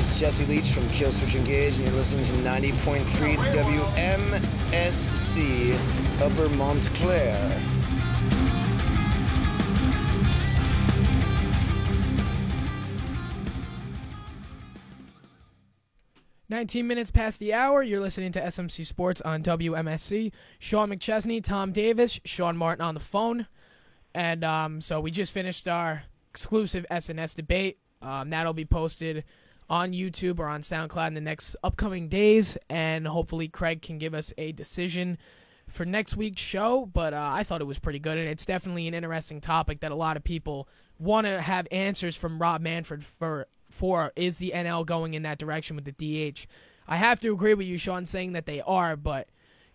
It's Jesse Leach from Killswitch Engage, and you're listening to 90.3 WMSC Upper Montclair. "19 minutes past the hour. You're listening to SMC Sports on WMSC. Sean McChesney, Tom Davis, Sean Martin on the phone. And so we just finished our exclusive SNS debate. That'll be posted on YouTube or on SoundCloud in the next upcoming days. And hopefully Craig can give us a decision for next week's show. But I thought it was pretty good. And it's definitely an interesting topic that a lot of people want to have answers from Rob Manfred for is the NL going in that direction with the DH. I have to agree with you, Sean, saying that they are, but,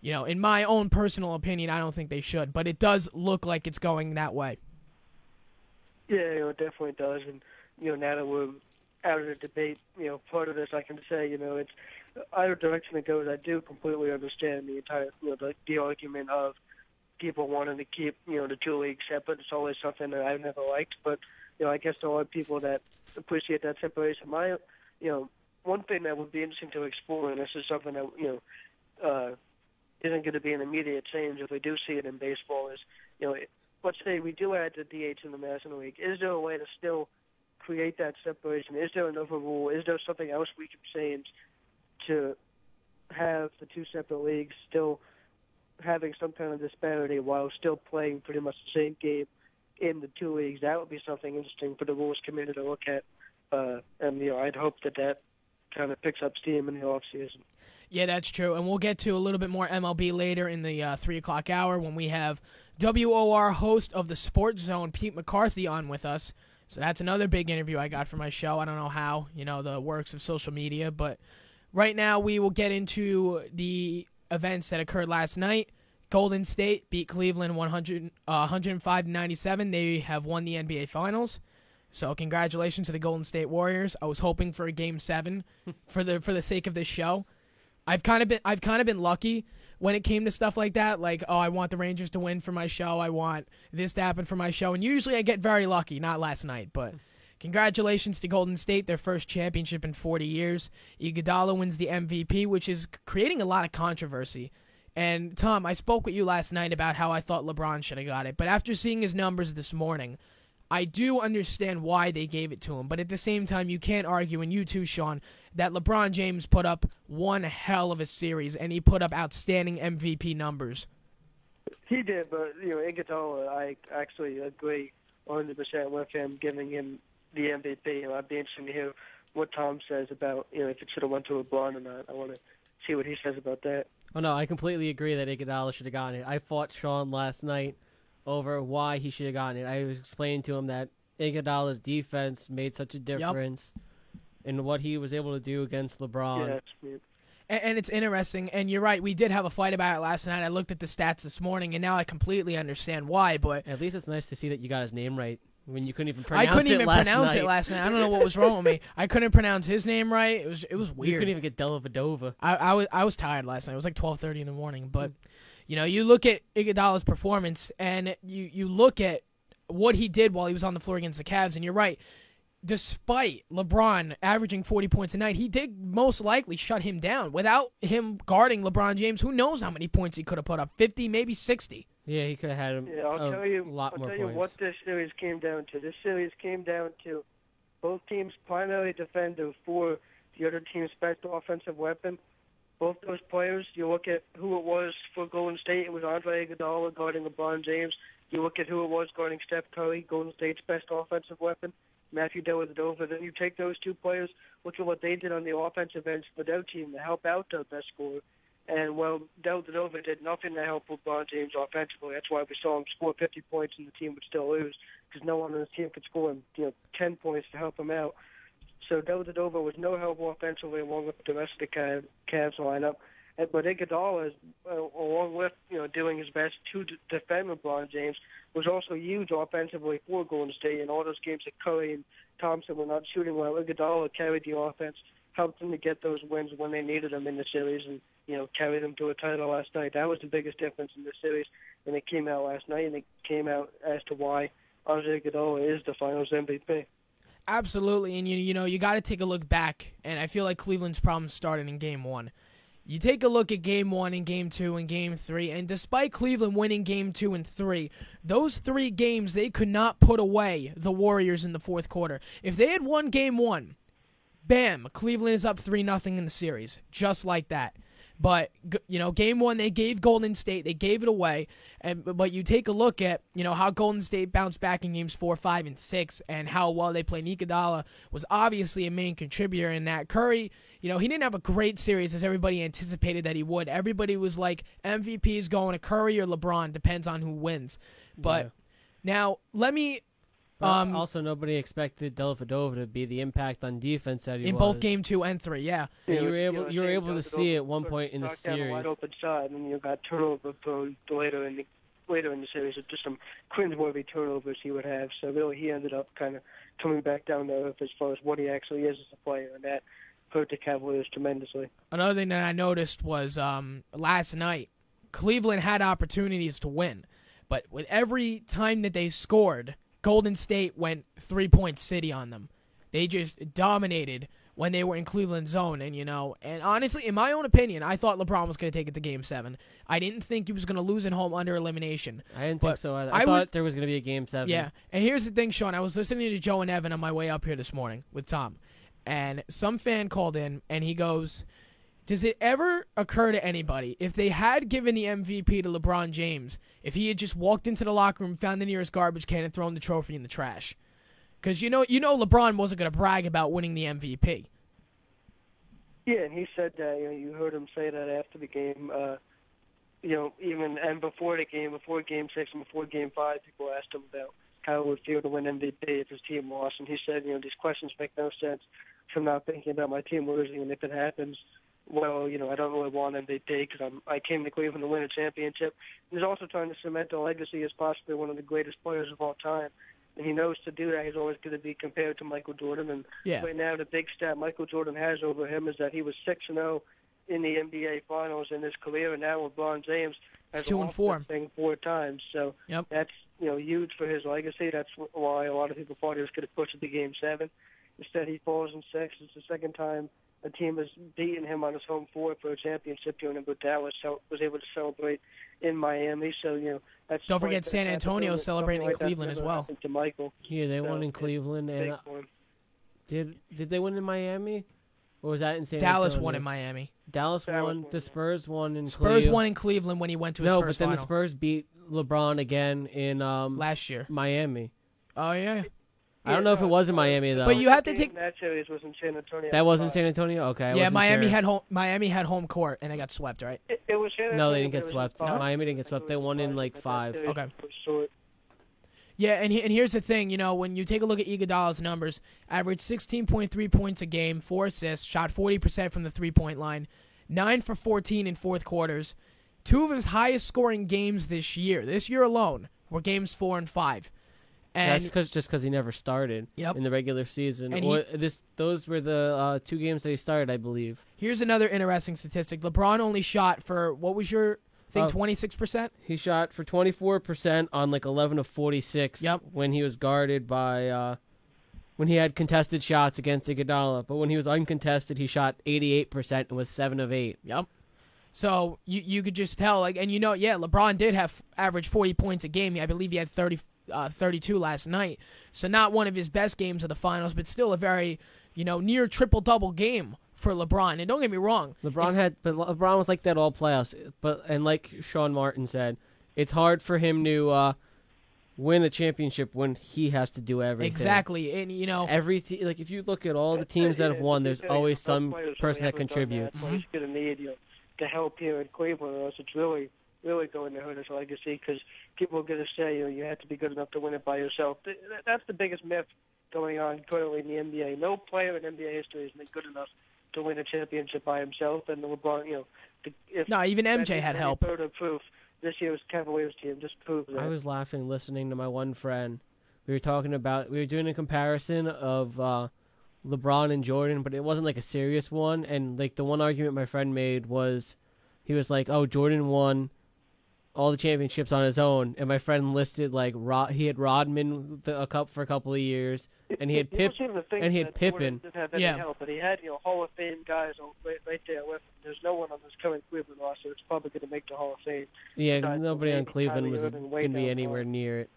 in my own personal opinion, I don't think they should. But it does look like it's going that way. Yeah, it definitely does. And, now that we're out of the debate, part of this I can say, it's either direction it goes. I do completely understand the entire, the argument of people wanting to keep, the two leagues separate. It's always something that I've never liked, but, I guess there are people that appreciate that separation. One thing that would be interesting to explore, and this is something that, isn't going to be an immediate change if we do see it in baseball, is, let's say we do add the DH in the National League. Is there a way to still create that separation? Is there another rule? Is there something else we can change to have the two separate leagues still having some kind of disparity while still playing pretty much the same game in the two leagues? That would be something interesting for the Rules Committee to look at. And, I'd hope that kind of picks up steam in the offseason. Yeah, that's true. And we'll get to a little bit more MLB later in the 3 o'clock hour when we have WOR host of the Sports Zone, Pete McCarthy, on with us. So that's another big interview I got for my show. I don't know how, the works of social media. But right now we will get into the events that occurred last night. Golden State beat Cleveland 105-97. They have won the NBA Finals. So congratulations to the Golden State Warriors. I was hoping for a Game 7 for the sake of this show. I've kind of been lucky when it came to stuff like that. Like, I want the Rangers to win for my show. I want this to happen for my show. And usually I get very lucky. Not last night, but congratulations to Golden State, their first championship in 40 years. Iguodala wins the MVP, which is creating a lot of controversy. And, Tom, I spoke with you last night about how I thought LeBron should have got it. But after seeing his numbers this morning, I do understand why they gave it to him. But at the same time, you can't argue, and you too, Sean, that LeBron James put up one hell of a series, and he put up outstanding MVP numbers. He did, but, Iguodala, I actually agree 100% with him giving him the MVP. I'd be interested to hear what Tom says about, if it should have went to LeBron or not. I want to see what he says about that. Oh, no, I completely agree that Iguodala should have gotten it. I fought Sean last night over why he should have gotten it. I was explaining to him that Iguodala's defense made such a difference in what he was able to do against LeBron. Yeah, and it's interesting, and you're right, we did have a fight about it last night. I looked at the stats this morning, and now I completely understand why, but at least it's nice to see that you got his name right when you couldn't even pronounce it last night. I couldn't even pronounce it last night. I don't know what was wrong with me. I couldn't pronounce his name right. It was weird. You couldn't even get Dellavedova. I was tired last night. It was like 12:30 in the morning, but you look at Iguodala's performance, and you look at what he did while he was on the floor against the Cavs, and you're right. Despite LeBron averaging 40 points a night, he did most likely shut him down. Without him guarding LeBron James, who knows how many points he could have put up? 50, maybe 60. Yeah, he could have had I'll tell you lot more points. What this series came down to. This series came down to both teams' primary defender for the other team's best offensive weapon. Both those players, you look at who it was for Golden State, it was Andre Iguodala guarding LeBron James. You look at who it was guarding Steph Curry, Golden State's best offensive weapon, Matthew Dellavedova. Then you take those two players, look at what they did on the offensive end for their team to help out their best scorer. And, Dellavedova did nothing to help LeBron James offensively. That's why we saw him score 50 points and the team would still lose, because no one on his team could score him 10 points to help him out. So Dellavedova was no help offensively along with the rest of the Cavs lineup. But Iguodala, along with doing his best to defend LeBron James, was also huge offensively for Golden State. In all those games that Curry and Thompson were not shooting well, Iguodala carried the offense, helped them to get those wins when they needed them in the series, and carried them to a title last night. That was the biggest difference in the series, and it came out last night, and it came out as to why Andre Iguodala is the Finals MVP. Absolutely, and you know you got to take a look back, and I feel like Cleveland's problems started in Game 1. You take a look at Game 1 and Game 2 and Game 3, and despite Cleveland winning Game 2 and 3, those 3 games they could not put away the Warriors in the fourth quarter. If they had won Game 1, bam, Cleveland is up 3-0 in the series, just like that. But, you know, Game 1, they gave Golden State, they gave it away. But you take a look at, you know, how Golden State bounced back in Games 4, 5, and 6, and how well they played. Iguodala was obviously a main contributor in that. Curry, you know, he didn't have a great series as everybody anticipated that he would. Everybody was like, MVP is going to Curry or LeBron, depends on who wins. But now, let me... also, nobody expected Dellavedova to be the impact on defense that he in was. both Game 2 and 3, yeah. You were able to see at one point in the series. Wide open shot, and you got turnover prone later in the series. Just some cringeworthy turnovers he would have. So really, he ended up kind of coming back down to earth as far as what he actually is as a player, and that hurt the Cavaliers tremendously. Another thing that I noticed was last night, Cleveland had opportunities to win, but with every time that they scored, Golden State went 3-point city on them. They just dominated when they were in Cleveland's zone, and honestly, in my own opinion, I thought LeBron was going to take it to Game 7. I didn't think he was going to lose at home under elimination. I didn't think so either. I thought there was going to be a Game 7. Yeah, and here's the thing, Sean. I was listening to Joe and Evan on my way up here this morning with Tom, and some fan called in, and he goes, does it ever occur to anybody, if they had given the MVP to LeBron James, if he had just walked into the locker room, found the nearest garbage can, and thrown the trophy in the trash? Because you know LeBron wasn't going to brag about winning the MVP. Yeah, and he said that. You heard him say that after the game. Even and before the game, before Game 6 and before Game 5, people asked him about how it would feel to win MVP if his team lost, and he said, these questions make no sense. I'm not thinking about my team losing, and if it happens, well, I don't really want MVP because I came to Cleveland to win a championship. And he's also trying to cement a legacy as possibly one of the greatest players of all time. And he knows to do that, he's always going to be compared to Michael Jordan. And right now, the big stat Michael Jordan has over him is that he was 6-0 in the NBA Finals in his career, and now LeBron James has 2-4 thing 4 times. So that's huge for his legacy. That's why a lot of people thought he was going to push it to Game 7. Instead, he falls in 6. It's the second time a team has beaten him on his home floor for a championship. But Dallas was able to celebrate in Miami. So that's. Don't forget San Antonio celebrating in Cleveland as well. To Michael. Yeah, they won in Cleveland, and did they win in Miami, or was that in San Antonio? Dallas won in Miami. Dallas won. The Spurs won in Spurs won in Cleveland when he went to his first final. No, but then final. the Spurs beat LeBron again in last year, Miami. Oh yeah. I don't know if it was in Miami though. But you have to take that series was in San Antonio. That was in San Antonio. Okay. Yeah, Miami had home court and they got swept, right? It was San Antonio. No, they didn't get swept. No? Miami didn't get swept. They won in like 5. Okay. Yeah, and here's the thing. When you take a look at Iguodala's numbers, averaged 16.3 points a game, 4 assists, shot 40% from the 3-point line, 9 for 14 in fourth quarters. 2 of his highest scoring games this year alone, were games 4 and 5. And that's just because he never started in the regular season. And those were the 2 games that he started, I believe. Here's another interesting statistic. LeBron only shot for, what was your thing, 26%? He shot for 24% on like 11 of 46 when he was guarded by when he had contested shots against Iguodala. But when he was uncontested, he shot 88% and was 7 of 8. Yep. So you could just tell, LeBron did have average 40 points a game. I believe he had 32 last night. So not one of his best games of the finals, but still a very, near triple-double game for LeBron. And don't get me wrong. LeBron was like that all playoffs. And like Sean Martin said, it's hard for him to win a championship when he has to do everything. Exactly. And, if you look at all the teams that have won, there's always some person that contributes. So he's going to need to help here in Cleveland, or else it's really going to hurt his legacy, because people are going to say you have to be good enough to win it by yourself. That's the biggest myth going on currently in the NBA. No player in NBA history has been good enough to win a championship by himself, and LeBron, even MJ had help. Further proof, this year's Cavaliers team just proved that. I was laughing listening to my one friend. We were doing a comparison of LeBron and Jordan, but it wasn't like a serious one. And like the one argument my friend made was, he was like, "Oh, Jordan won all the championships on his own, and my friend listed like he had Rodman a couple of years, and he had Pippen. Didn't have any help, but he had Hall of Fame guys right there with him. There's no one on this current Cleveland roster that's probably going to make the Hall of Fame. Yeah, nobody on Cleveland was going to be anywhere near it.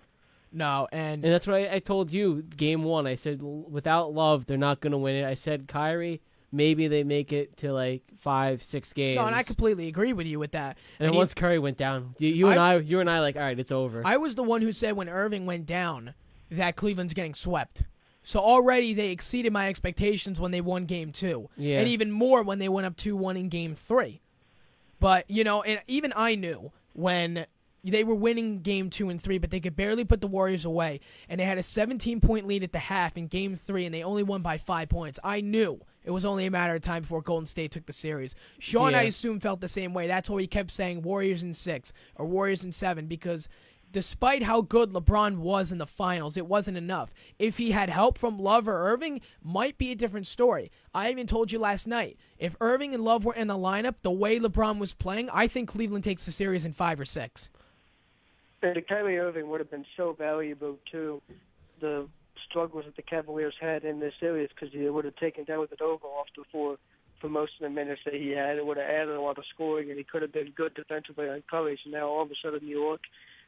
No, and that's what I told you. Game 1, I said without Love, they're not going to win it. I said Kyrie, maybe they make it to like 5-6 games. No, and I completely agree with you with that. And then once Curry went down, you and I like, all right, it's over. I was the one who said when Irving went down that Cleveland's getting swept. So already they exceeded my expectations when they won Game 2. Yeah. And even more when they went up 2-1 in Game 3. But, and even I knew when they were winning Game 2 and 3, but they could barely put the Warriors away. And they had a 17-point lead at the half in Game 3, and they only won by 5 points. I knew it was only a matter of time before Golden State took the series. Sean, I assume, felt the same way. That's why he kept saying Warriors in 6 or Warriors in 7, because despite how good LeBron was in the finals, it wasn't enough. If he had help from Love or Irving, might be a different story. I even told you last night, if Irving and Love were in the lineup, the way LeBron was playing, I think Cleveland takes the series in 5 or 6. And Kyrie Irving would have been so valuable to the struggles that the Cavaliers had in this series, because he would have taken down with the Dover off the floor for most of the minutes that he had. It would have added a lot of scoring, and he could have been good defensively on Curry. So now all of a sudden New York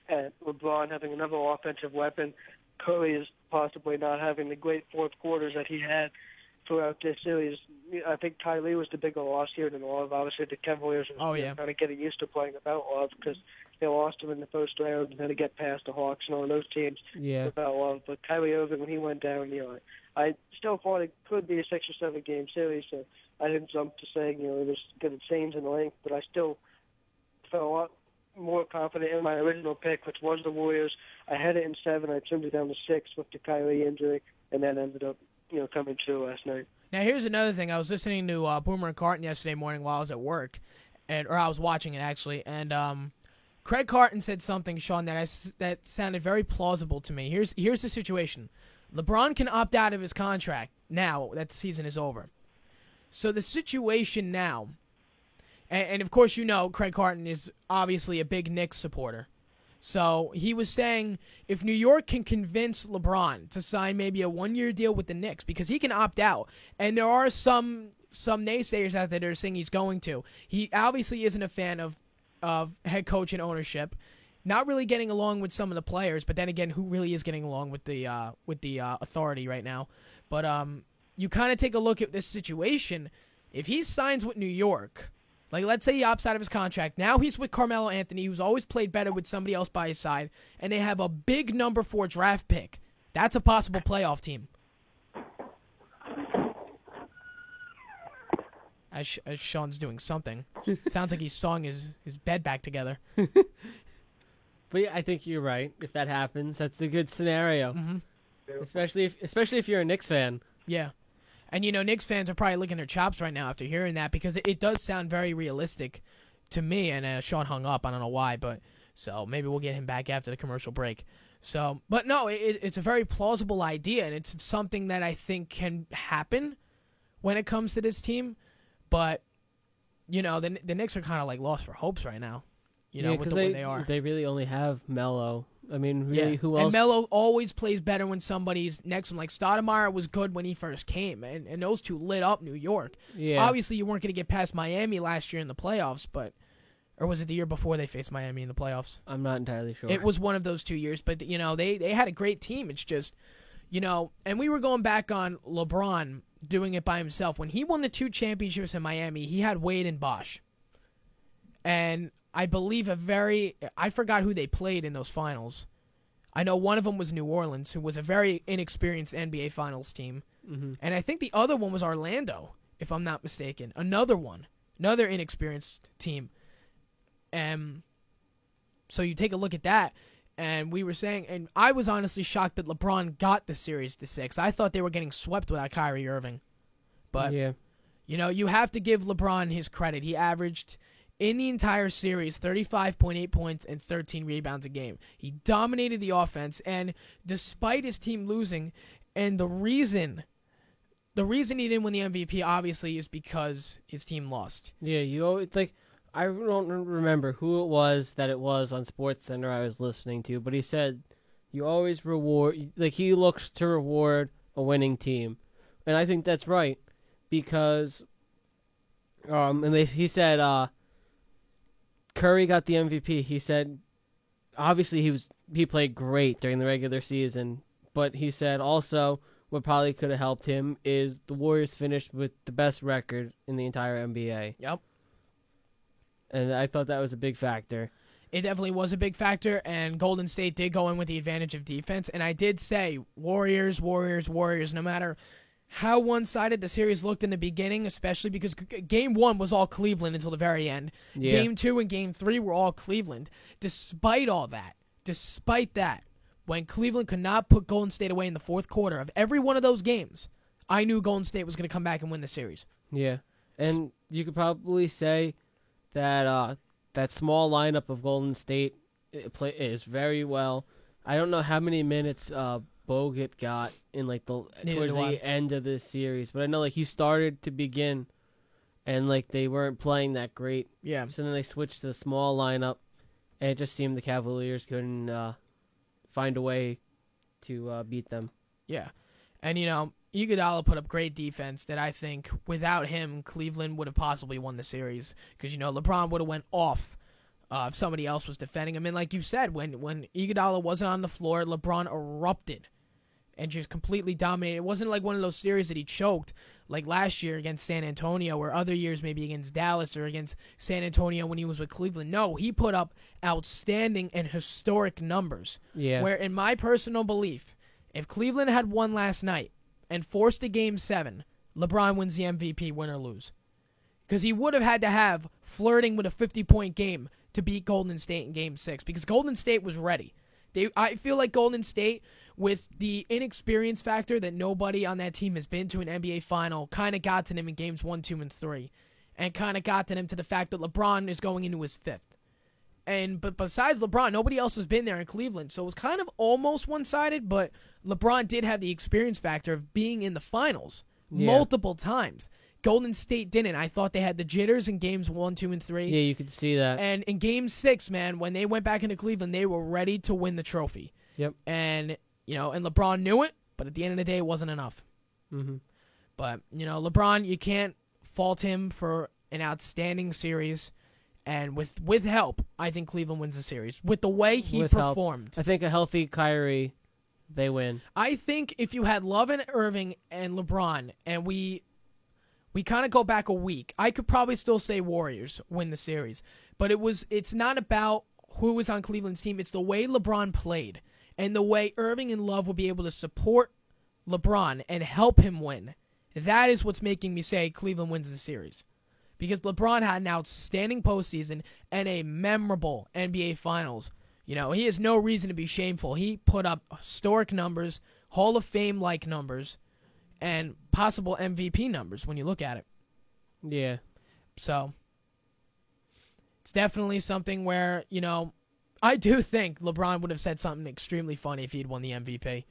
and LeBron having another offensive weapon, Curry is possibly not having the great fourth quarters that he had throughout this series. I think Kyrie was the bigger loss here than Love. Obviously, the Cavaliers are kind of getting used to playing without Love, because they lost him in the first round and had to get past the Hawks and all those teams without Love. But Kyrie Irving, when he went down, I still thought it could be a 6 or 7 game series. So I didn't jump to saying it was going to change in length, but I still felt a lot more confident in my original pick, which was the Warriors. I had it in 7. I trimmed it down to 6 with the Kyrie injury, and then ended up coming true last night. Now, here's another thing. I was listening to Boomer and Carton yesterday morning while I was at work, or I was watching it, actually, and Craig Carton said something, Sean, that sounded very plausible to me. Here's the situation. LeBron can opt out of his contract now that the season is over. So the situation now, and of course Craig Carton is obviously a big Knicks supporter. So he was saying if New York can convince LeBron to sign maybe a 1-year deal with the Knicks, because he can opt out, and there are some naysayers out there that are saying he's going to. He obviously isn't a fan of head coach and ownership, not really getting along with some of the players, but then again, who really is getting along with the authority right now? But you kind of take a look at this situation. If he signs with New York, like let's say he opts out of his contract, now he's with Carmelo Anthony, who's always played better with somebody else by his side, and they have a big number 4 draft pick. That's a possible playoff team. As Sean's doing something. Sounds like he's sawing his bed back together. But yeah, I think you're right. If that happens, that's a good scenario. Mm-hmm. Especially if you're a Knicks fan. Yeah. And, Knicks fans are probably licking their chops right now after hearing that, because it does sound very realistic to me. And Sean hung up. I don't know why, but so maybe we'll get him back after the commercial break. So, but no, it's a very plausible idea, and it's something that I think can happen when it comes to this team. But, the Knicks are kind of like lost for hopes right now, with the way they are. They really only have Melo. I mean, really, who else? And Melo always plays better when somebody's next to him. Like, Stoudemire was good when he first came, and those two lit up New York. Yeah. Obviously, you weren't going to get past Miami last year in the playoffs, or was it the year before they faced Miami in the playoffs? I'm not entirely sure. It was one of those 2 years, but, they had a great team. It's just, and we were going back on LeBron doing it by himself. When he won the 2 championships in Miami, he had Wade and Bosh. And I believe I forgot who they played in those finals. I know one of them was New Orleans, who was a very inexperienced NBA Finals team. Mm-hmm. And I think the other one was Orlando, if I'm not mistaken. Another inexperienced team. So you take a look at that, and we were saying, and I was honestly shocked that LeBron got the series to 6. I thought they were getting swept without Kyrie Irving. But, you have to give LeBron his credit. He averaged, in the entire series, 35.8 points and 13 rebounds a game. He dominated the offense, and despite his team losing, and the reason he didn't win the MVP, obviously, is because his team lost. Yeah, you always, I don't remember who it was on SportsCenter I was listening to, but he said you always reward, like he looks to reward a winning team, and I think that's right because, he said Curry got the MVP. He said obviously he played great during the regular season, but he said also what probably could have helped him is the Warriors finished with the best record in the entire NBA. Yep. And I thought that was a big factor. It definitely was a big factor, and Golden State did go in with the advantage of defense. And I did say Warriors, no matter how one-sided the series looked in the beginning, especially because Game 1 was all Cleveland until the very end. Yeah. Game 2 and Game 3 were all Cleveland. Despite that, when Cleveland could not put Golden State away in the fourth quarter of every one of those games, I knew Golden State was going to come back and win the series. Yeah, and you could probably say that that small lineup of Golden State is very well. I don't know how many minutes Bogut got in like towards the end of this series, but I know like he started to begin, and like they weren't playing that great. Yeah. So then they switched to the small lineup, and it just seemed the Cavaliers couldn't find a way to beat them. Yeah, and Iguodala put up great defense that I think without him, Cleveland would have possibly won the series because, LeBron would have went off if somebody else was defending him. And like you said, when Iguodala wasn't on the floor, LeBron erupted and just completely dominated. It wasn't like one of those series that he choked like last year against San Antonio or other years maybe against Dallas or against San Antonio when he was with Cleveland. No, he put up outstanding and historic numbers. Yeah. Where in my personal belief, if Cleveland had won last night, and forced a Game 7, LeBron wins the MVP, win or lose. Because he would have had to have flirting with a 50-point game to beat Golden State in Game 6, because Golden State was ready. I feel like Golden State, with the inexperience factor that nobody on that team has been to an NBA Final, kind of got to them in Games 1, 2, and 3, and kind of got to them to the fact that LeBron is going into his fifth. But besides LeBron, nobody else has been there in Cleveland, so it was kind of almost one-sided, but LeBron did have the experience factor of being in the finals multiple times. Golden State didn't. I thought they had the jitters in Games 1, 2, and 3. Yeah, you could see that. And in Game 6, man, when they went back into Cleveland, they were ready to win the trophy. Yep. And, and LeBron knew it, but at the end of the day, it wasn't enough. Mm-hmm. But, LeBron, you can't fault him for an outstanding series. And with help, I think Cleveland wins the series. With the way he performed. I think a healthy Kyrie, they win. I think if you had Love and Irving and LeBron, and we kind of go back a week, I could probably still say Warriors win the series. But it's not about who was on Cleveland's team. It's the way LeBron played. And the way Irving and Love will be able to support LeBron and help him win. That is what's making me say Cleveland wins the series. Because LeBron had an outstanding postseason and a memorable NBA Finals. He has no reason to be shameful. He put up historic numbers, Hall of Fame-like numbers, and possible MVP numbers when you look at it. Yeah. So, it's definitely something where, I do think LeBron would have said something extremely funny if he'd won the MVP.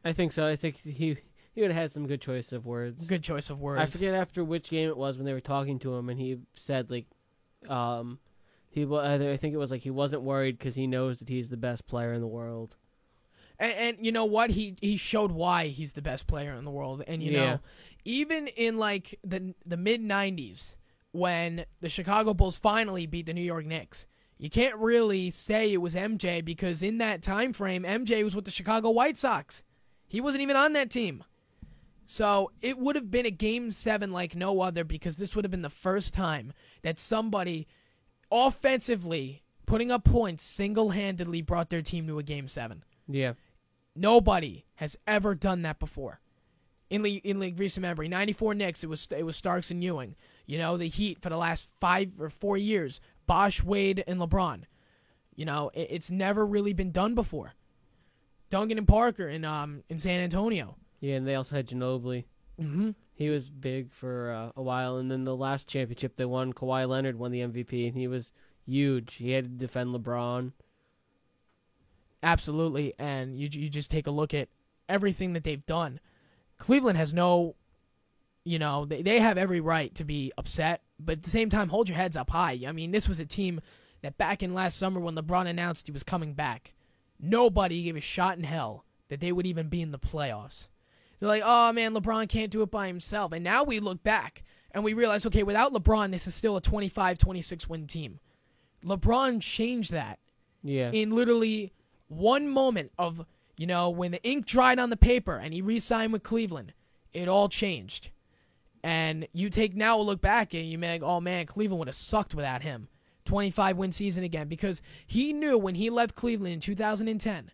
I think so. I think he would have had some good choice of words. Good choice of words. I forget after which game it was when they were talking to him, and he said I think it was like he wasn't worried because he knows that he's the best player in the world. And you know what? He showed why he's the best player in the world. And you know, even in like the mid '90s when the Chicago Bulls finally beat the New York Knicks, you can't really say it was MJ because in that time frame, MJ was with the Chicago White Sox. He wasn't even on that team. So it would have been a Game 7 like no other because this would have been the first time that somebody offensively putting up points single-handedly brought their team to a Game 7. Yeah. Nobody has ever done that before. In recent memory, 94 Knicks, it was Starks and Ewing. The Heat for the last 5 or 4 years, Bosh, Wade, and LeBron. It's never really been done before. Duncan and Parker in San Antonio. Yeah, and they also had Ginobili. Mm-hmm. He was big for a while, and then the last championship they won, Kawhi Leonard won the MVP, and he was huge. He had to defend LeBron. Absolutely, and you just take a look at everything that they've done. Cleveland has no, they have every right to be upset but at the same time, hold your heads up high. I mean, this was a team that back in last summer when LeBron announced he was coming back, nobody gave a shot in hell that they would even be in the playoffs. They're like, oh, man, LeBron can't do it by himself. And now we look back and we realize, okay, without LeBron, this is still a 25, 26-win team. LeBron changed that in literally one moment of, when the ink dried on the paper and he re-signed with Cleveland, it all changed. And you take now a look back and you make, oh, man, Cleveland would have sucked without him. 25-win season again, because he knew when he left Cleveland in 2010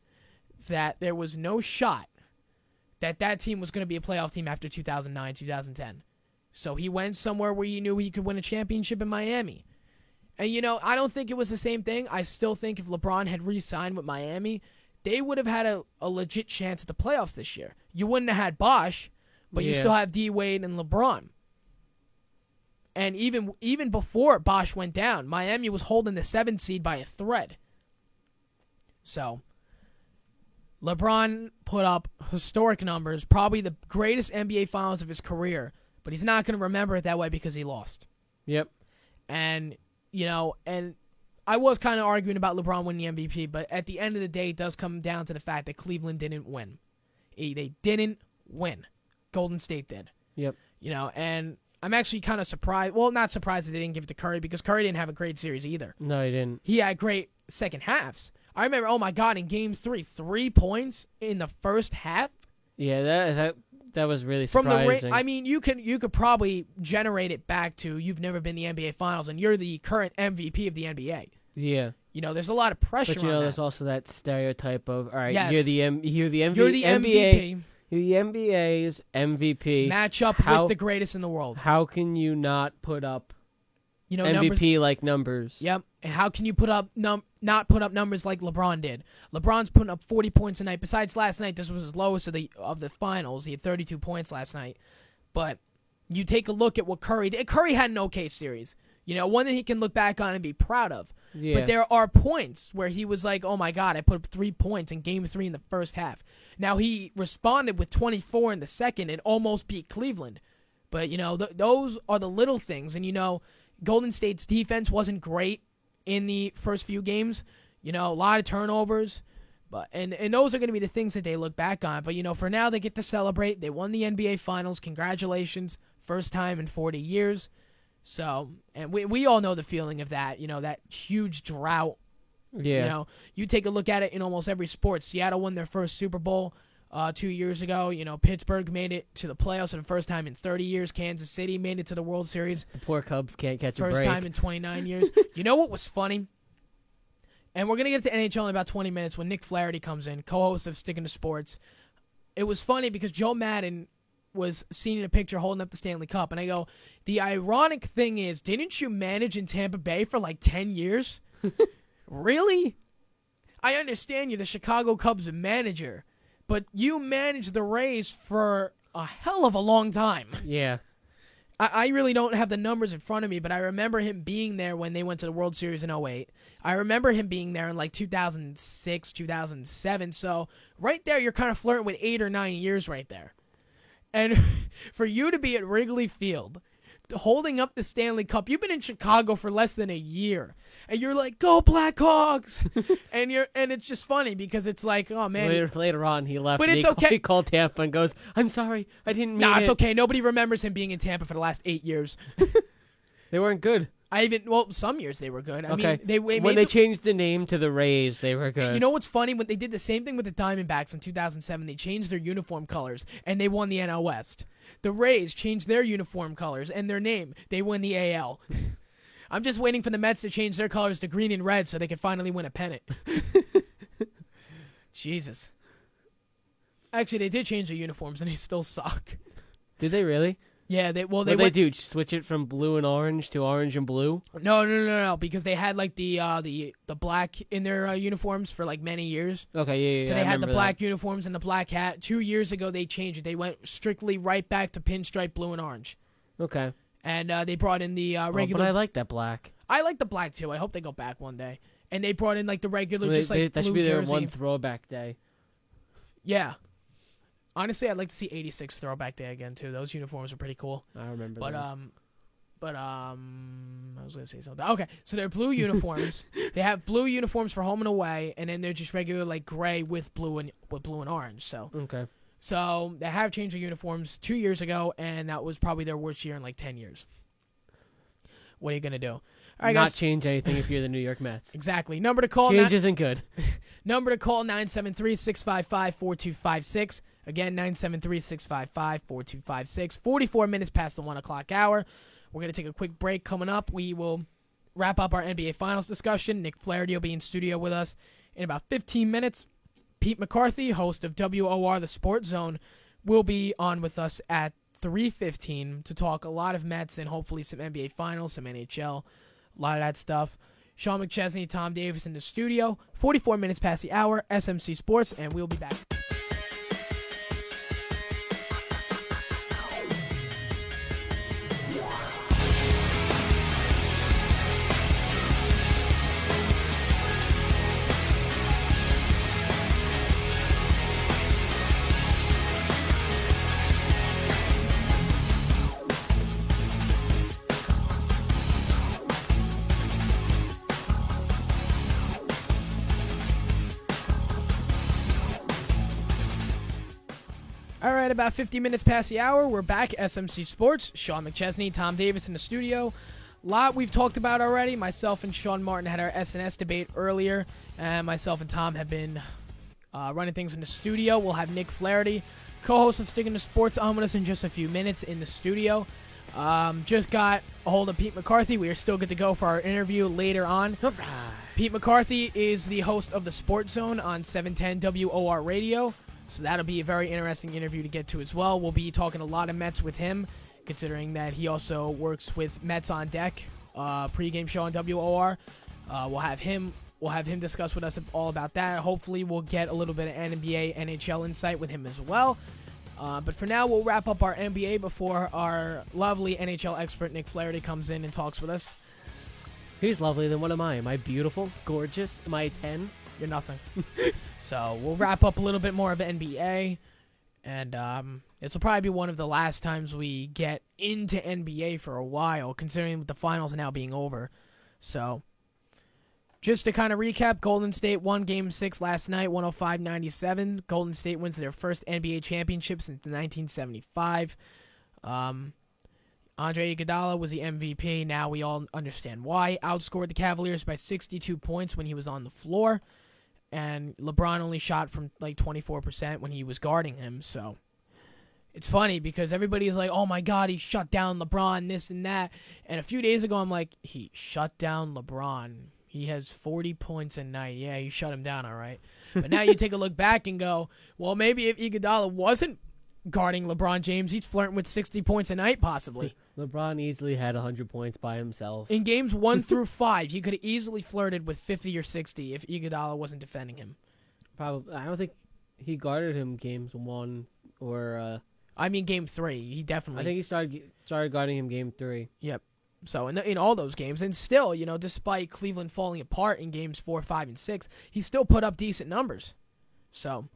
that there was no shot that team was going to be a playoff team after 2009, 2010. So he went somewhere where he knew he could win a championship in Miami. And, I don't think it was the same thing. I still think if LeBron had re-signed with Miami, they would have had a legit chance at the playoffs this year. You wouldn't have had Bosh, but you still have D-Wade and LeBron. And even before Bosh went down, Miami was holding the 7th seed by a thread. So, LeBron put up historic numbers, probably the greatest NBA Finals of his career, but he's not going to remember it that way because he lost. Yep. And, and I was kind of arguing about LeBron winning the MVP, but at the end of the day, it does come down to the fact that Cleveland didn't win. They didn't win. Golden State did. Yep. And I'm actually kind of surprised. Well, not surprised that they didn't give it to Curry because Curry didn't have a great series either. No, he didn't. He had great second halves. I remember, oh my God, in Game 3, 3 points in the first half. Yeah, that was really surprising. I mean, you could probably generate it back to you've never been in the NBA Finals and you're the current MVP of the NBA. Yeah. There's a lot of pressure on that. There's also that stereotype of, all right, yes. you're the MVP. You're the NBA. You're the NBA's MVP. Match up with the greatest in the world. How can you not put up MVP-like numbers? Yep. And how can you not put up numbers like LeBron did? LeBron's putting up 40 points a night. Besides last night, this was his lowest of the finals. He had 32 points last night. But you take a look at what Curry did. Curry had an okay series. One that he can look back on and be proud of. Yeah. But there are points where he was like, oh my God, I put up 3 points in Game 3 in the first half. Now, he responded with 24 in the second and almost beat Cleveland. But, those are the little things. And, Golden State's defense wasn't great in the first few games. A lot of turnovers. And those are going to be the things that they look back on. But, for now, they get to celebrate. They won the NBA Finals. Congratulations. First time in 40 years. So, and we all know the feeling of that, that huge drought. Yeah. You take a look at it in almost every sport. Seattle won their first Super Bowl 2 years ago. Pittsburgh made it to the playoffs for the first time in 30 years. Kansas City made it to the World Series. The poor Cubs can't catch a break. First time in 29 years. You know what was funny? And we're going to get to NHL in about 20 minutes when Nick Flaherty comes in, co-host of Sticking to Sports. It was funny because Joe Madden was seen in a picture holding up the Stanley Cup. And I go, the ironic thing is, didn't you manage in Tampa Bay for like 10 years? Really? I understand you're the Chicago Cubs manager, but you managed the Rays for a hell of a long time. Yeah. I really don't have the numbers in front of me, but I remember him being there when they went to the World Series in 2008. I remember him being there in like 2006, 2007. So right there, you're kind of flirting with 8 or 9 years right there. And for you to be at Wrigley Field, holding up the Stanley Cup, you've been in Chicago for less than a year, and you're like, "Go Blackhawks!" and it's just funny because it's like, oh man. Later on, he left. But and it's okay. He called Tampa and goes, "I'm sorry, I didn't mean it." Nah, it's okay. Nobody remembers him being in Tampa for the last 8 years. They weren't good. Some years they were good. I Okay. mean, when they changed the name to the Rays, they were good. You know what's funny? When they did the same thing with the Diamondbacks in 2007, they changed their uniform colors, and they won the NL West. The Rays changed their uniform colors and their name. They won the AL. I'm just waiting for the Mets to change their colors to green and red so they can finally win a pennant. Jesus. Actually, they did change their uniforms, and they still suck. Did they really? Yeah, what did they do? Switch it from blue and orange to orange and blue? No, because they had like the black in their uniforms for like many years. Okay, yeah. So they had the black uniforms and the black hat. 2 years ago, they changed it. They went strictly right back to pinstripe blue and orange. Okay. And they brought in the regular. But I like that black. I like the black too. I hope they go back one day. And they brought in like the regular, that blue should be their jersey. one throwback day. Yeah. Honestly, I'd like to see 86 throwback day again too. Those uniforms are pretty cool. I remember. But those. But I was gonna say something. Okay, so they're blue uniforms. They have blue uniforms for home and away, and then they're just regular like gray with blue and orange. So Okay. So they have changed their uniforms 2 years ago, and that was probably their worst year in like 10 years. What are you gonna do? All right, Not guys. change anything if you're the New York Mets. Exactly. Number to call. Change isn't good. Number to call 973-655-4256. Again, 973-655-4256. 44 minutes past the 1 o'clock hour. We're going to take a quick break. Coming up, we will wrap up our NBA Finals discussion. Nick Flaherty will be in studio with us in about 15 minutes. Pete McCarthy, host of WOR The Sports Zone, will be on with us at 3:15 to talk a lot of Mets and hopefully some NBA Finals, some NHL, a lot of that stuff. Sean McChesney, Tom Davis in the studio. 44 minutes past the hour, SMC Sports, and we'll be back. All right, about 50 minutes past the hour, we're back. SMC Sports, Sean McChesney, Tom Davis in the studio. A lot we've talked about already. Myself and Sean Martin had our SNS debate earlier, and myself and Tom have been running things in the studio. We'll have Nick Flaherty, co-host of Sticking to Sports, on with us in just a few minutes in the studio. Just got a hold of Pete McCarthy. We are still good to go for our interview later on. Pete McCarthy is the host of the Sports Zone on 710 WOR Radio. So that'll be a very interesting interview to get to as well. We'll be talking a lot of Mets with him, considering that he also works with Mets on Deck, pregame show on WOR. We'll have him discuss with us all about that. Hopefully we'll get a little bit of NBA, NHL insight with him as well. But for now, we'll wrap up our NBA before our lovely NHL expert Nick Flaherty comes in and talks with us. He's lovely. Then what am I? Am I beautiful? Gorgeous? Am I a 10? You're nothing. So we'll wrap up a little bit more of NBA, and this will probably be one of the last times we get into NBA for a while, considering the finals now being over. So just to kind of recap, Golden State won Game 6 last night, 105-97. Golden State wins their first NBA championship since 1975. Andre Iguodala was the MVP. Now we all understand why. Outscored the Cavaliers by 62 points when he was on the floor. And LeBron only shot from like 24% when he was guarding him. So it's funny because everybody is like, oh my God, he shut down LeBron, this and that. And a few days ago, I'm like, he shut down LeBron. He has 40 points a night. Yeah, you shut him down, all right. But now you take a look back and go, well, maybe if Iguodala wasn't guarding LeBron James, he's flirting with 60 points a night possibly. LeBron easily had 100 points by himself. In games 1 through 5, he could have easily flirted with 50 or 60 if Iguodala wasn't defending him. Probably. I don't think he guarded him games 1 or... I mean game 3. He definitely... I think he started guarding him game 3. Yep. So in all those games, and still, despite Cleveland falling apart in games 4, 5, and 6, he still put up decent numbers. So...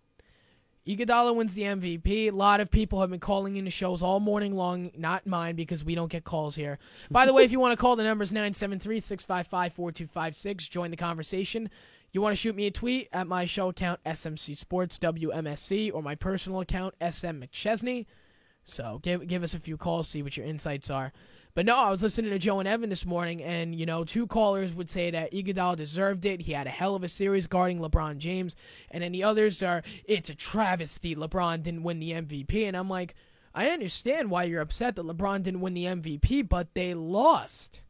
Iguodala wins the MVP. A lot of people have been calling into shows all morning long, not mine because we don't get calls here. By the way, if you want to call, the number is 973-655-4256. Join the conversation. You want to shoot me a tweet at my show account, SMC Sports WMSC, or my personal account, SM McChesney. So give us a few calls, see what your insights are. But no, I was listening to Joe and Evan this morning, and, 2 callers would say that Iguodala deserved it. He had a hell of a series guarding LeBron James. And then the others are, it's a travesty LeBron didn't win the MVP. And I'm like, I understand why you're upset that LeBron didn't win the MVP, but they lost.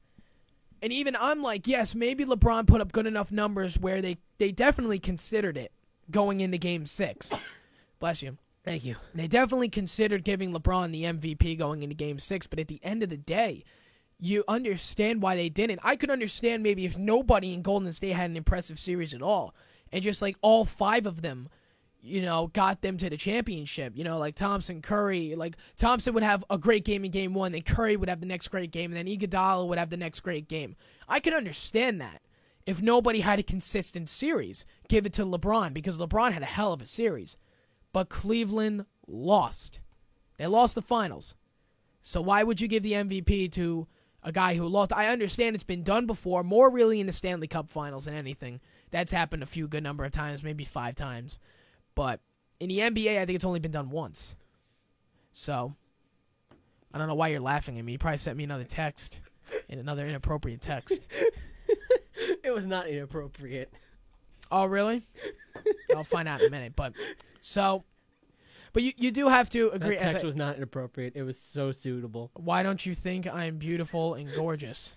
And even I'm like, yes, maybe LeBron put up good enough numbers where they definitely considered it going into Game 6. Bless you. Thank you. They definitely considered giving LeBron the MVP going into Game 6, but at the end of the day, you understand why they didn't. I could understand maybe if nobody in Golden State had an impressive series at all, and just like all 5 of them, got them to the championship. Like Thompson, Curry. Like Thompson would have a great game in Game 1, then Curry would have the next great game, and then Iguodala would have the next great game. I could understand that if nobody had a consistent series. Give it to LeBron, because LeBron had a hell of a series. But Cleveland lost. They lost the finals. So why would you give the MVP to a guy who lost. I understand it's been done before, more really in the Stanley Cup Finals than anything. That's happened a few good number of times, maybe 5 times. But in the NBA, I think it's only been done once. So, I don't know why you're laughing at me. You probably sent me another text, another inappropriate text. It was not inappropriate. Oh, really? I'll find out in a minute. But you do have to agree. That text was not inappropriate. It was so suitable. Why don't you think I'm beautiful and gorgeous?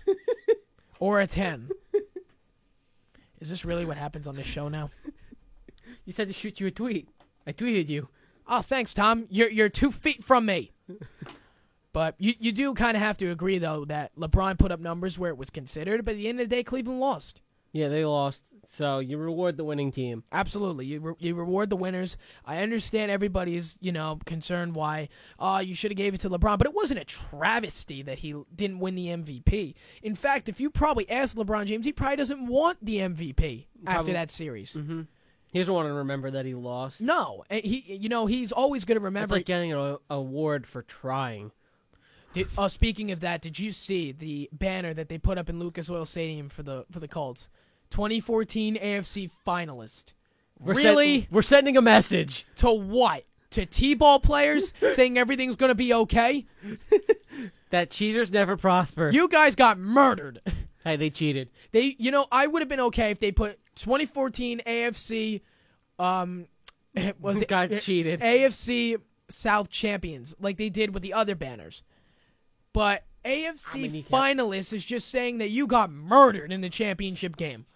Or a 10? Is this really what happens on this show now? You said to shoot you a tweet. I tweeted you. Oh, thanks, Tom. You're 2 feet from me. But you do kind of have to agree, though, that LeBron put up numbers where it was considered, but at the end of the day, Cleveland lost. Yeah, they lost. So you reward the winning team. Absolutely. You reward the winners. I understand everybody's, concerned why, you should have gave it to LeBron, but it wasn't a travesty that he didn't win the MVP. In fact, if you probably asked LeBron James, he probably doesn't want the MVP after that series. Mm-hmm. He doesn't want to remember that he lost. No. He's always going to remember. It's like getting an award for trying. Speaking of that, did you see the banner that they put up in Lucas Oil Stadium for the Colts? 2014 AFC finalist. We're sending a message. To what? To T-ball players saying everything's going to be okay? That cheaters never prosper. You guys got murdered. Hey, they cheated. I would have been okay if they put 2014 AFC cheated. AFC South champions like they did with the other banners. But AFC finalists is just saying that you got murdered in the championship game.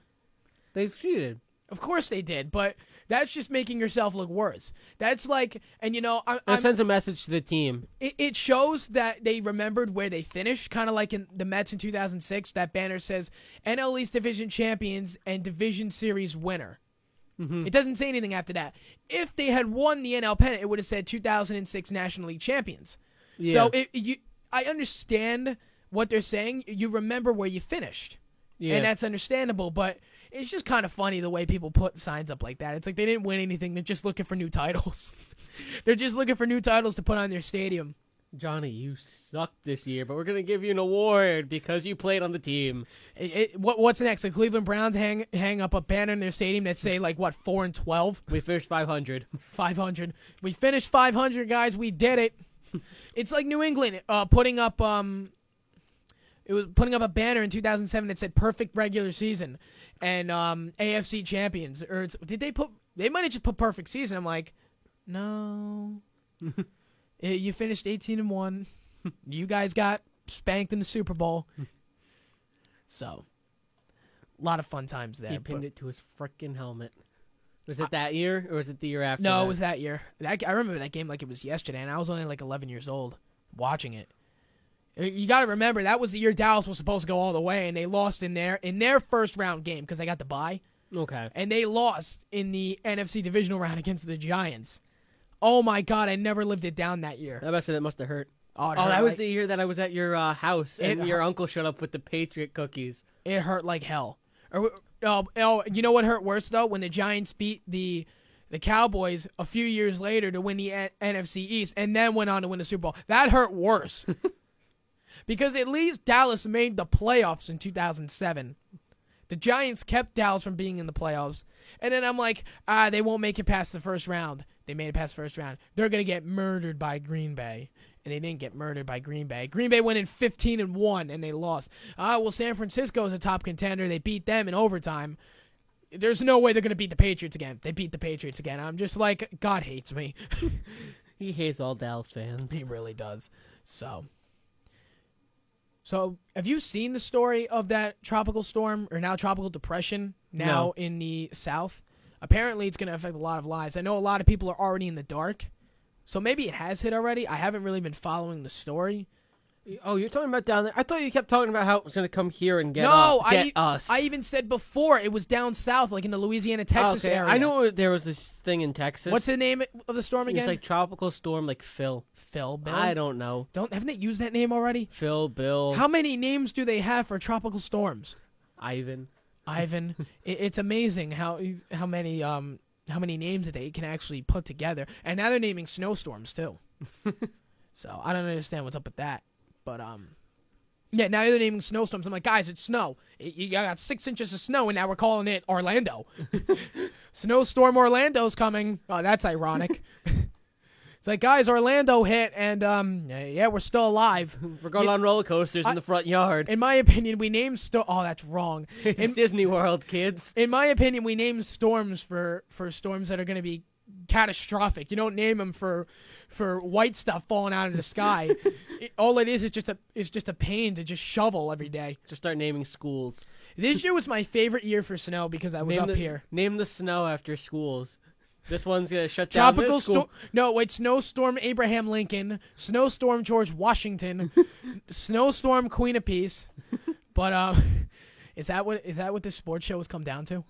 They cheated. Of course they did, but that's just making yourself look worse. That's like, it sends a message to the team. It shows that they remembered where they finished, kind of like in the Mets in 2006. That banner says NL East Division champions and Division Series winner. Mm-hmm. It doesn't say anything after that. If they had won the NL pennant, it would have said 2006 National League champions. Yeah. So I understand what they're saying. You remember where you finished. Yeah. And that's understandable, but it's just kind of funny the way people put signs up like that. It's like they didn't win anything. They're just looking for new titles. They're just looking for new titles to put on their stadium. Johnny, you sucked this year, but we're going to give you an award because you played on the team. What's next? The Cleveland Browns hang up a banner in their stadium that say, 4-12? We finished 500. 500. We finished 500, guys. We did it. It's like New England putting up a banner in 2007 that said perfect regular season and AFC champions. Or they might have just put perfect season. I'm like, no. You finished 18-1. You guys got spanked in the Super Bowl. So, a lot of fun times there. He pinned it to his freaking helmet. Was it that year, or was it the year after? No, it was that year. I remember that game like it was yesterday, and I was only 11 years old watching it. You got to remember, that was the year Dallas was supposed to go all the way, and they lost in their first round game because they got the bye. Okay. And they lost in the NFC divisional round against the Giants. Oh, my God, I never lived it down that year. That must have hurt. Oh, that was the year that I was at your house, and your uncle showed up with the Patriot cookies. It hurt like hell. You know what hurt worse, though? When the Giants beat the Cowboys a few years later to win the NFC East and then went on to win the Super Bowl. That hurt worse. Because at least Dallas made the playoffs in 2007. The Giants kept Dallas from being in the playoffs. And then I'm like, they won't make it past the first round. They made it past the first round. They're going to get murdered by Green Bay. And they didn't get murdered by Green Bay. Green Bay went in 15-1, and they lost. San Francisco is a top contender. They beat them in overtime. There's no way they're going to beat the Patriots again. They beat the Patriots again. I'm just like, God hates me. He hates all Dallas fans. He really does. So, have you seen the story of that tropical storm, or now tropical depression, in the South? Apparently, it's going to affect a lot of lives. I know a lot of people are already in the dark. So maybe it has hit already. I haven't really been following the story. Oh, you're talking about down there? I thought you kept talking about how it was going to come here and get us. I even said before it was down south, like in the Louisiana, Texas area. I know there was this thing in Texas. What's the name of the storm again? It's like tropical storm, like Phil. Phil, Bill? I don't know. Haven't they used that name already? Phil, Bill. How many names do they have for tropical storms? Ivan. It's amazing how many names that they can actually put together. And now they're naming snowstorms, too. So, I don't understand what's up with that. But, Yeah, now they're naming snowstorms. I'm like, guys, it's snow. You got 6 inches of snow, and now we're calling it Orlando. Snowstorm Orlando's coming. Oh, that's ironic. It's like, guys, Orlando hit, and yeah, we're still alive. We're going on roller coasters in the front yard. In my opinion, we named Oh, that's wrong. It's Disney World, kids. In my opinion, we named storms for storms that are going to be catastrophic. You don't name them for white stuff falling out of the sky. All it is just a pain to just shovel every day. Just start naming schools. This year was my favorite year for snow because I was up here. Name the snow after schools. This one's going to shut down Tropical this school. No, wait, Snowstorm Abraham Lincoln, Snowstorm George Washington, Snowstorm Queen of Peace. But is that what this sports show has come down to?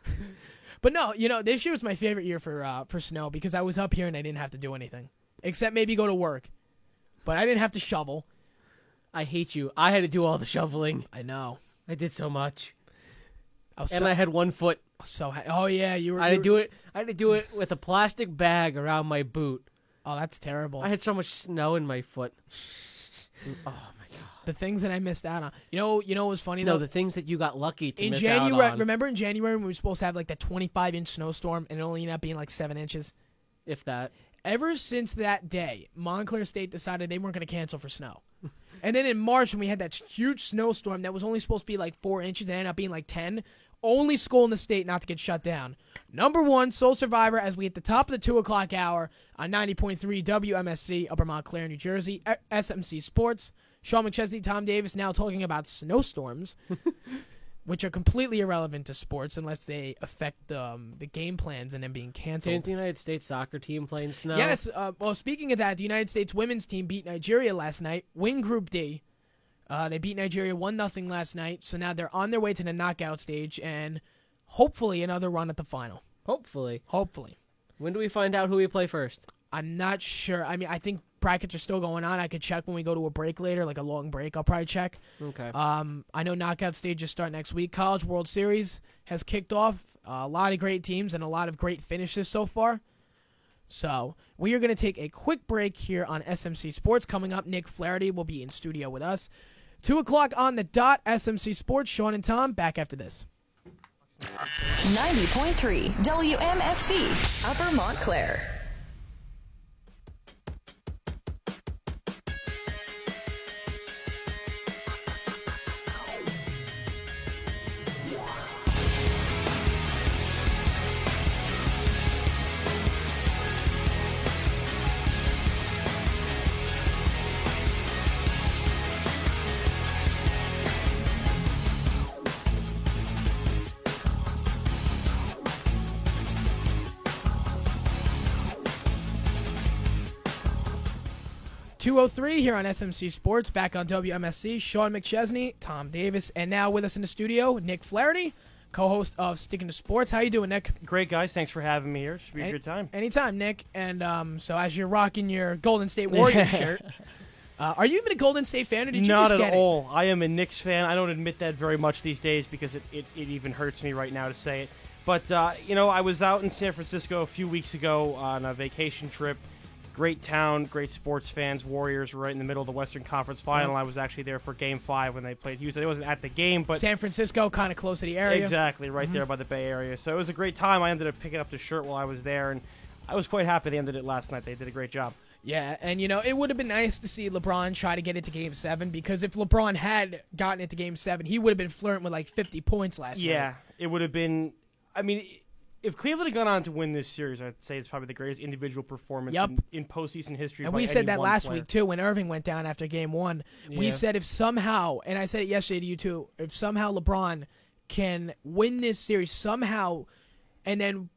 But no, this year was my favorite year for snow because I was up here and I didn't have to do anything except maybe go to work. But I didn't have to shovel. I hate you. I had to do all the shoveling. I know. I did so much. I had 1 foot. Oh yeah, I had to do it with a plastic bag around my boot. Oh, that's terrible. I had so much snow in my foot. Oh my god. The things that I missed out on. You know what was funny though? No, the things that you got lucky to miss January, out on. Remember in January when we were supposed to have like that 25-inch snowstorm and it only ended up being like 7 inches? If that. Ever since that day, Montclair State decided they weren't going to cancel for snow. And then in March when we had that huge snowstorm that was only supposed to be like 4 inches and ended up being like 10, only school in the state not to get shut down. Number 1, Soul Survivor, as we hit the top of the 2 o'clock hour on 90.3 WMSC, Upper Montclair, New Jersey, SMC Sports. Sean McChesney, Tom Davis now talking about snowstorms, which are completely irrelevant to sports unless they affect the game plans and then being canceled. Didn't the United States soccer team play in snow? Yes. Well, speaking of that, the United States women's team beat Nigeria last night. Win Group D. They beat Nigeria 1-0 last night, so now they're on their way to the knockout stage and hopefully another run at the final. Hopefully. When do we find out who we play first? I'm not sure. I mean, I think brackets are still going on. I could check when we go to a break later, like a long break. I'll probably check. Okay. I know knockout stages start next week. College World Series has kicked off. A lot of great teams and a lot of great finishes so far. So we are going to take a quick break here on SMC Sports. Coming up, Nick Flaherty will be in studio with us. 2 o'clock on the dot, SMC Sports. Sean and Tom back after this. 90.3 WMSC, Upper Montclair. .203 here on SMC Sports, back on WMSC. Sean McChesney, Tom Davis, and now with us in the studio, Nick Flaherty, co-host of Sticking to Sports. How you doing, Nick? Great, guys. Thanks for having me here. Should be a good time. Anytime, Nick. And so as you're rocking your Golden State Warriors shirt, are you even a Golden State fan, or did you Not just get at all. I am a Knicks fan. I don't admit that very much these days because it even hurts me right now to say it. But, I was out in San Francisco a few weeks ago on a vacation trip. Great town, great sports fans. Warriors were right in the middle of the Western Conference Final. I was actually there for Game 5 when they played Houston. I wasn't at the game, but San Francisco, kind of close to the area. Exactly, right there by the Bay Area. So it was a great time. I ended up picking up the shirt while I was there, and I was quite happy they ended it last night. They did a great job. Yeah, and it would have been nice to see LeBron try to get it to Game 7 because if LeBron had gotten it to Game 7, he would have been flirting with like 50 points last night. Yeah, it would have been. I mean, if Cleveland had gone on to win this series, I'd say it's probably the greatest individual performance in postseason history. And by we said any that one last player. week, too, when Irving went down after Game 1. We said if somehow, and I said it yesterday to you, too, if somehow LeBron can win this series somehow and then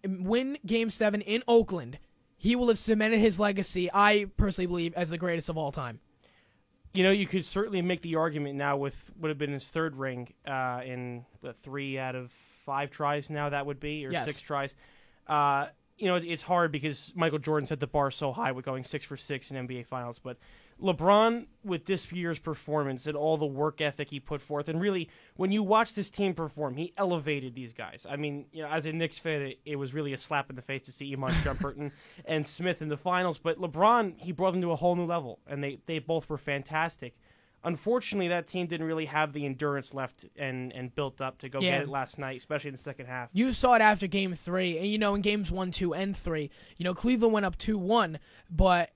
win Game 7 in Oakland, he will have cemented his legacy, I personally believe, as the greatest of all time. You could certainly make the argument now with would have been his third ring in 3 out of 5 tries now that would be, or Yes. 6 tries. It's hard because Michael Jordan set the bar so high with going 6 for 6 in NBA Finals. But LeBron, with this year's performance and all the work ethic he put forth, and really, when you watch this team perform, he elevated these guys. I mean, as a Knicks fan, it was really a slap in the face to see Iman Shumpert and Smith in the finals. But LeBron, he brought them to a whole new level, and they both were fantastic. Unfortunately, that team didn't really have the endurance left and built up to go Yeah. get it last night, especially in the second half. You saw it after Game 3, and in Games 1, 2, and 3, Cleveland went up 2-1, but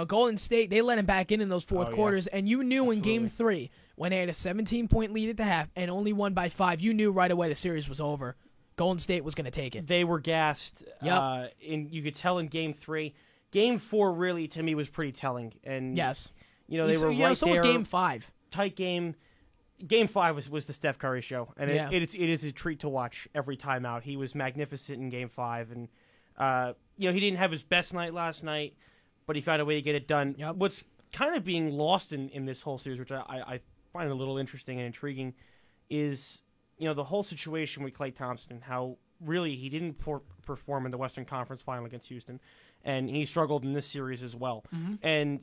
Golden State, they let him back in those fourth Oh, yeah. quarters, and you knew in Game Absolutely. 3 when they had a 17-point lead at the half and only won by 5, you knew right away the series was over. Golden State was going to take it. They were gassed. Yep. And you could tell in Game 3. Game 4 really, to me, was pretty telling. And Yes. they were right so there. was Game 5. Tight game. Game 5 was the Steph Curry show, and Yeah. it is a treat to watch every time out. He was magnificent in Game 5, and he didn't have his best night last night, but he found a way to get it done. Yep. What's kind of being lost in this whole series, which I find a little interesting and intriguing, is the whole situation with Klay Thompson and how really he didn't perform in the Western Conference Final against Houston, and he struggled in this series as well. Mm-hmm. And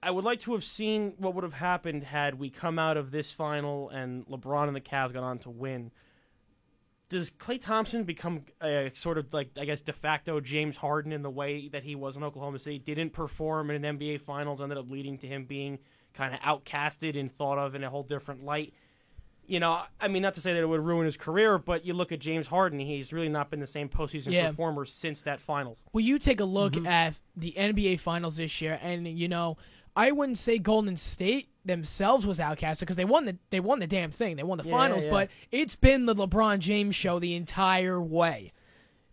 I would like to have seen what would have happened had we come out of this final and LeBron and the Cavs got on to win. Does Klay Thompson become a sort of de facto James Harden in the way that he was in Oklahoma City? Didn't perform in an NBA Finals, ended up leading to him being kind of outcasted and thought of in a whole different light. Not to say that it would ruin his career, but you look at James Harden, he's really not been the same postseason performer since that Finals. Well, you take a look Mm-hmm. at the NBA Finals this year, and I wouldn't say Golden State themselves was outcasted because they won the damn thing. They won the finals, yeah. but it's been the LeBron James show the entire way.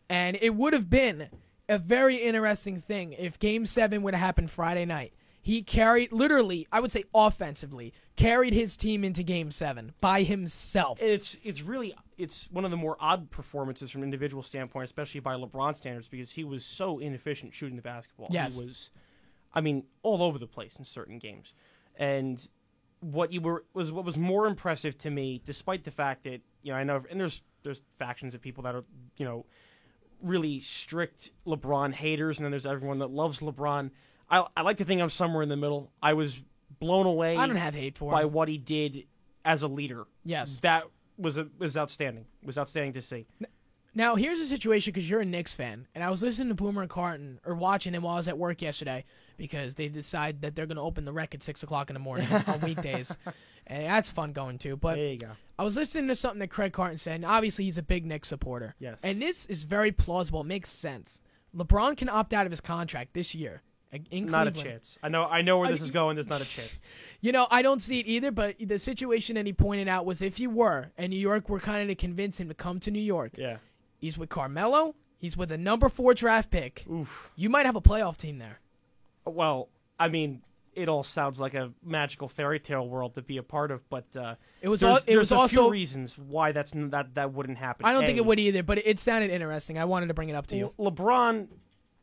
And it would have been a very interesting thing if Game 7 would have happened Friday night. He carried, literally, I would say offensively, carried his team into Game 7 by himself. It's one of the more odd performances from an individual standpoint, especially by LeBron standards, because he was so inefficient shooting the basketball. Yes. He was, all over the place in certain games. And what was more impressive to me, despite the fact that I know, and there's factions of people that are really strict LeBron haters, and then there's everyone that loves LeBron. I like to think I'm somewhere in the middle. I was blown away. I don't have hate for by him. what he did as a leader. Yes. That was outstanding. It was outstanding to see. Now, here's the situation, because you're a Knicks fan, and I was listening to Boomer and Carton, or watching him while I was at work yesterday, because they decide that they're going to open the rec at 6 o'clock in the morning on weekdays. And that's fun going to. But There you go. I was listening to something that Craig Carton said, and obviously he's a big Knicks supporter. Yes. And this is very plausible. It makes sense. LeBron can opt out of his contract this year in Not a Cleveland. chance. I know where this is going. There's not a chance. I don't see it either, but the situation that he pointed out was if he were, and New York were kind of to convince him to come to New York, Yeah. he's with Carmelo, he's with a number 4 draft pick. Oof. You might have a playoff team there. Well, it all sounds like a magical fairy tale world to be a part of, but It was there's there's a also few reasons why that wouldn't happen. I don't think it would either, but it sounded interesting. I wanted to bring it up to you. LeBron,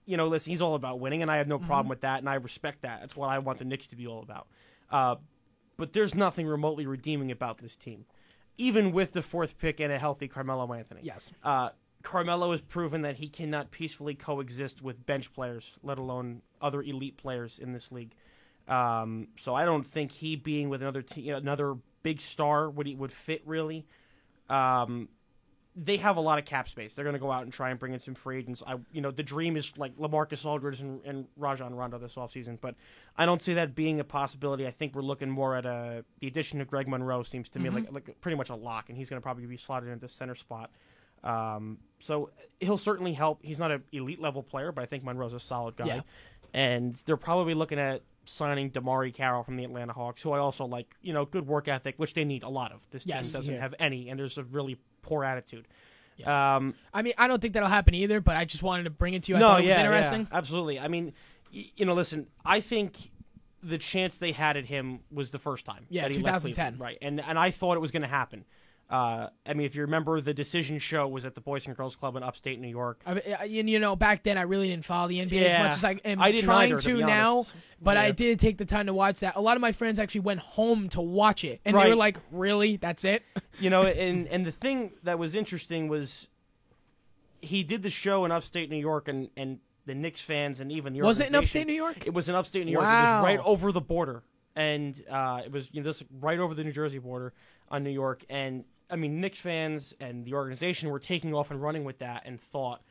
listen, he's all about winning, and I have no problem with that, and I respect that. That's what I want the Knicks to be all about. But there's nothing remotely redeeming about this team, even with the 4th pick and a healthy Carmelo Anthony. Yes. Carmelo has proven that he cannot peacefully coexist with bench players, let alone other elite players in this league. So I don't think he being with another big star would fit really. They have a lot of cap space. They're going to go out and try and bring in some free agents. The dream is like LaMarcus Aldridge and Rajon Rondo this offseason, but I don't see that being a possibility. I think we're looking more at the addition of Greg Monroe seems to me like pretty much a lock, and he's going to probably be slotted into the center spot. So he'll certainly help. He's not an elite level player, but I think Monroe's a solid guy. Yeah. And they're probably looking at signing DeMari Carroll from the Atlanta Hawks, who I also like, good work ethic, which they need a lot of. This team Yes, doesn't yeah. have any, and there's a really poor attitude. I don't think that'll happen either, but I just wanted to bring it to you. I thought it was interesting. Yeah, absolutely. Listen, I think the chance they had at him was the first time. Yeah, that he left 2010. Cleveland, right? And I thought it was going to happen. If you remember, the decision show was at the Boys and Girls Club in upstate New York. Back then I really didn't follow the NBA as Yeah. much as I am I didn't trying either, to to be now, honest. but I Yeah. did take the time to watch that. A lot of my friends actually went home to watch it, and they Right. were like, really? That's it? And the thing that was interesting was he did the show in upstate New York, and the Knicks fans and even the Was it organization. in upstate New York? It was in upstate New York. Wow. It was right over the border, and it was just right over the New Jersey border on New York. And Knicks fans and the organization were taking off and running with that, and thought,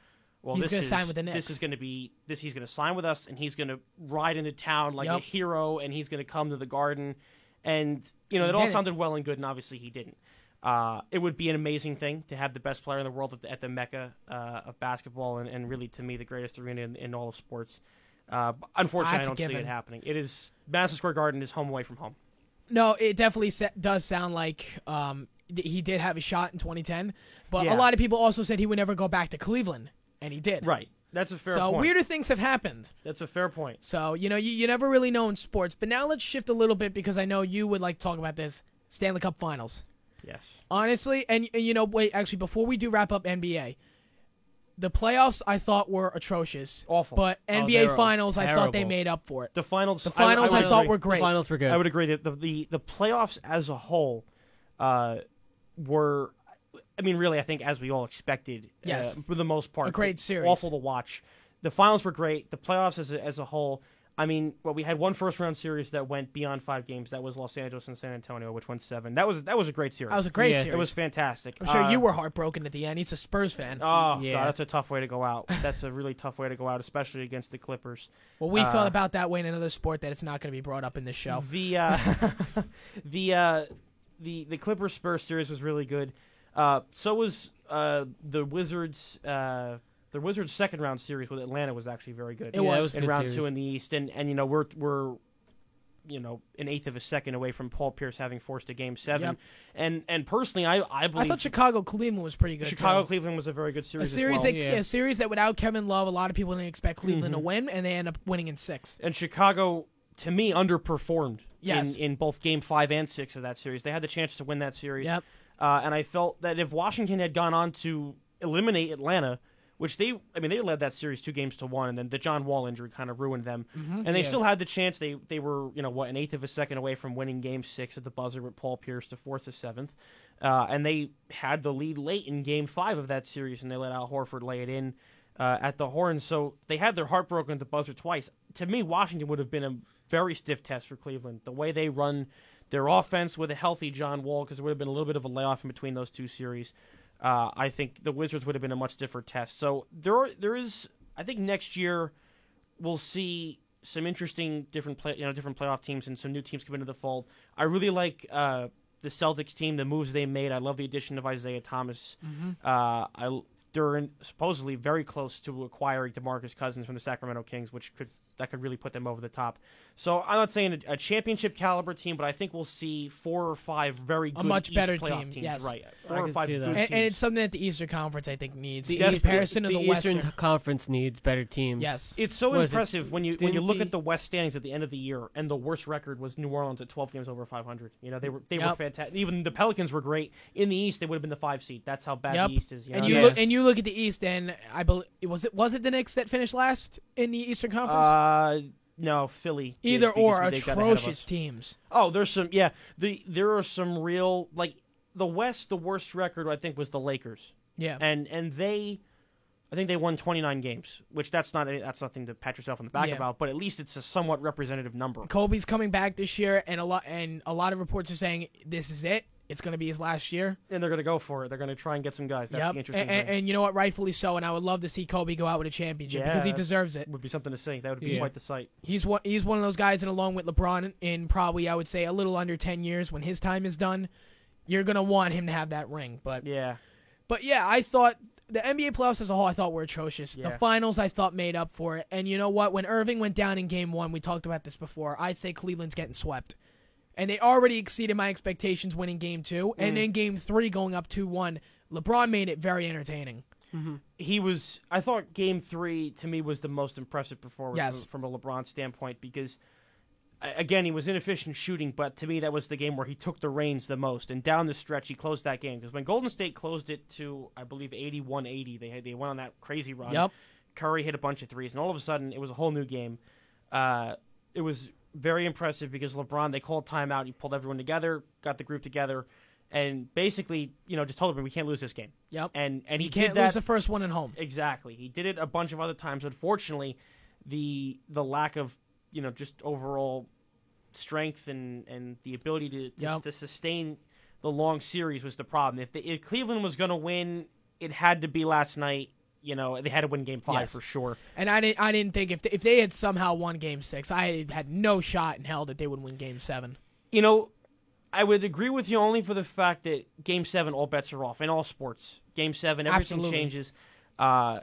well, He's gonna sign with the Knicks. This is going to be this. He's going to sign with us, and he's going to ride into town like a Yep. hero, and he's going to come to the Garden. And, it all didn't. sounded well and good, and obviously he didn't. It would be an amazing thing to have the best player in the world at the mecca of basketball, and really, to me, the greatest arena in all of sports. Unfortunately, I That's a don't see given. it happening. It is Madison Square Garden is home away from home. No, it definitely does sound like he did have a shot in 2010, but Yeah. a lot of people also said he would never go back to Cleveland, and he did. Right. That's a fair So point. weirder things have happened. That's a fair point. So, you never really know in sports. But now let's shift a little bit because I know you would like to talk about this. Stanley Cup Finals. Yes. Honestly, and wait, actually, before we do wrap up NBA, the playoffs I thought were atrocious. Awful. But they NBA were Finals, I thought they terrible. made up for it. The finals. The finals would I thought agree. were The great. finals were good. I would agree that the playoffs as a whole were, I mean, really, I think as we all expected, Yes. for the most part, A great series. awful to watch. The finals were great. The playoffs as a whole. I mean, we had one first round series that went beyond 5 games. That was Los Angeles and San Antonio, which went 7. That was a great series. That was a great Yeah. series. It was fantastic. I'm sure you were heartbroken at the end. He's a Spurs fan. Oh, Yeah. God, that's a tough way to go out. That's a really tough way to go out, especially against the Clippers. Well, we felt about that way in another sport that it's not going to be brought up in this show. The Clippers Spurs series was really good. So was the Wizards. The Wizards' second round series with Atlanta was actually very good. It was. It was a in good round series. 2 in the East, and we're an eighth of a second away from Paul Pierce having forced a Game 7. Yep. And personally, I I believe thought Chicago Cleveland was pretty good. Chicago too. Cleveland was a very good A series. series as well. that a series that without Kevin Love, a lot of people didn't expect Cleveland to Mm-hmm. win, and they end up winning in 6. And Chicago, to me, underperformed Yes. in both Game 5 and 6 of that series. They had the chance to win that series. Yep. And I felt that if Washington had gone on to eliminate Atlanta, which they led that series 2-1, and then the John Wall injury kind of ruined them. And they still had the chance. They were, an eighth of a second away from winning Game 6 at the buzzer with Paul Pierce to force the 7th. And they had the lead late in Game 5 of that series, and they let Al Horford lay it in at the horn. So they had their heart broken at the buzzer twice. To me, Washington would have been a very stiff test for Cleveland. The way they run their offense with a healthy John Wall, because there would have been a little bit of a layoff in between those two series. I think the Wizards would have been a much different test. So there is. I think next year we'll see some interesting different playoff teams and some new teams come into the fold. I really like the Celtics team, the moves they made. I love the addition of Isaiah Thomas. They're supposedly very close to acquiring DeMarcus Cousins from the Sacramento Kings, which could really put them over the top. So I'm not saying a championship caliber team, but I think we'll see 4 or 5 very good much East better playoff team, teams. yes. Right, I 4 or can 5 see good that. teams. And it's something that the Eastern Conference, I think, needs. The in East- comparison to the Eastern Western. Conference needs better teams. Yes. It's so What is it? impressive when you Didn't look the- at the West standings at the end of the year, and the worst record was New Orleans at 12 games over 500. They were Yep. fantastic. Even the Pelicans were great. In the East, they would have been the 5 seed. That's how bad Yep. the East is. And Yes. you look at the East, and I believe was it the Knicks that finished last in the Eastern Conference? No, Philly. did Either because or, they got ahead of us. atrocious teams. Oh, there's some. Yeah, there are some real the West. The worst record I think was the Lakers. Yeah. And I think they won 29 games, which that's nothing to pat yourself on the back Yeah. about. But at least it's a somewhat representative number. Kobe's coming back this year, and a lot of reports are saying this is it. It's going to be his last year. And they're going to go for it. They're going to try and get some guys. That's the interesting thing. And you know what? Rightfully so. And I would love to see Kobe go out with a championship because he Yeah. deserves it. Would be something to see. That would be Yeah. quite the sight. He's one of those guys, and along with LeBron, in probably I would say a little under 10 years, when his time is done, you're going to want him to have that ring. But Yeah. I thought the NBA playoffs as a whole, I thought were atrocious. Yeah. The finals, I thought, made up for it. And you know what? When Irving went down in Game 1, we talked about this before, I'd say Cleveland's getting swept. And they already exceeded my expectations winning Game 2. And in Game 3, going up 2-1, LeBron made it very entertaining. I thought Game 3, to me, was the most impressive performance Yes. from a LeBron standpoint because, again, he was inefficient shooting, but to me, that was the game where he took the reins the most. And down the stretch, he closed that game. Because when Golden State closed it to, I believe, 81-80, they went on that crazy run. Yep. Curry hit a bunch of threes, and all of a sudden, it was a whole new game. It was very impressive because LeBron, they called timeout. He pulled everyone together, got the group together, and basically, just told them, we can't lose this game. Yep. And he You can't did that. lose the first one at home. Exactly. He did it a bunch of other times. Unfortunately, the lack of, just overall strength and the ability to sustain the long series was the problem. If Cleveland was going to win, it had to be last night. They had to win Game 5 Yes. for sure. And I didn't think if they had somehow won Game 6, I had no shot in hell that they would win Game 7. I would agree with you only for the fact that Game 7, all bets are off in all sports. Game 7, everything Absolutely. changes. And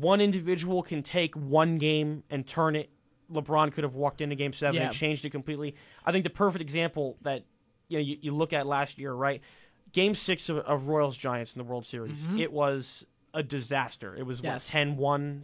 one individual can take one game and turn it. LeBron could have walked into Game 7 and changed it completely. I think the perfect example that you look at last year, right? Game 6 of Royals-Giants in the World Series, it was a disaster. It was 10-1,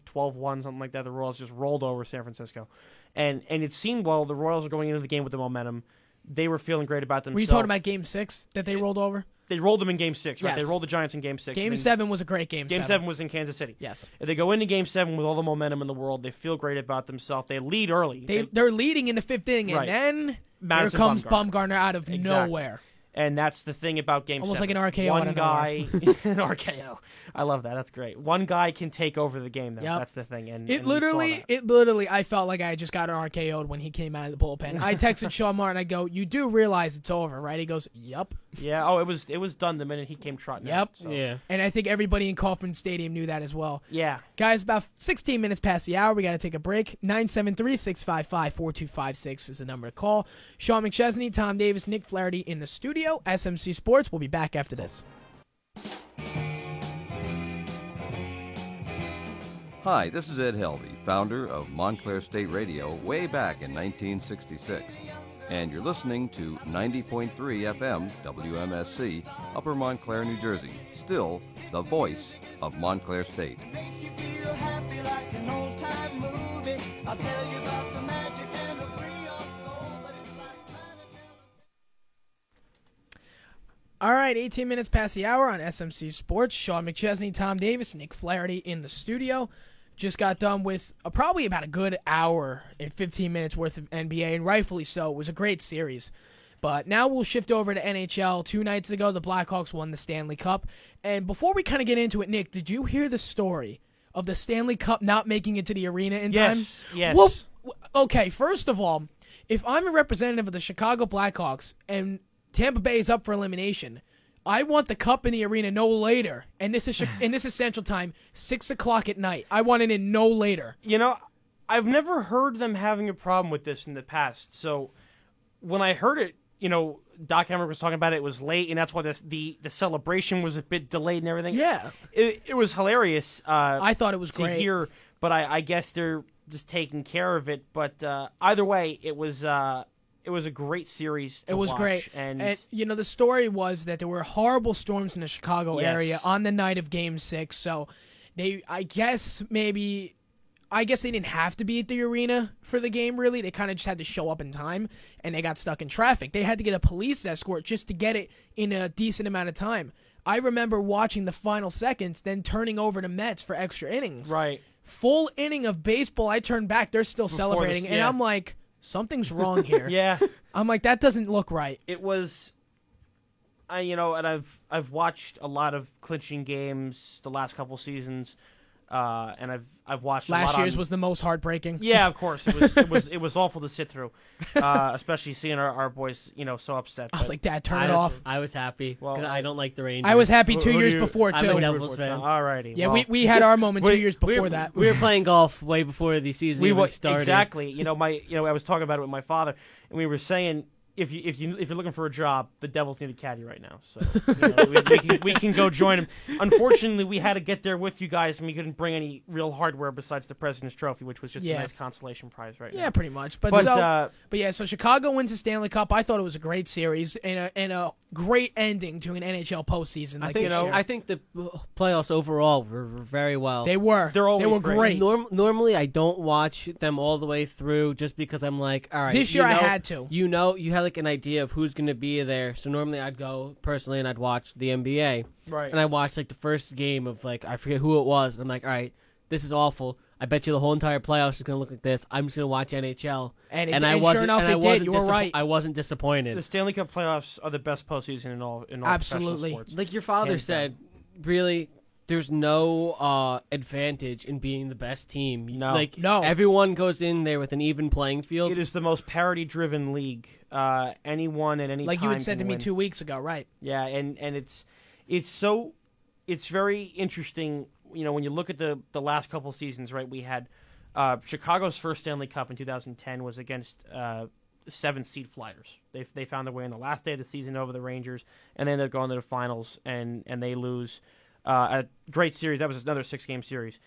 12-1, something like that. The Royals just rolled over San Francisco. And it seemed, while the Royals are going into the game with the momentum, they were feeling great about themselves. Were you talking about Game 6 that they rolled over? They rolled them in Game 6, right? Yes. They rolled the Giants in Game 6. Game 7 was a great Game 7. Game 7 was in Kansas City. Yes. If they go into Game 7 with all the momentum in the world, they feel great about themselves. They lead early. They're leading in the 5th inning, and then Madison here comes Bumgarner. Bumgarner out of nowhere. And that's the thing about Game 7. Almost like an RKO out One of guy, an RKO. I love that. That's great. One guy can take over the game, though. Yep. That's the thing. And It we saw literally, I felt like I just got an RKO'd when he came out of the bullpen. I texted Sean Martin, I go, "You do realize it's over, right?" He goes, "Yep." Yeah. Oh, it was done the minute he came trotting Yep. out. So. Yeah. And I think everybody in Kauffman Stadium knew that as well. Yeah. Guys, about 16 minutes past the hour. We got to take a break. 973-655-4256 is the number to call. Sean McChesney, Tom Davis, Nick Flaherty in the studio. SMC Sports. We'll be back after this. Hi, this is Ed Helvey, founder of Montclair State Radio way back in 1966. And you're listening to 90.3 FM WMSC, Upper Montclair, New Jersey. Still the voice of Montclair State. Makes you feel happy like an old-time movie. I'll tell you about the magic and the free your soul, but it's like trying to tell All right, 18 minutes past the hour on SMC Sports. Sean McChesney, Tom Davis, Nick Flaherty in the studio. Just got done with probably about a good hour and 15 minutes worth of NBA, and rightfully so. It was a great series. But now we'll shift over to NHL. 2 nights ago, the Blackhawks won the Stanley Cup. And before we kind of get into it, Nick, did you hear the story of the Stanley Cup not making it to the arena in time? Yes. Well, okay, first of all, if I'm a representative of the Chicago Blackhawks and Tampa Bay is up for elimination, I want the cup in the arena no later, and this is Central Time, 6:00 at night. I want it in no later. I've never heard them having a problem with this in the past. So when I heard it, Doc Emmerich was talking about it was late, and that's why the celebration was a bit delayed and everything. Yeah, it was hilarious. I thought it was to great. hear, but I guess they're just taking care of it. But either way, it was a great series to It was watch. great. And the story was that there were horrible storms in the Chicago area on the night of Game 6. So I guess they didn't have to be at the arena for the game, really. They kind of just had to show up in time, and they got stuck in traffic. They had to get a police escort just to get it in a decent amount of time. I remember watching the final seconds, then turning over to Mets for extra innings. right. Full inning of baseball, I turned back. They're still celebrating, and I'm like, something's wrong here. Yeah. I'm like, that doesn't look right. It was, and I've watched a lot of clinching games the last couple seasons, and I've watched a lot Last year's on, was the most heartbreaking. Yeah, of course, it was awful to sit through, especially seeing our boys so upset. I was but- like, Dad, turn it off. I was happy because Well, I don't like the Rangers. I was happy Who 2 do years you- before, I'm too. a Devils fan. Alrighty, Yeah, well, we had our moment 2 we- years before that. We were playing golf way before the season even started. Exactly. I was talking about it with my father, and we were saying if you're looking for a job, the Devils need a caddy right now. So we can go join them. Unfortunately, we had to get there with you guys, and we couldn't bring any real hardware besides the President's Trophy, which was just a nice consolation prize right now. Yeah, pretty much. But so Chicago wins the Stanley Cup. I thought it was a great series and a great ending to an NHL postseason. I think the playoffs overall were very well. They were. They're always they were great. great. Normally, I don't watch them all the way through just because I'm like, all right. This year I had to. You had like an idea of who's going to be there. So normally I'd go personally and I'd watch the NBA. Right. And I watched like the first game of like, I forget who it was. And I'm like, all right, this is awful. I bet you the whole entire playoffs is going to look like this. I'm just going to watch NHL. And wasn't, sure enough, and I it did. wasn't You were right. I wasn't disappointed. The Stanley Cup playoffs are the best postseason in all Absolutely. professional sports. Like your father Hands said, really, there's no advantage in being the best team. No. No. Everyone goes in there with an even playing field. It is the most parity-driven league. Anyone at any Like time you had said can to me win. 2 weeks ago, right? Yeah, and it's very interesting. When you look at the last couple seasons, right? We had Chicago's first Stanley Cup in 2010 was against 7th seed Flyers. They found their way in the last day of the season over the Rangers, and then they're going to the finals, and they lose a great series. That was another 6-game series.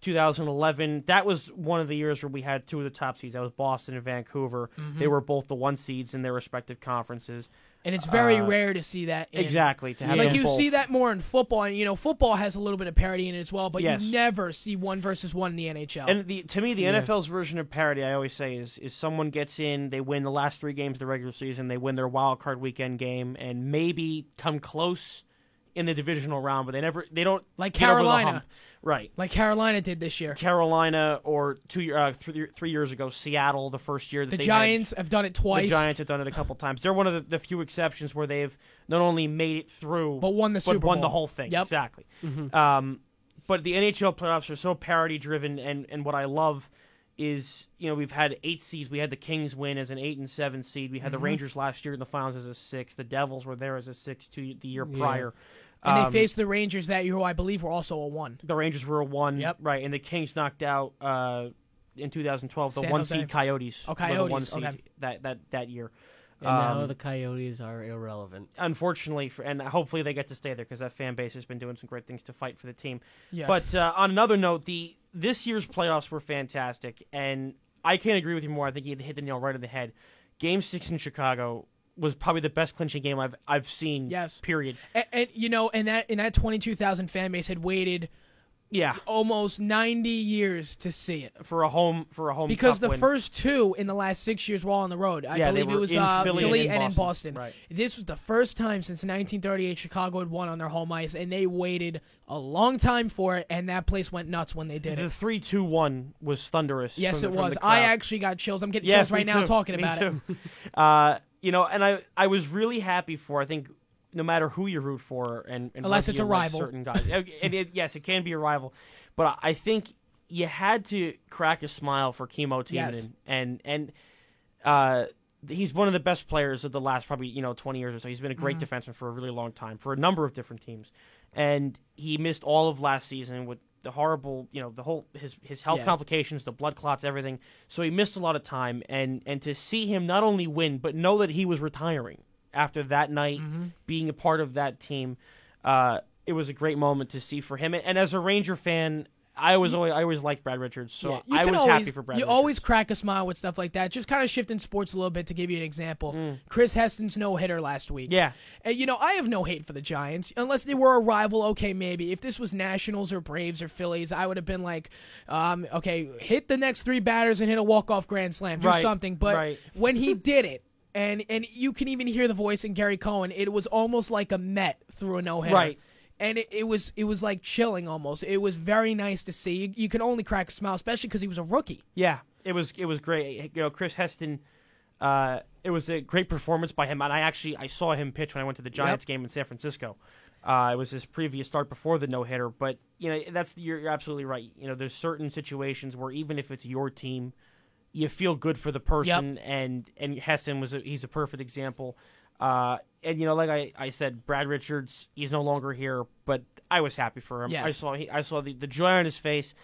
2011, that was one of the years where we had two of the top seeds. That was Boston and Vancouver. They were both the 1 seeds in their respective conferences. And it's very rare to see that. Exactly. To have like them you both. see that more in football, and football has a little bit of parity in it as well, but Yes. you never see 1 versus 1 in the NHL. And to me, the NFL's version of parity, I always say, is someone gets in, they win the last 3 games of the regular season, they win their wild card weekend game, and maybe come close in the divisional round, but they don't Like get over the Carolina. hump. Right. Like Carolina did this year. Carolina, or 3 years ago, Seattle, the first year that The they Giants have done it twice. The Giants have done it a couple times. They're one of the few exceptions where they've not only made it through, But won the Super won Bowl. the whole thing. Yep. Exactly. But the NHL playoffs are so parity driven, and what I love is, we've had 8 seeds. We had the Kings win as an 8 and 7 seed. We had the Rangers last year in the finals as a 6. The Devils were there as a 6 the year prior. And they faced the Rangers that year, who I believe were also a 1. The Rangers were a 1, Yep. right? And the Kings knocked out in 2012 the San 1 Jose. seed Coyotes. Oh, were the Coyotes, 1 seed okay. that year. And now the Coyotes are irrelevant. Unfortunately, and hopefully they get to stay there because that fan base has been doing some great things to fight for the team. Yeah. But on another note, this year's playoffs were fantastic, and I can't agree with you more. I think you hit the nail right on the head. Game 6 in Chicago was probably the best clinching game I've seen. Yes. Period. And that 22,000 fan base had waited Yeah. almost 90 years to see it. For a home Because cup the win. first 2 in the last 6 years were all on the road. I Yeah, they believe it were was in Philly and in and Boston. Right. This was the first time since 1938 Chicago had won on their home ice, and they waited a long time for it, and that place went nuts when they did The it. 3-2-1 was thunderous. Yes, from it the was. crowd. I actually got chills. I'm getting Yeah, chills right me now too. talking Me about it. too. And I was really happy for, I think, no matter who you root for, and Unless whether it's a you like rival. certain guys. Yes, it can be a rival, but I think you had to crack a smile for Kimmo Timonen, Yes. and he's one of the best players of the last probably 20 years or so. He's been a great defenseman for a really long time for a number of different teams, and he missed all of last season with the horrible, the whole his health complications, the blood clots, everything. So he missed a lot of time, and to see him not only win but know that he was retiring after that night, being a part of that team, it was a great moment to see for him. And as a Ranger fan, I always liked Brad Richards, so Yeah, I was happy for Brad You Richards. always crack a smile with stuff like that. Just kind of shifting sports a little bit to give you an example. Chris Heston's no-hitter last week. Yeah. And, I have no hate for the Giants. Unless they were a rival, okay, maybe. If this was Nationals or Braves or Phillies, I would have been like, okay, hit the next 3 batters and hit a walk-off grand slam. Do Right, something. But right. when he did it, and you can even hear the voice in Gary Cohen, it was almost like a Met through a no-hitter. Right. And it was like chilling almost. It was very nice to see. You could only crack a smile, especially because he was a rookie. Yeah, it was great. Chris Heston, it was a great performance by him, and I saw him pitch when I went to the Giants game in San Francisco. It was his previous start before the no-hitter, but you're absolutely right. There's certain situations where even if it's your team, you feel good for the person, and Heston he's a perfect example. And like I said, Brad Richards, he's no longer here, but I was happy for him. Yes. I saw the joy on his face,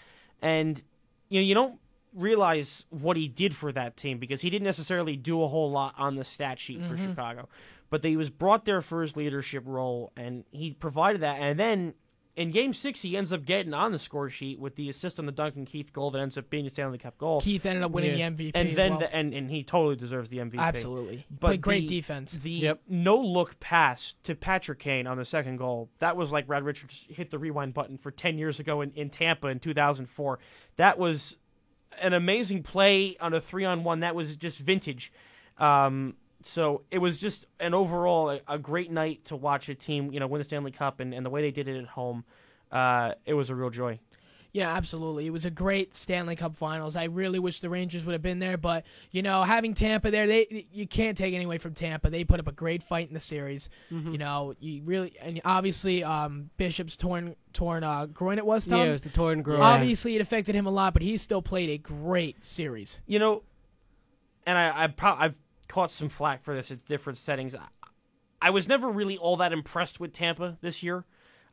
and you don't realize what he did for that team because he didn't necessarily do a whole lot on the stat sheet for Chicago, but he was brought there for his leadership role, and he provided that. And then in Game 6, he ends up getting on the score sheet with the assist on the Duncan Keith goal that ends up being a Stanley Cup goal. Keith ended up winning the MVP. And as then well. and he totally deserves the MVP. Absolutely. But Played great defense. The no-look pass to Patrick Kane on the second goal, that was like Brad Richards hit the rewind button for 10 years ago in Tampa in 2004. That was an amazing play on a 3-on-1. That was just vintage. So it was just an overall a great night to watch a team, win the Stanley Cup, and the way they did it at home, it was a real joy. Yeah, absolutely. It was a great Stanley Cup Finals. I really wish the Rangers would have been there, but having Tampa there, you can't take any away from Tampa. They put up a great fight in the series. You really, and obviously Bishop's torn groin. It was Tom. Yeah, it was the torn groin. Obviously, it affected him a lot, but he still played a great series. And I've caught some flack for this at different settings. I was never really all that impressed with Tampa this year.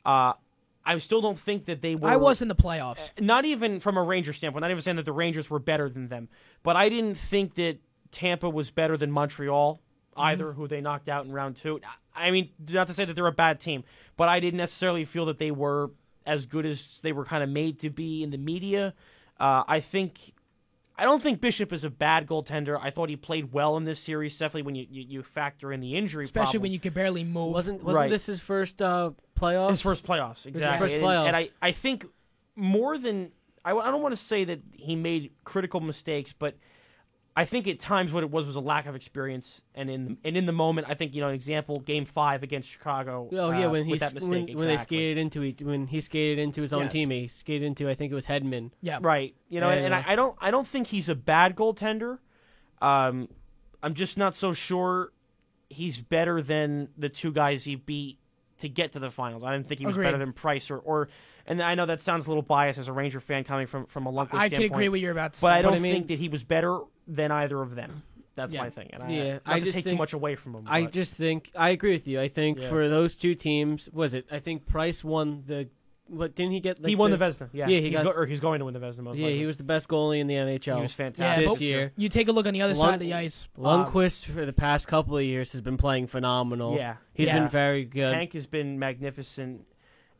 I still don't think that they were. I was in the playoffs. Not even from a Ranger standpoint. Not even saying that the Rangers were better than them, but I didn't think that Tampa was better than Montreal, either, who they knocked out in round 2. I mean, not to say that they're a bad team, but I didn't necessarily feel that they were as good as they were kind of made to be in the media. I don't think Bishop is a bad goaltender. I thought he played well in this series, definitely when you factor in the injury Especially problem. when you could barely move. Wasn't Right. this his first playoffs? His first playoffs, exactly. first playoffs. And I think more than... I don't want to say that he made critical mistakes, but I think at times what it was a lack of experience. And in the moment, I think, an example, Game 5 against Chicago. Oh yeah, when with that mistake, when they skated into when he skated into his own Yes. team, he skated into, I think it was Hedman. Yeah. Right. And I don't think he's a bad goaltender. I'm just not so sure he's better than the two guys he beat to get to the finals. I didn't think he was Agreed. better than Price or and I know that sounds a little biased as a Ranger fan coming from a Lundqvist I standpoint. can agree with what you're about to But say. I don't But I mean- think that he was better than either of them. That's Yeah. my thing. And Yeah, not I to just take too think- much away from him. I but- just think I agree with you. I think Yeah. for those two teams, I think Price won the. What didn't he get? he won the Vezina. Yeah, Yeah, he's going to win the Vezina. Most Yeah, likely. he was the best goalie in the NHL. He was Yeah, fantastic but this year. you take a look on the other side of the ice. Lundqvist for the past couple of years has been playing phenomenal. Yeah, he's yeah. been very good. Hank has been magnificent,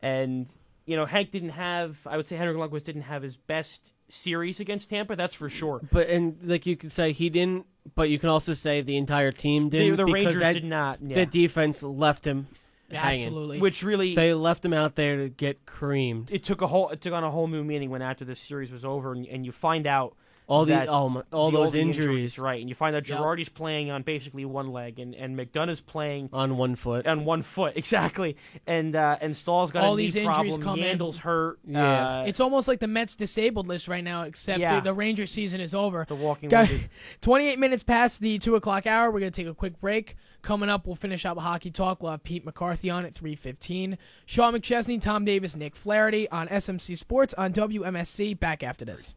and Hank didn't have. I would say Henrik Lundqvist didn't have his best series against Tampa. That's for sure. But like you could say he didn't, but you can also say the entire team didn't. The because Rangers did not. Yeah. The defense left him hanging. Absolutely. Which really They left him out there to get creamed. it took on a whole new meaning when after this series was over, and you find out All that those the injuries right? And you find out Yep. Girardi's playing on basically one leg, and McDonough's playing on 1 foot. on 1 foot exactly, and Stahl's got All a knee these injuries problem. come in. Yandel's hurt. Yeah. It's almost like the Mets disabled list right now, except Yeah. the Ranger season is over. The walking Guys, wounded. 28 minutes past the 2 o'clock hour. We're going to take a quick break. Coming up, we'll finish up Hockey Talk. We'll have Pete McCarthy on at 3:15. Sean McChesney, Tom Davis, Nick Flaherty on SMC Sports on WMSC. Back after this.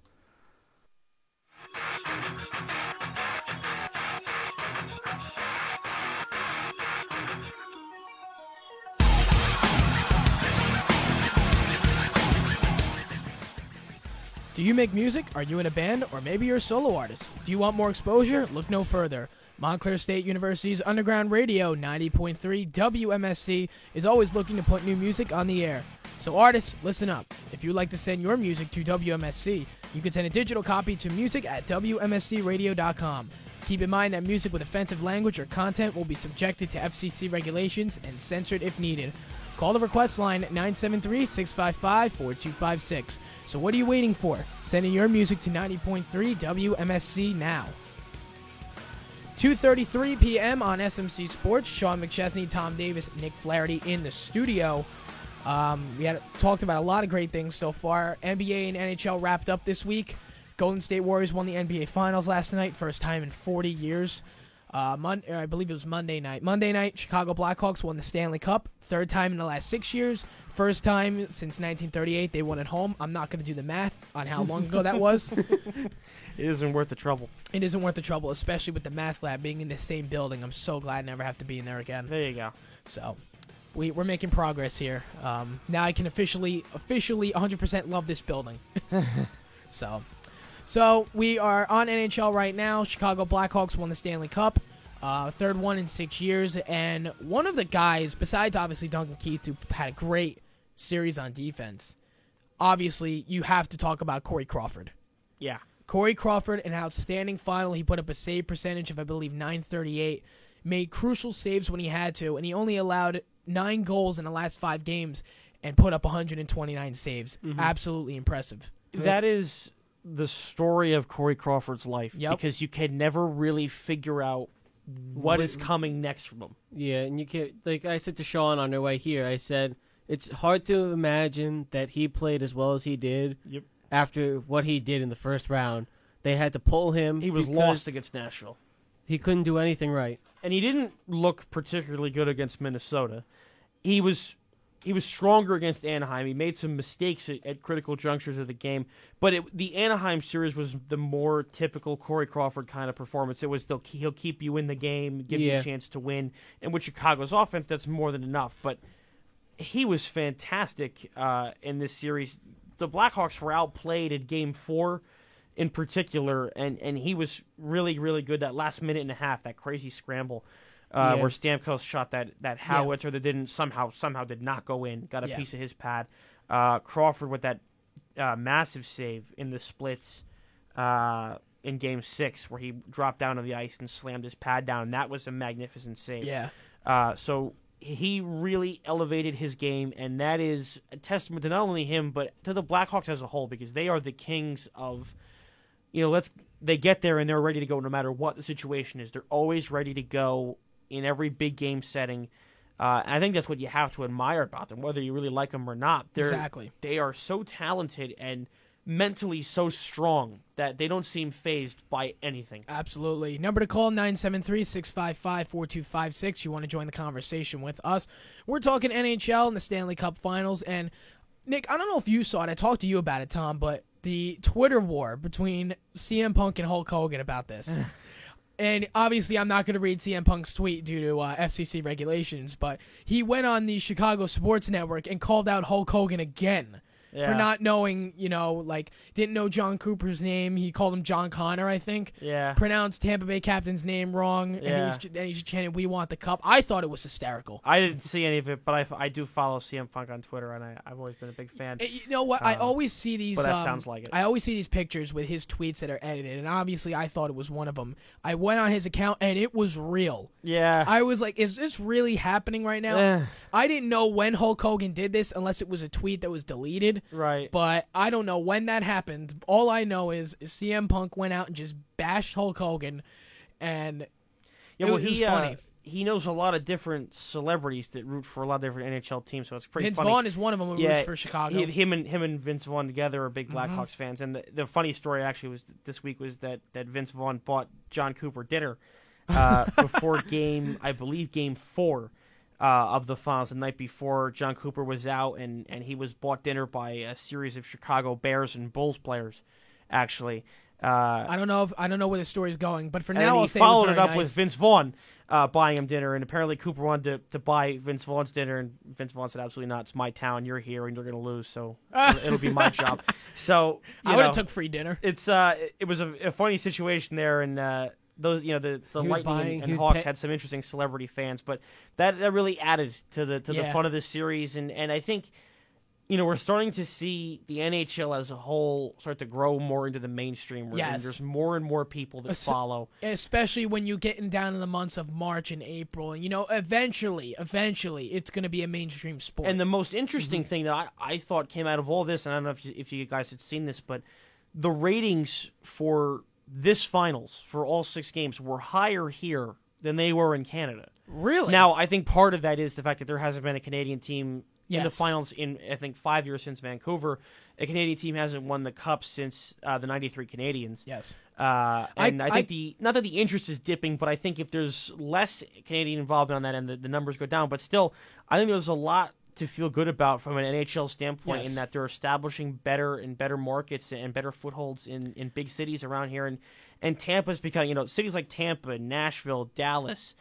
Do you make music? Are you in a band? Or maybe you're a solo artist? Do you want more exposure? Look no further. Montclair State University's Underground Radio 90.3 WMSC is always looking to put new music on the air. So artists, listen up. If you'd like to send your music to WMSC, you can send a digital copy to music@WMSCradio.com. Keep in mind that music with offensive language or content will be subjected to FCC regulations and censored if needed. Call the request line at 973-655-4256. So what are you waiting for? Send in your music to 90.3 WMSC now. 2:33 p.m. on SMC Sports. Sean McChesney, Tom Davis, Nick Flaherty in the studio. We had talked about a lot of great things so far. NBA and NHL wrapped up this week. Golden State Warriors won the NBA Finals last night, first time in 40 years. I believe it was Monday night. Monday night, Chicago Blackhawks won the Stanley Cup, third time in the last 6 years. First time since 1938 they won at home. I'm not going to do the math on how long ago that was. It isn't worth the trouble. It isn't worth the trouble, especially with the math lab being in the same building. I'm so glad I never have to be in there again. There you go. So we're making progress here. Now I can officially 100% love this building. So we are on NHL right now. Chicago Blackhawks won the Stanley Cup, third one in 6 years. And one of the guys, besides obviously Duncan Keith, who had a great series on defense, obviously you have to talk about Corey Crawford. Yeah. Corey Crawford, an outstanding final. He put up a save percentage of, I believe, .938. Made crucial saves when he had to, and he only allowed 9 goals in the last 5 games and put up 129 saves. Mm-hmm. Absolutely impressive. That is the story of Corey Crawford's life. Yep. Because you can never really figure out what is coming next from him. Yeah, and you can, like I said to Sean on their way here, I said it's hard to imagine that he played as well as he did. Yep. After what he did in the first round. They had to pull him. He was because lost against Nashville. He couldn't do anything right. And he didn't look particularly good against Minnesota. He was stronger against Anaheim. He made some mistakes at critical junctures of the game. But the Anaheim series was the more typical Corey Crawford kind of performance. It was he'll keep you in the game, give you a chance to win. And with Chicago's offense, that's more than enough. But he was fantastic in this series. The Blackhawks were outplayed at Game 4. in particular, and he was really, really good. That last minute and a half, that crazy scramble where Stamkos shot that howitzer that didn't somehow did not go in, got a piece of his pad. Crawford with that massive save in the splits in Game 6 where he dropped down on the ice and slammed his pad down. That was a magnificent save. Yeah. So he really elevated his game, and that is a testament to not only him but to the Blackhawks as a whole, because they are the kings of, they get there and they're ready to go no matter what the situation is. They're always ready to go in every big game setting. And I think that's what you have to admire about them, whether you really like them or not. Exactly. They are so talented and mentally so strong that they don't seem fazed by anything. Absolutely. Number to call, 973-655-4256. You want to join the conversation with us. We're talking NHL and the Stanley Cup Finals. And, Nick, I don't know if you saw it. I talked to you about it, Tom, but the Twitter war between CM Punk and Hulk Hogan about this. And obviously I'm not going to read CM Punk's tweet due to FCC regulations, but he went on the Chicago Sports Network and called out Hulk Hogan again. For not knowing, didn't know John Cooper's name. He called him John Connor, I think. Yeah. Pronounced Tampa Bay captain's name wrong. Yeah. And he's chanting, "We want the cup." I thought it was hysterical. I didn't see any of it, but I do follow CM Punk on Twitter, and I've always been a big fan. You know what? I always see these. But that sounds like it. I always see these pictures with his tweets that are edited, and obviously I thought it was one of them. I went on his account, and it was real. Yeah. I was like, is this really happening right now? I didn't know when Hulk Hogan did this unless it was a tweet that was deleted. Right. But I don't know when that happened. All I know is CM Punk went out and just bashed Hulk Hogan, and it was funny. He knows a lot of different celebrities that root for a lot of different NHL teams, so it's pretty Vince funny. Vaughn is one of them who roots for Chicago. Him and Vince Vaughn together are big Blackhawks fans. And the funny story actually was this week was that Vince Vaughn bought John Cooper dinner before game 4 of the finals. The night before, John Cooper was out, and he was bought dinner by a series of Chicago Bears and Bulls players, actually. I don't know where the story's going, but for and now I'll he say followed it it was up very with nice. Vince Vaughn buying him dinner, and apparently Cooper wanted to buy Vince Vaughn's dinner, and Vince Vaughn said, "Absolutely not. It's my town. You're here, and you're going to lose, so it'll be my job." So I would have took free dinner. It's it was a funny situation there, and those the Lightning and was Hawks had some interesting celebrity fans, but that really added to the fun of the series, and I think we're starting to see the NHL as a whole start to grow more into the mainstream. Yes. And there's more and more people that follow, especially when you're getting down in the months of March and April, and eventually it's going to be a mainstream sport. And the most interesting thing that I thought came out of all this, and I don't know if you guys had seen this, but the ratings for this finals for all 6 games were higher here than they were in Canada. Really? Now, I think part of that is the fact that there hasn't been a Canadian team in the Yes. finals in, I think, 5 years since Vancouver. A Canadian team hasn't won the Cup since the 93 Canadiens. Yes. And I think not that the interest is dipping, but I think if there's less Canadian involvement on that end, the numbers go down. But still, I think there's a lot to feel good about from an NHL standpoint, Yes. in that they're establishing better markets and better footholds in big cities around here, and Tampa's becoming, cities like Tampa, Nashville, Dallas,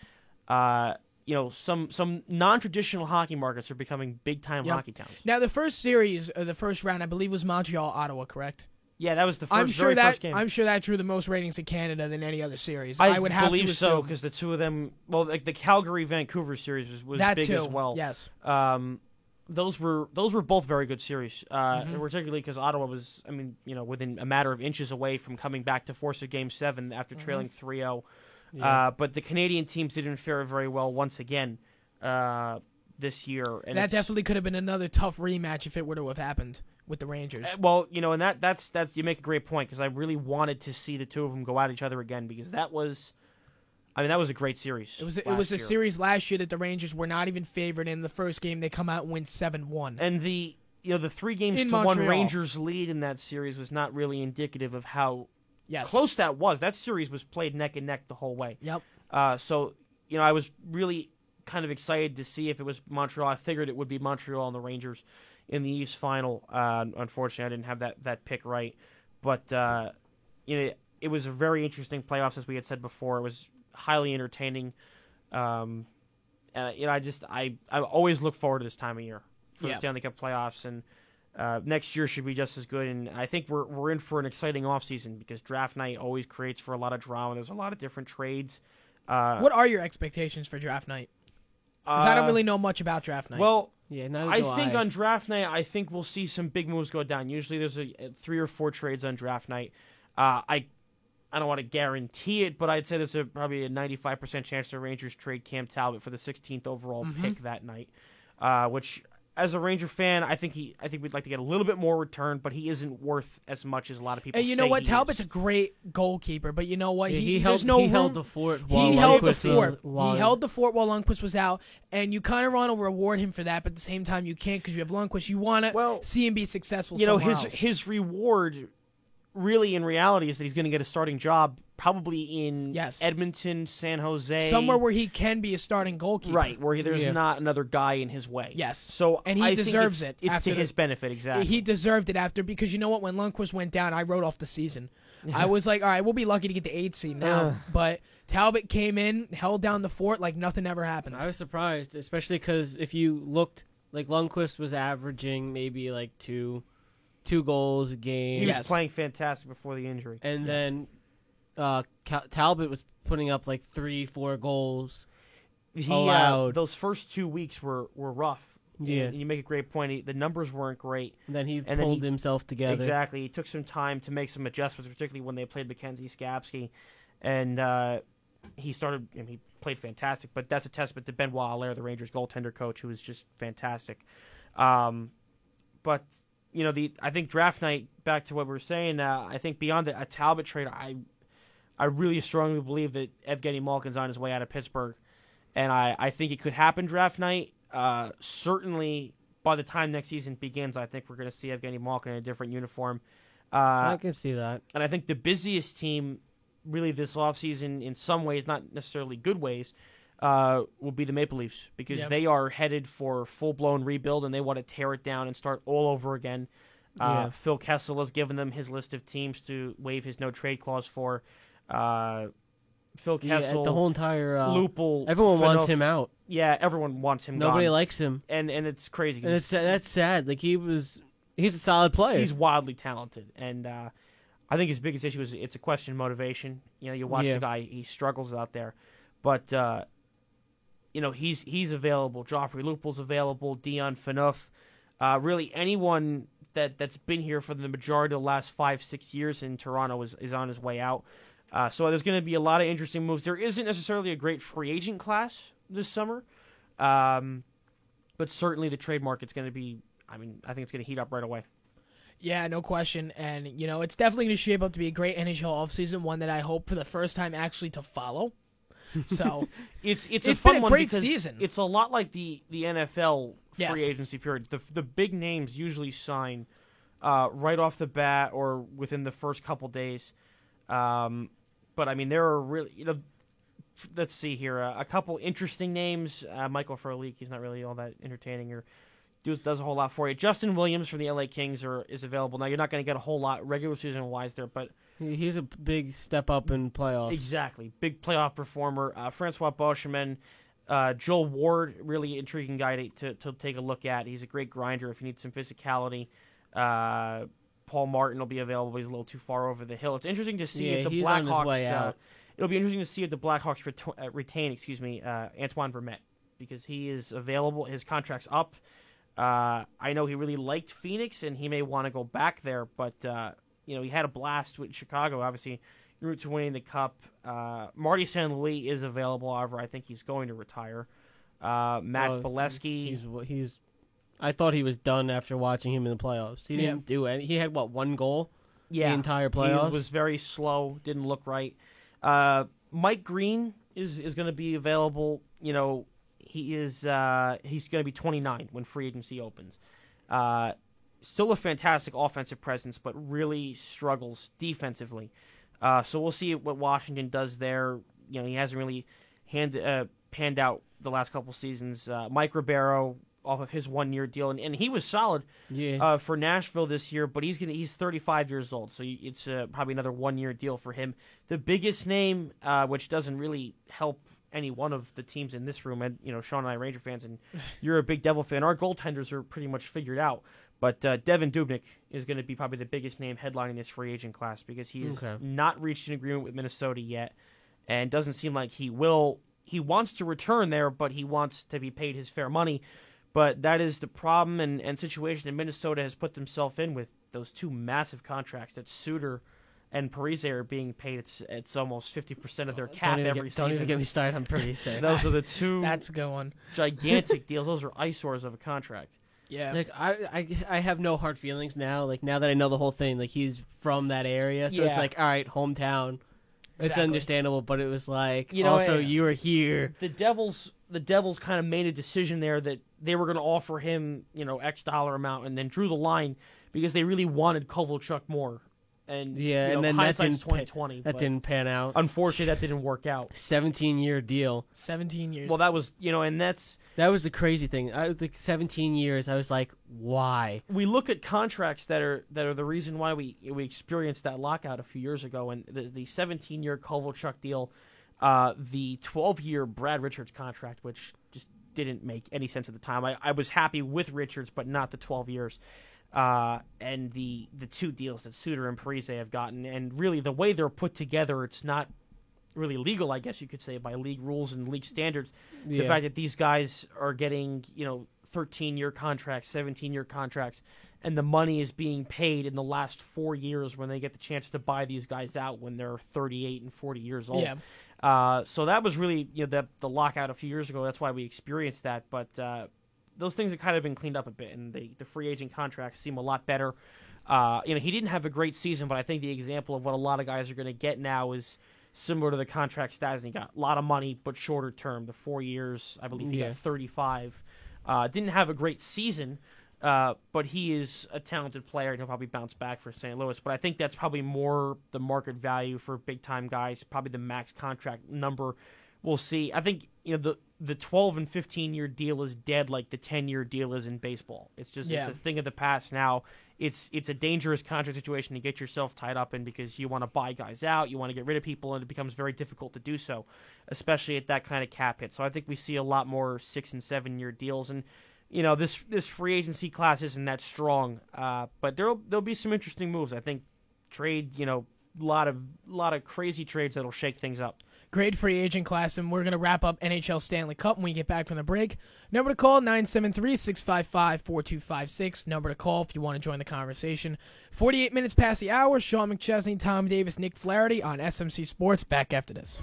some non-traditional hockey markets are becoming big time hockey towns. Now the first series, the first round, I believe was Montreal, Ottawa, correct? Yeah, that was the first, I'm sure very that first game. I'm sure that drew the most ratings in Canada than any other series. I would have believe to so, assume. because the two of them, the Calgary-Vancouver series was that big too. as well. Yes. Those were both very good series, particularly because Ottawa was, within a matter of inches away from coming back to force a Game 7 after trailing 3-0. But the Canadian teams didn't fare very well once again this year. And that definitely could have been another tough rematch if it were to have happened with the Rangers. And that's you make a great point, because I really wanted to see the two of them go at each other again, because that was a great series. It was a series last year that the Rangers were not even favored in. The first game they come out and win 7-1. And the 3 games In to 1 Montreal. Rangers lead in that series was not really indicative of how Yes. close that was. That series was played neck and neck the whole way. Yep. So I was really kind of excited to see if it was Montreal. I figured it would be Montreal and the Rangers in the East Final. Unfortunately, I didn't have that pick right. But it was a very interesting playoffs, as we had said before. It was highly entertaining. And I always look forward to this time of year for the Stanley Cup playoffs, and next year should be just as good. And I think we're in for an exciting offseason because draft night always creates for a lot of drama. There's a lot of different trades. What are your expectations for draft night? Because I don't really know much about draft night. Well, Yeah, neither I do think on draft night, I think we'll see some big moves go down. Usually there's 3 or 4 trades on draft night. I don't want to guarantee it, but I'd say there's probably a 95% chance the Rangers trade Cam Talbot for the 16th overall pick that night, which as a Ranger fan, I think we'd like to get a little bit more return, but he isn't worth as much as a lot of people and you say know what? he Talbot's is. a great goalkeeper, but you know what? Yeah, He held there's no he room. held the fort while He held the Lundqvist was- fort. while- He held the fort while Lundqvist was out, and you kind of want to reward him for that, but at the same time you can't because you have Lundqvist. You want to see him be successful. You know, somewhere else. his reward, really in reality, is that he's going to get a starting job probably in Edmonton, San Jose, somewhere where he can be a starting goalkeeper, right? Where there's not another guy in his way. Yes. So and he I think deserves it. It's after to his benefit, exactly. He deserved it after because you know what? When Lundqvist went down, I wrote off the season. I was like, all right, we'll be lucky to get the 8th seed now. But Talbot came in, held down the fort like nothing ever happened. I was surprised, especially because if you looked, like Lundqvist was averaging maybe like two goals a game. He was playing fantastic before the injury. And then Talbot was putting up like 3-4 goals allowed. Those first 2 weeks were rough. Yeah. And you make a great point. The numbers weren't great. And then he pulled himself together. Exactly. He took some time to make some adjustments, particularly when they played Mackenzie Skapski. And he played fantastic. But that's a testament to Benoit Allaire, the Rangers goaltender coach, who was just fantastic. But you know, I think draft night, back to what we were saying, I think beyond a Talbot trade, I really strongly believe that Evgeny Malkin's on his way out of Pittsburgh. And I think it could happen draft night. Certainly, by the time next season begins, I think we're going to see Evgeny Malkin in a different uniform. I can see that. And I think the busiest team, really, this offseason, in some ways, not necessarily good ways, will be the Maple Leafs because they are headed for full-blown rebuild and they want to tear it down and start all over again. Phil Kessel has given them his list of teams to waive his no-trade clause for. Phil Kessel, the whole entire Lupul, everyone wants Phaneuf. him out. Yeah, everyone wants him Nobody gone. likes him. And it's crazy. And that's sad. Like he's a solid player. He's wildly talented. And I think his biggest issue is it's a question of motivation. You know, you watch the guy, he struggles out there. But you know, he's available. Joffrey Lupul's available. Dion Phaneuf. Really, anyone that's been here for the majority of the last 5-6 years in Toronto is on his way out. So there's going to be a lot of interesting moves. There isn't necessarily a great free agent class this summer, but certainly the trade market's going to be. I mean, I think it's going to heat up right away. Yeah, no question. And you know, it's definitely going to shape up to be a great NHL offseason, one that I hope for the first time actually to follow. So it's a been fun a one great because season. It's a lot like the NFL Yes. free agency period. The big names usually sign right off the bat or within the first couple days. But I mean, there are really, you know, let's see here, a couple interesting names. Michael Frolik, he's not really all that entertaining or does a whole lot for you. Justin Williams from the LA Kings is available. Now, you're not going to get a whole lot regular season wise there, but he's a big step up in playoffs. Exactly. Big playoff performer. Francois Beauchemin, Joel Ward, really intriguing guy to take a look at. He's a great grinder if you need some physicality. Paul Martin will be available, but he's a little too far over the hill. It's interesting to see if the he's on his way Blackhawks. out. It'll be interesting to see if the Blackhawks retain, Antoine Vermette, because he is available. His contract's up. I know he really liked Phoenix, and he may want to go back there, but you know, he had a blast with Chicago. Obviously, en route to winning the Cup. Marty St. Louis is available. However, I think he's going to retire. Matt Bolesky. He's. I thought he was done after watching him in the playoffs. He didn't do any. He had one goal? Yeah, the entire playoffs. He was very slow. Didn't look right. Mike Green is going to be available. You know, he's going to be 29 when free agency opens. Still a fantastic offensive presence, but really struggles defensively. So we'll see what Washington does there. You know, he hasn't really panned out the last couple seasons. Mike Ribeiro off of his 1-year deal, and he was solid for Nashville this year, but he's 35 years old, so it's probably another 1-year deal for him. The biggest name, which doesn't really help any one of the teams in this room, and you know, Sean and I are Ranger fans, and you're a big Devil fan. Our goaltenders are pretty much figured out, But Devin Dubnyk is going to be probably the biggest name headlining this free agent class because he's not reached an agreement with Minnesota yet, and doesn't seem like he will. He wants to return there, but he wants to be paid his fair money. But that is the problem and situation that Minnesota has put themselves in with those two massive contracts that Suter and Parise are being paid. It's almost 50% of their cap every season. Don't even get me started on Parise. Those are the two That's a good one. gigantic deals. Those are eyesores of a contract. Yeah. Like I have no hard feelings now. Like now that I know the whole thing, like he's from that area, so it's Yeah. like all right, hometown. It's Exactly. understandable, but it was like You know, also you were here. The Devils kind of made a decision there that they were going to offer him, X dollar amount, and then drew the line because they really wanted Kovalchuk more. And And then that hindsight's didn't 2020. that but didn't pan out. Unfortunately, that didn't work out. 17-year deal. 17 years. Well, that was and that's That was the crazy thing. Like 17 years, I was like, why? we look at contracts that are the reason why we experienced that lockout a few years ago, and the 17-year Kovalchuk deal, the 12-year Brad Richards contract, which just didn't make any sense at the time. I was happy with Richards, but not the 12 years. And the two deals that Suter and Parise have gotten, and really the way they're put together, it's not really legal, I guess you could say, by league rules and league standards. The fact that these guys are getting 13-year contracts, 17-year contracts, and the money is being paid in the last 4 years when they get the chance to buy these guys out when they're 38 and 40 years old. Yeah. So that was really the lockout a few years ago. That's why we experienced that, but those things have kind of been cleaned up a bit, and the free agent contracts seem a lot better. He didn't have a great season, but I think the example of what a lot of guys are going to get now is similar to the contract Stasny got. A lot of money, but shorter term. The 4 years, I believe he got 35. Didn't have a great season, but he is a talented player, and he'll probably bounce back for St. Louis. But I think that's probably more the market value for big-time guys, probably the max contract number. We'll see. I think the 12 and 15-year deal is dead like the 10-year deal is in baseball. It's just it's a thing of the past now. It's a dangerous contract situation to get yourself tied up in because you want to buy guys out, you want to get rid of people, and it becomes very difficult to do so, especially at that kind of cap hit. So I think we see a lot more 6 and 7-year deals, and this free agency class isn't that strong, but there'll be some interesting moves. I think trade, a lot of crazy trades that'll shake things up. Great free agent class, and we're going to wrap up NHL Stanley Cup when we get back from the break. Number to call, 973-655-4256. Number to call if you want to join the conversation. 48 minutes past the hour. Sean McChesney, Tom Davis, Nick Flaherty on SMC Sports. Back after this.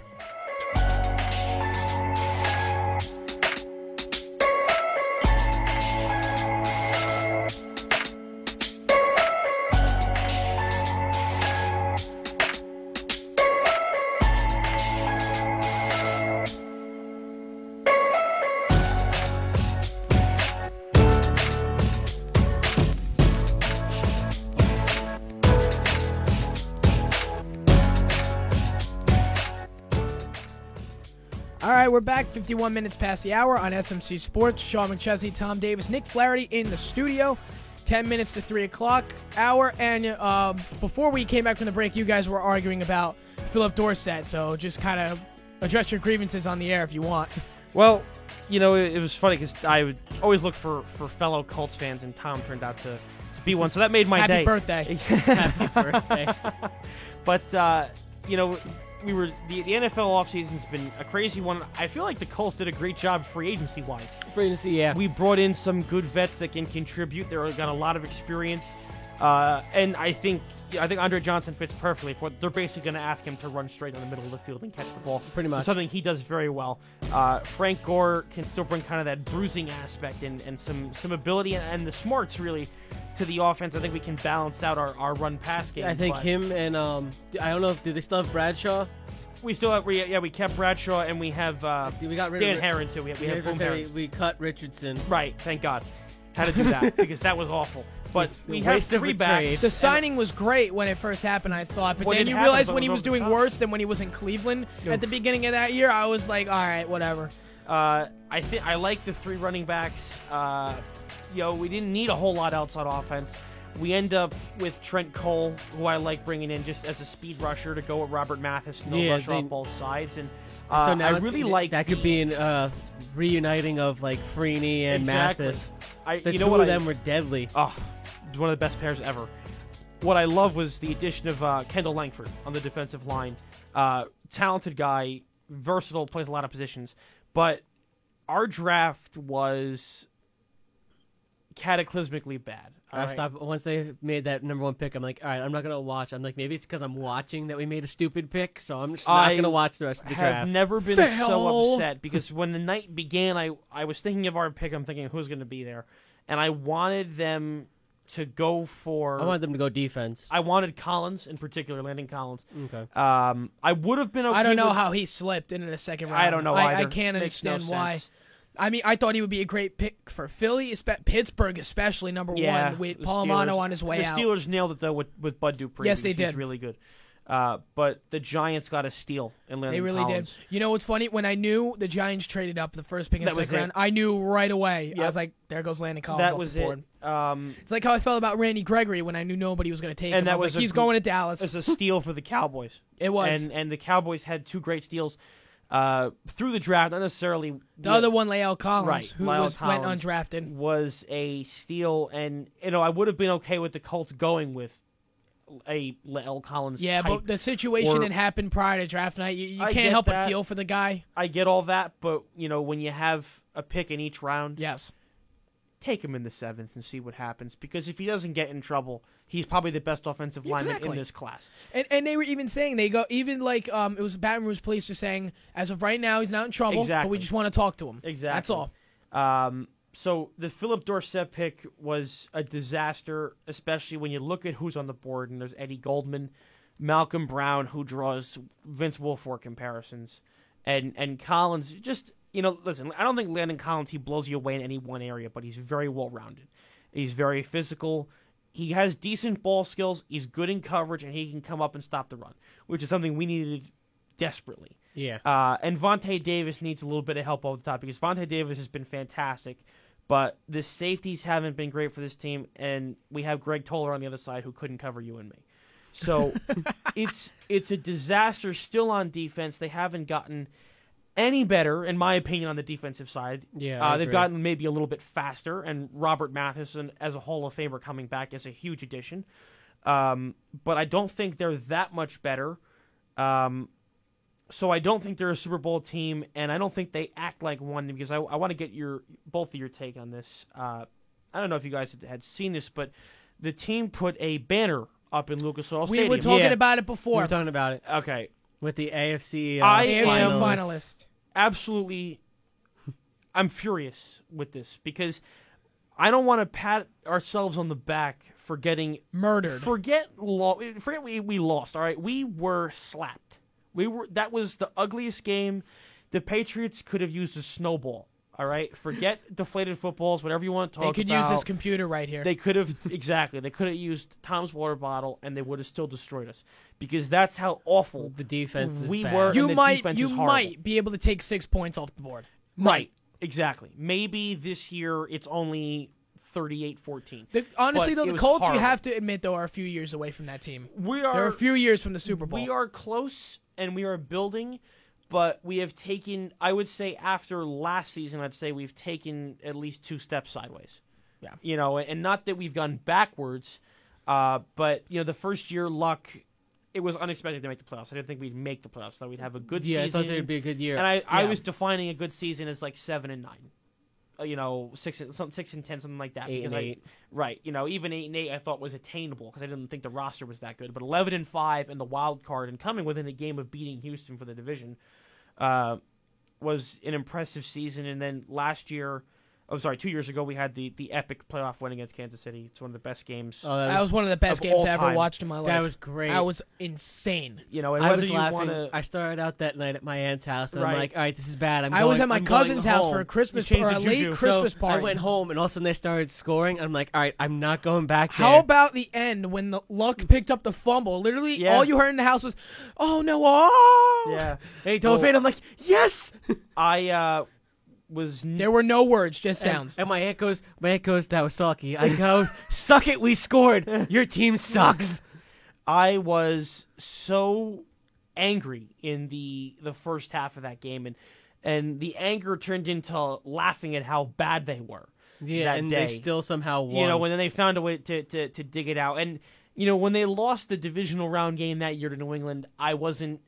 All right, we're back. 51 minutes past the hour on SMC Sports. Sean McChesney, Tom Davis, Nick Flaherty in the studio. 10 minutes to 3 o'clock hour. And before we came back from the break, you guys were arguing about Philip Dorsett. So just kind of address your grievances on the air if you want. Well, it was funny because I would always look for fellow Colts fans, and Tom turned out to be one. So that made my Happy day. birthday. Happy birthday. But, the NFL offseason's been a crazy one. I feel like the Colts did a great job free agency-wise. Free to see, yeah. We brought in some good vets that can contribute. They've got a lot of experience. And I think Andre Johnson fits perfectly for what they're basically going to ask him to run straight down the middle of the field and catch the ball. Pretty much. Something he does very well. Frank Gore can still bring kind of that bruising aspect and some ability and the smarts, really, to the offense. I think we can balance out our run-pass game. I think him and, I don't know, do they still have Bradshaw? We still have, we kept Bradshaw, and we have We got rid Dan of Herron, too. We have Boom Herron. we cut Richardson. Right, thank God. Had to do that because that was awful. But we have waste of a three backs. trade. The signing was great when it first happened, I thought. But When then it you happened, realize but when it he was was over the doing top. worse than when he was in Cleveland at the beginning of that year, I was like, all right, whatever. I like the three running backs. We didn't need a whole lot outside offense. We end up with Trent Cole, who I like bringing in just as a speed rusher to go with Robert Mathis, no Yeah, rusher on both sides. And So now I really like that could be an reuniting of like Freeney and Exactly. Mathis. I The you two know what of I- them were deadly. Oh, one of the best pairs ever. What I love was the addition of Kendall Langford on the defensive line. Talented guy, versatile, plays a lot of positions. But our draft was cataclysmically bad. I stopped once they made that number 1 pick. I'm like, all right, I'm not gonna watch. I'm like, maybe it's because I'm watching that we made a stupid pick, so I'm just not gonna watch the rest of the draft. I've never been so upset because when the night began, I was thinking of our pick. I'm thinking who's going to be there, and I wanted them to go for. I wanted them to go defense. I wanted Collins in particular, Landon Collins. Okay. I would have been okay. I don't know with, how he slipped into the second round. I don't know either. I can't Makes no understand why. sense. I mean, I thought he would be a great pick for Philly, Pittsburgh especially, number one, with the Palomano Steelers- on his way out. The Steelers nailed it, though, with Bud Dupree. Yes, they because he's did. really good. But the Giants got a steal in Landon They really Collins. did. You know what's funny? When I knew the Giants traded up the first pick in the That was second round, it. I knew right away. Yep. I was like, there goes Landon Collins That off was the board. it. It's like how I felt about Randy Gregory when I knew nobody was going to take And him. that I was was like, a he's gr- going to Dallas. It's a steal for the Cowboys. It was. And the Cowboys had 2 great steals through the draft, not necessarily. The other one, Lael Collins, Right, who Lyle went Collins undrafted. was a steal, and I would have been okay with the Colts going with a Lael Collins. Yeah, type. but the situation or- that happened prior to draft night, you I can't get help but that. feel for the guy. I get all that, but when you have a pick in each round, Yes. take him in the 7th and see what happens. Because if he doesn't get in trouble, he's probably the best offensive lineman in Exactly. this class. And they were even saying, it was Baton Rouge police are saying, as of right now, he's not in trouble, but Exactly. we just want to talk to him. Exactly. That's all. So the Philip Dorsett pick was a disaster, especially when you look at who's on the board. And there's Eddie Goldman, Malcolm Brown, who draws Vince Wilfork comparisons, and Collins. Just listen, I don't think Landon Collins, he blows you away in any one area, but he's very well rounded. He's very physical. He has decent ball skills. He's good in coverage, and he can come up and stop the run, which is something we needed desperately. Yeah. And Vontae Davis needs a little bit of help over the top because Vontae Davis has been fantastic, but the safeties haven't been great for this team, and we have Greg Toller on the other side who couldn't cover you and me. So it's a disaster still on defense. They haven't gotten any better, in my opinion, on the defensive side. Yeah, I they've agree. gotten maybe a little bit faster, and Robert Matheson as a Hall of Famer coming back is a huge addition. But I don't think they're that much better. So I don't think they're a Super Bowl team, and I don't think they act like one because I want to get both of your take on this. I don't know if you guys had seen this, but the team put a banner up in Lucas Oil We Stadium. were talking Yeah. about it We before. were talking about it Okay, with the AFC. I AFC am- finalist. absolutely. I'm furious with this because I don't want to pat ourselves on the back for getting Murdered. Forget we lost. All right, we were slapped. That was the ugliest game. The Patriots could have used a snowball. All right, forget deflated footballs, whatever you want to talk about. They could use this computer right here. They could have exactly. They could have used Tom's water bottle, and they would have still destroyed us because that's how awful The defense is we bad. were. you and the might defense you is horrible. might be able to take 6 points off the board. Right. Exactly. Maybe this year it's only 38-14. Honestly, But though, it the was Colts, you horrible. have to admit, though, are a few years away from that team. We They're are a few years from the Super Bowl. We are close and we are building, but we have taken, I would say after last season, I'd say we've taken at least 2 steps sideways. Yeah. And not that we've gone backwards, but the first year luck, it was unexpected to make the playoffs. I didn't think we'd make the playoffs. I thought we'd have a good Yeah, season. I thought there'd be a good year. And I Yeah. was defining a good season as like 7 and 9. 6 and 10, something like that. 8 and because 8. Right. Even 8 and 8 I thought was attainable because I didn't think the roster was that good. But 11 and 5 and the wild card and coming within a game of beating Houston for the division was an impressive season. And then 2 years ago, we had the epic playoff win against Kansas City. It's one of the best games. Oh, That was one of the best of games all I ever time. watched in my life. That was great. That was insane. And I whether was you laughing. wanna, I started out that night at my aunt's house, and I'm Right. like, all right, this is bad. I was at my I'm cousin's going house home. for a Christmas You changed or a the late juju. Christmas So party. I went home, and all of a sudden they started scoring. I'm like, all right, I'm not going back there. How about the end when the Luck picked up the fumble? Literally, Yeah. all you heard in the house was, "Oh no!" Oh, yeah, Hey, don't Well- fade. I'm like, yes. I was There were no words, just sounds. And my aunt goes, that was sulky. I go, suck it, we scored. Your team sucks. I was so angry in the first half of that game, and the anger turned into laughing at how bad they were. Yeah, that and day. they still somehow won. You know, and then they found a way to dig it out. And, you know, when they lost the divisional round game that year to New England, I wasn't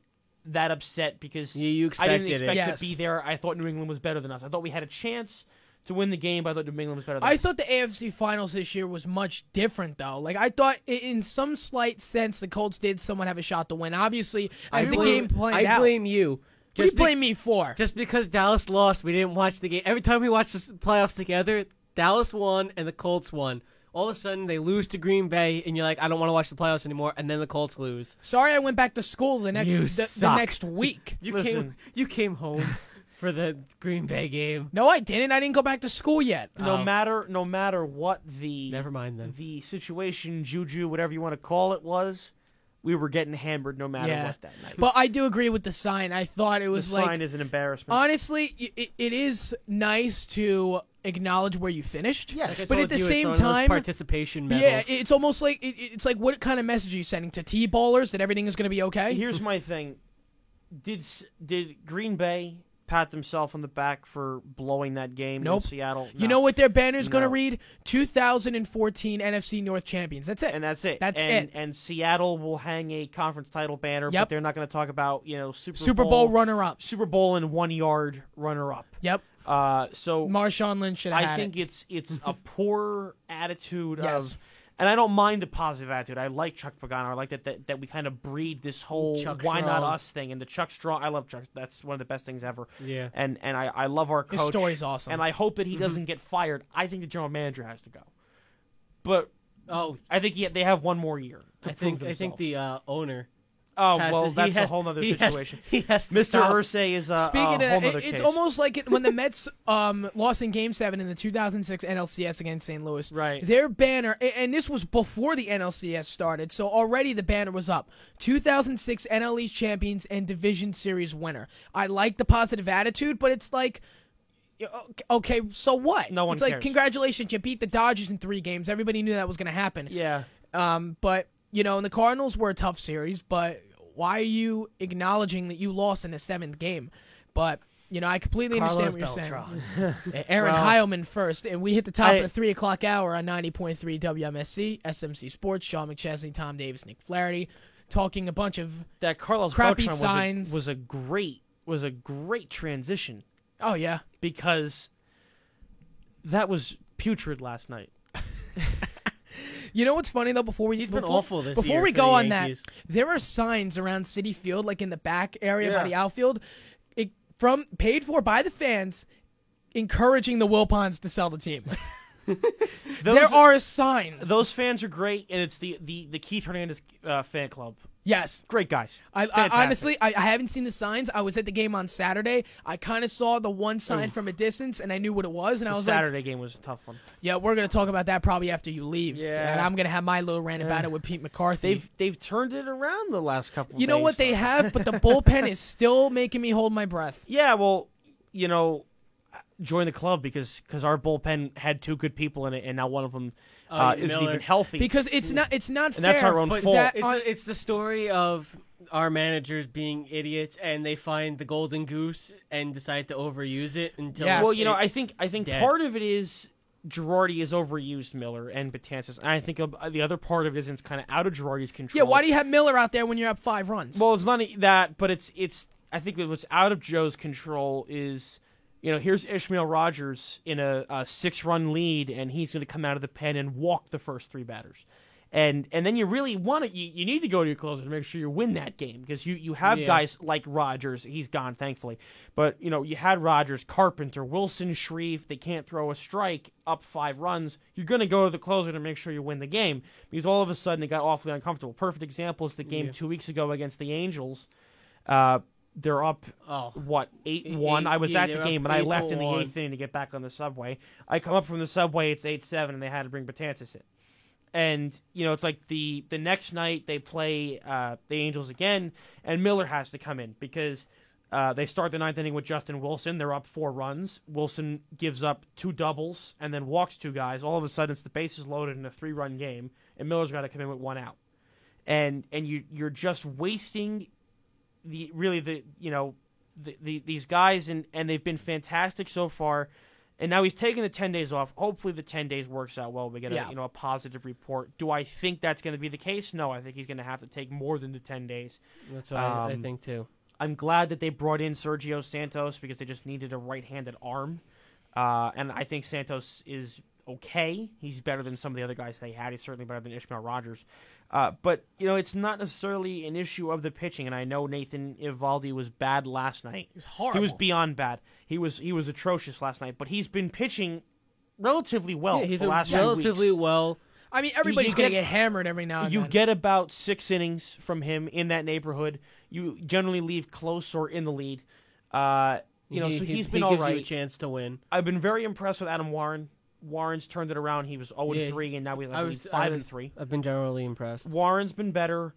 that upset because You I didn't expected it. expect Yes. to be there. I thought New England was better than us. I thought we had a chance to win the game, but I thought New England was better than I us. thought the AFC Finals this year was much different, though. Like, I thought, in some slight sense, the Colts did somewhat have a shot to win. Obviously, as the game played out. I blame you. What do you blame me for? Just because Dallas lost, we didn't watch the game. Every time we watched the playoffs together, Dallas won and the Colts won. All of a sudden, they lose to Green Bay, and you're like, I don't want to watch the playoffs anymore, and then the Colts lose. Sorry I went back to school the next You the suck. next week. Listen. You came home for the Green Bay game. No, I didn't. I didn't go back to school yet. No matter what the Never mind then. the situation, juju, whatever you want to call it, was, we were getting hammered no matter Yeah. what that night. But I do agree with the sign. I thought it the was like, sign is an embarrassment. honestly, it is nice to acknowledge where you finished. Yeah. Like I But told at the you, it's same one of those time, participation medals. yeah, it's almost like it's like, what kind of message are you sending to T-ballers that everything is going to be okay? Here's my thing: did Green Bay pat themselves on the back for blowing that game Nope. in Seattle? You No. know what their banner's going to No. read? 2014 NFC North champions. That's it. And that's it. That's and, it. And Seattle will hang a conference title banner, Yep. but they're not going to talk about Super Bowl runner-up. Super Bowl and 1 yard runner up. Yep. So Marshawn Lynch should have I had think it. it's a poor attitude Yes. of, and I don't mind the positive attitude. I like Chuck Pagano. I like that we kind of breed this whole Chuck why not Strong. us thing. And the Chuck Strong, I love Chuck. That's one of the best things ever. Yeah. And I love our coach. His story's awesome. And I hope that he doesn't get fired. I think the general manager has to go. But Oh, I think they have one more year to I prove think themselves. the owner. Oh, has well, to- he that's a has- whole other he has- situation. he has to Mr. stop. Irsay is a Speaking whole of that, other it's case. almost like when the Mets lost in Game 7 in the 2006 NLCS against St. Louis. Right. Their banner, and this was before the NLCS started, so already the banner was up. 2006 NL East champions and Division Series winner. I like the positive attitude, but it's like, okay, so what? No one It's like, cares. congratulations, you beat the Dodgers in 3 games. Everybody knew that was going to happen. Yeah. But, and the Cardinals were a tough series, but why are you acknowledging that you lost in the 7th game? But, I completely understand what you're saying. Aaron Heilman first, and we hit the top of the 3 o'clock hour on 90.3 WMSC, SMC Sports, Sean McChesney, Tom Davis, Nick Flaherty, talking a bunch of, That Carlos Crappy Beltran signs. was a great transition oh, yeah. because that was putrid last night. You know what's funny, though, before He's been awful this before year we for go the on that, Yankees. there are signs around Citi Field, like in the back area by Yeah. the outfield, paid for by the fans, encouraging the Wilpons to sell the team. There are signs. Those fans are great, and it's the Keith Hernandez fan club. Yes. Great guys. I Fantastic. honestly, I haven't seen the signs. I was at the game on Saturday. I kind of saw the one sign from a distance, and I knew what it was. And I The was Saturday game was a tough one. like, yeah, we're going to talk about that probably after you leave. Yeah. And I'm going to have my little rant about it with Pete McCarthy. They've turned it around the last couple of You know days. what they have, but the bullpen is still making me hold my breath. Yeah, well, join the club because our bullpen had 2 good people in it, and now one of them isn't Miller. even healthy. Because it's not fair. And that's our own but fault. that- It's the story of our managers being idiots, and they find the golden goose and decide to overuse it until. Yes. Well, it's I think dead. part of it is Girardi has overused Miller and Betances, and I think the other part of it is it's kind of out of Girardi's control. yeah, why do you have Miller out there when you're up 5 runs? Well, it's not that, but it's. I think what's out of Joe's control is, here's Ishmael Rogers in a 6-run lead, and he's going to come out of the pen and walk the first 3 batters. And then you really want it. You need to go to your closer to make sure you win that game because you have Yeah. guys like Rogers. He's gone, thankfully. But, you had Rogers, Carpenter, Wilson, Shreve. They can't throw a strike up 5 runs. You're going to go to the closer to make sure you win the game because all of a sudden it got awfully uncomfortable. Perfect example is the game 2 weeks ago against the Angels. They're up, 8-1? I was at the they're game, up and I left in the 8-1. 8th inning to get back on the subway. I come up from the subway, it's 8-7, and they had to bring Betances in. And, it's like the next night they play the Angels again, and Miller has to come in because they start the 9th inning with Justin Wilson. They're up 4 runs. Wilson gives up 2 doubles and then walks 2 guys. All of a sudden, it's the bases loaded in a 3-run game, and Miller's got to come in with 1 out. And you're just wasting these guys, and they've been fantastic so far. And now he's taking the 10 days off. Hopefully the 10 days works out well. We get Yeah. a positive report. Do I think that's going to be the case? No, I think he's going to have to take more than the 10 days. That's what I think too. I'm glad that they brought in Sergio Santos because they just needed a right-handed arm. And I think Santos is okay. He's better than some of the other guys they had. He's certainly better than Ishmael Rogers. But, it's not necessarily an issue of the pitching. And I know Nathan Eovaldi was bad last night. It was horrible. He was beyond bad. He was atrocious last night. But he's been pitching relatively well He's the last been few relatively weeks. well. I mean, everybody's You going to get- get hammered every now and You then. get about 6 innings from him in that neighborhood. You generally leave close or in the lead. So he's been he all gives you a right. chance to win. I've been very impressed with Adam Warren. Warren's turned it around. He was 0-3, and now he's 5-3. I've been generally impressed. Warren's been better.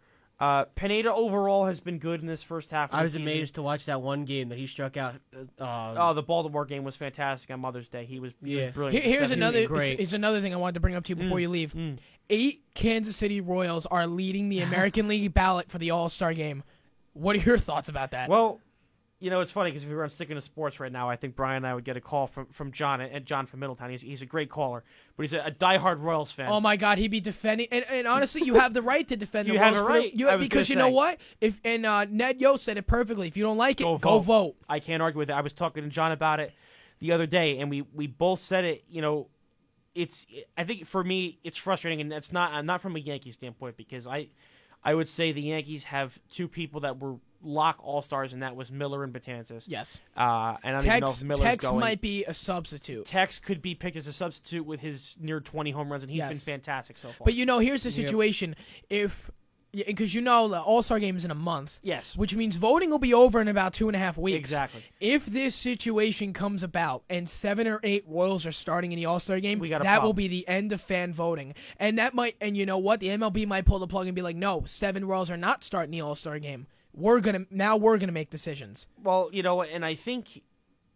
Pineda overall has been good in this first half of I the was season. amazed to watch that one game that he struck out. The Baltimore game was fantastic on Mother's Day. He was brilliant. Here's 7 another. great. It's another thing I wanted to bring up to you before you leave. 8 Kansas City Royals are leading the American League ballot for the All-Star game. What are your thoughts about that? Well, it's funny because if we were on Sticking to Sports right now, I think Brian and I would get a call from John, and John from Middletown. He's a great caller, but he's a diehard Royals fan. Oh my God, he'd be defending, and honestly, you have the right to defend the You have Royals a for- right, I was because you gonna know say. what? If Ned Yost said it perfectly. If you don't like it, go vote. I can't argue with it. I was talking to John about it the other day, and we both said it. I think for me it's frustrating, and that's not from a Yankee standpoint because I would say the Yankees have 2 people that were lock all-stars, and that was Miller and Betances. Yes. And I don't even know if Miller's Tex going. might be a substitute. Tex could be picked as a substitute with his near 20 home runs, and he's Yes. been fantastic so far. But here's the situation: because the All-Star game is in a month. Yes. Which means voting will be over in about 2.5 weeks. Exactly. If this situation comes about and 7 or 8 Royals are starting in the All-Star game, We got a that will problem. be the end of fan voting. And that might, and you know what? The MLB might pull the plug and be like, no, 7 Royals are not starting the All-Star game. We're gonna make decisions. Well, and I think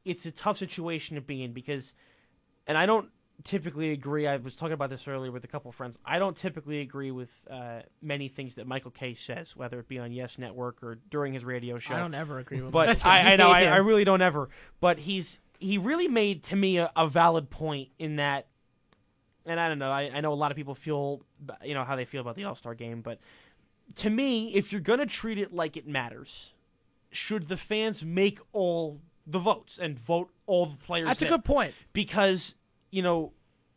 it's a tough situation to be in because, and I don't typically agree. I was talking about this earlier with a couple of friends. I don't typically agree with many things that Michael Kay says, whether it be on Yes Network or during his radio show. I don't ever agree with But that. I know I really don't ever. But he really made to me a valid point in that. And I don't know. I know a lot of people feel how they feel about the All-Star game, but to me, if you're going to treat it like it matters, should the fans make all the votes and vote all the players That's a in? good point. Because,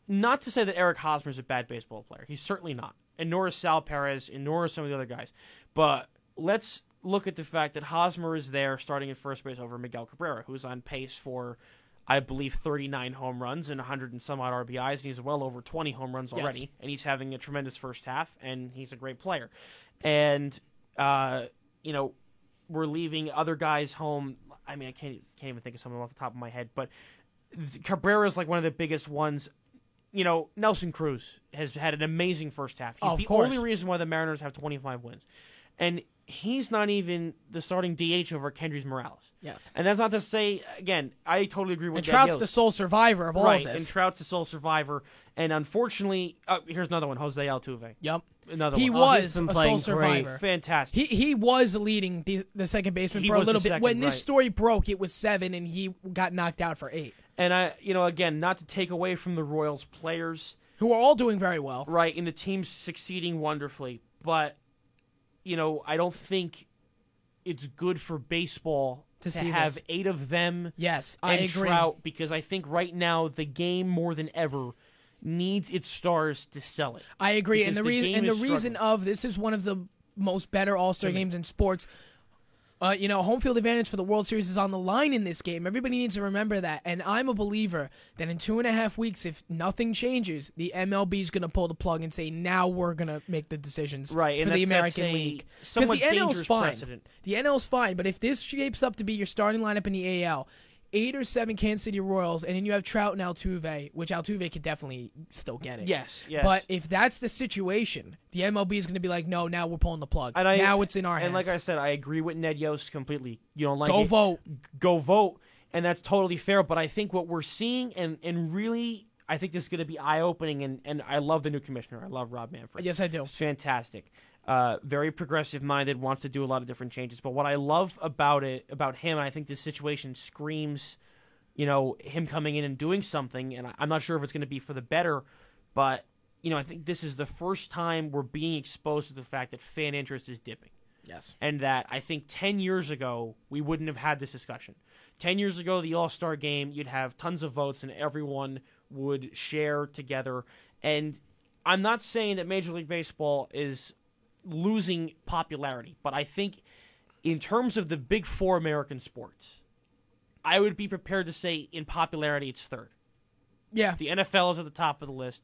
not to say that Eric Hosmer is a bad baseball player. He's certainly not. And nor is Sal Perez, and nor are some of the other guys. But let's look at the fact that Hosmer is there starting at first base over Miguel Cabrera, who's on pace for, I believe, 39 home runs and 100 and some odd RBIs, and he's well over 20 home runs already. Yes. And he's having a tremendous first half, and he's a great player. And, we're leaving other guys home. I mean, I can't even think of someone off the top of my head, but Cabrera's like one of the biggest ones. Nelson Cruz has had an amazing first half. He's Of the course. only reason why the Mariners have 25 wins. And he's not even the starting DH over Kendrys Morales. Yes. And that's not to say, again, I totally agree with And Ned Trout's Yost. the sole survivor of all Right, of and this. Trout's the sole survivor. And unfortunately, here's another one, Jose Altuve. Yep. Another He one. was been a playing sole great. survivor. Fantastic. He was leading the second baseman He for a was the little bit. second, When this right. story broke, it was 7, and he got knocked out for 8. And again, not to take away from the Royals players, Who are all doing very well. right, and the team's succeeding wonderfully, but I don't think it's good for baseball To to see have this. 8 of them Yes, I and agree. Trout, because I think right now the game more than ever needs its stars to sell it. I agree, and Because the game is reason struggling. of this is one of the most better All-Star games in sports. Home field advantage for the World Series is on the line in this game. Everybody needs to remember that. And I'm a believer that in 2.5 weeks, if nothing changes, the MLB is going to pull the plug and say, now we're going to make the decisions Right, and for the that's American a League. Because somewhat the NL's dangerous fine. precedent. The NL's fine, but if this shapes up to be your starting lineup in the AL, 8 or 7 Kansas City Royals, and then you have Trout and Altuve, which Altuve could definitely still get it. Yes. But if that's the situation, the MLB is going to be like, no, now we're pulling the plug. And Now it's in our hands. And like I said, I agree with Ned Yost completely. You don't like Go it, vote. Go vote, and that's totally fair. But I think what we're seeing, and really, I think this is going to be eye-opening, and I love the new commissioner. I love Rob Manfred. Yes, I do. It's fantastic. Very progressive-minded, wants to do a lot of different changes. But what I love about him, and I think this situation screams him coming in and doing something, and I'm not sure if it's going to be for the better, but, I think this is the first time we're being exposed to the fact that fan interest is dipping. Yes. And that I think 10 years ago, we wouldn't have had this discussion. 10 years ago, the All-Star Game, you'd have tons of votes and everyone would share together. And I'm not saying that Major League Baseball is losing popularity, but I think in terms of the big four American sports, I would be prepared to say in popularity it's third. Yeah. The NFL is at the top of the list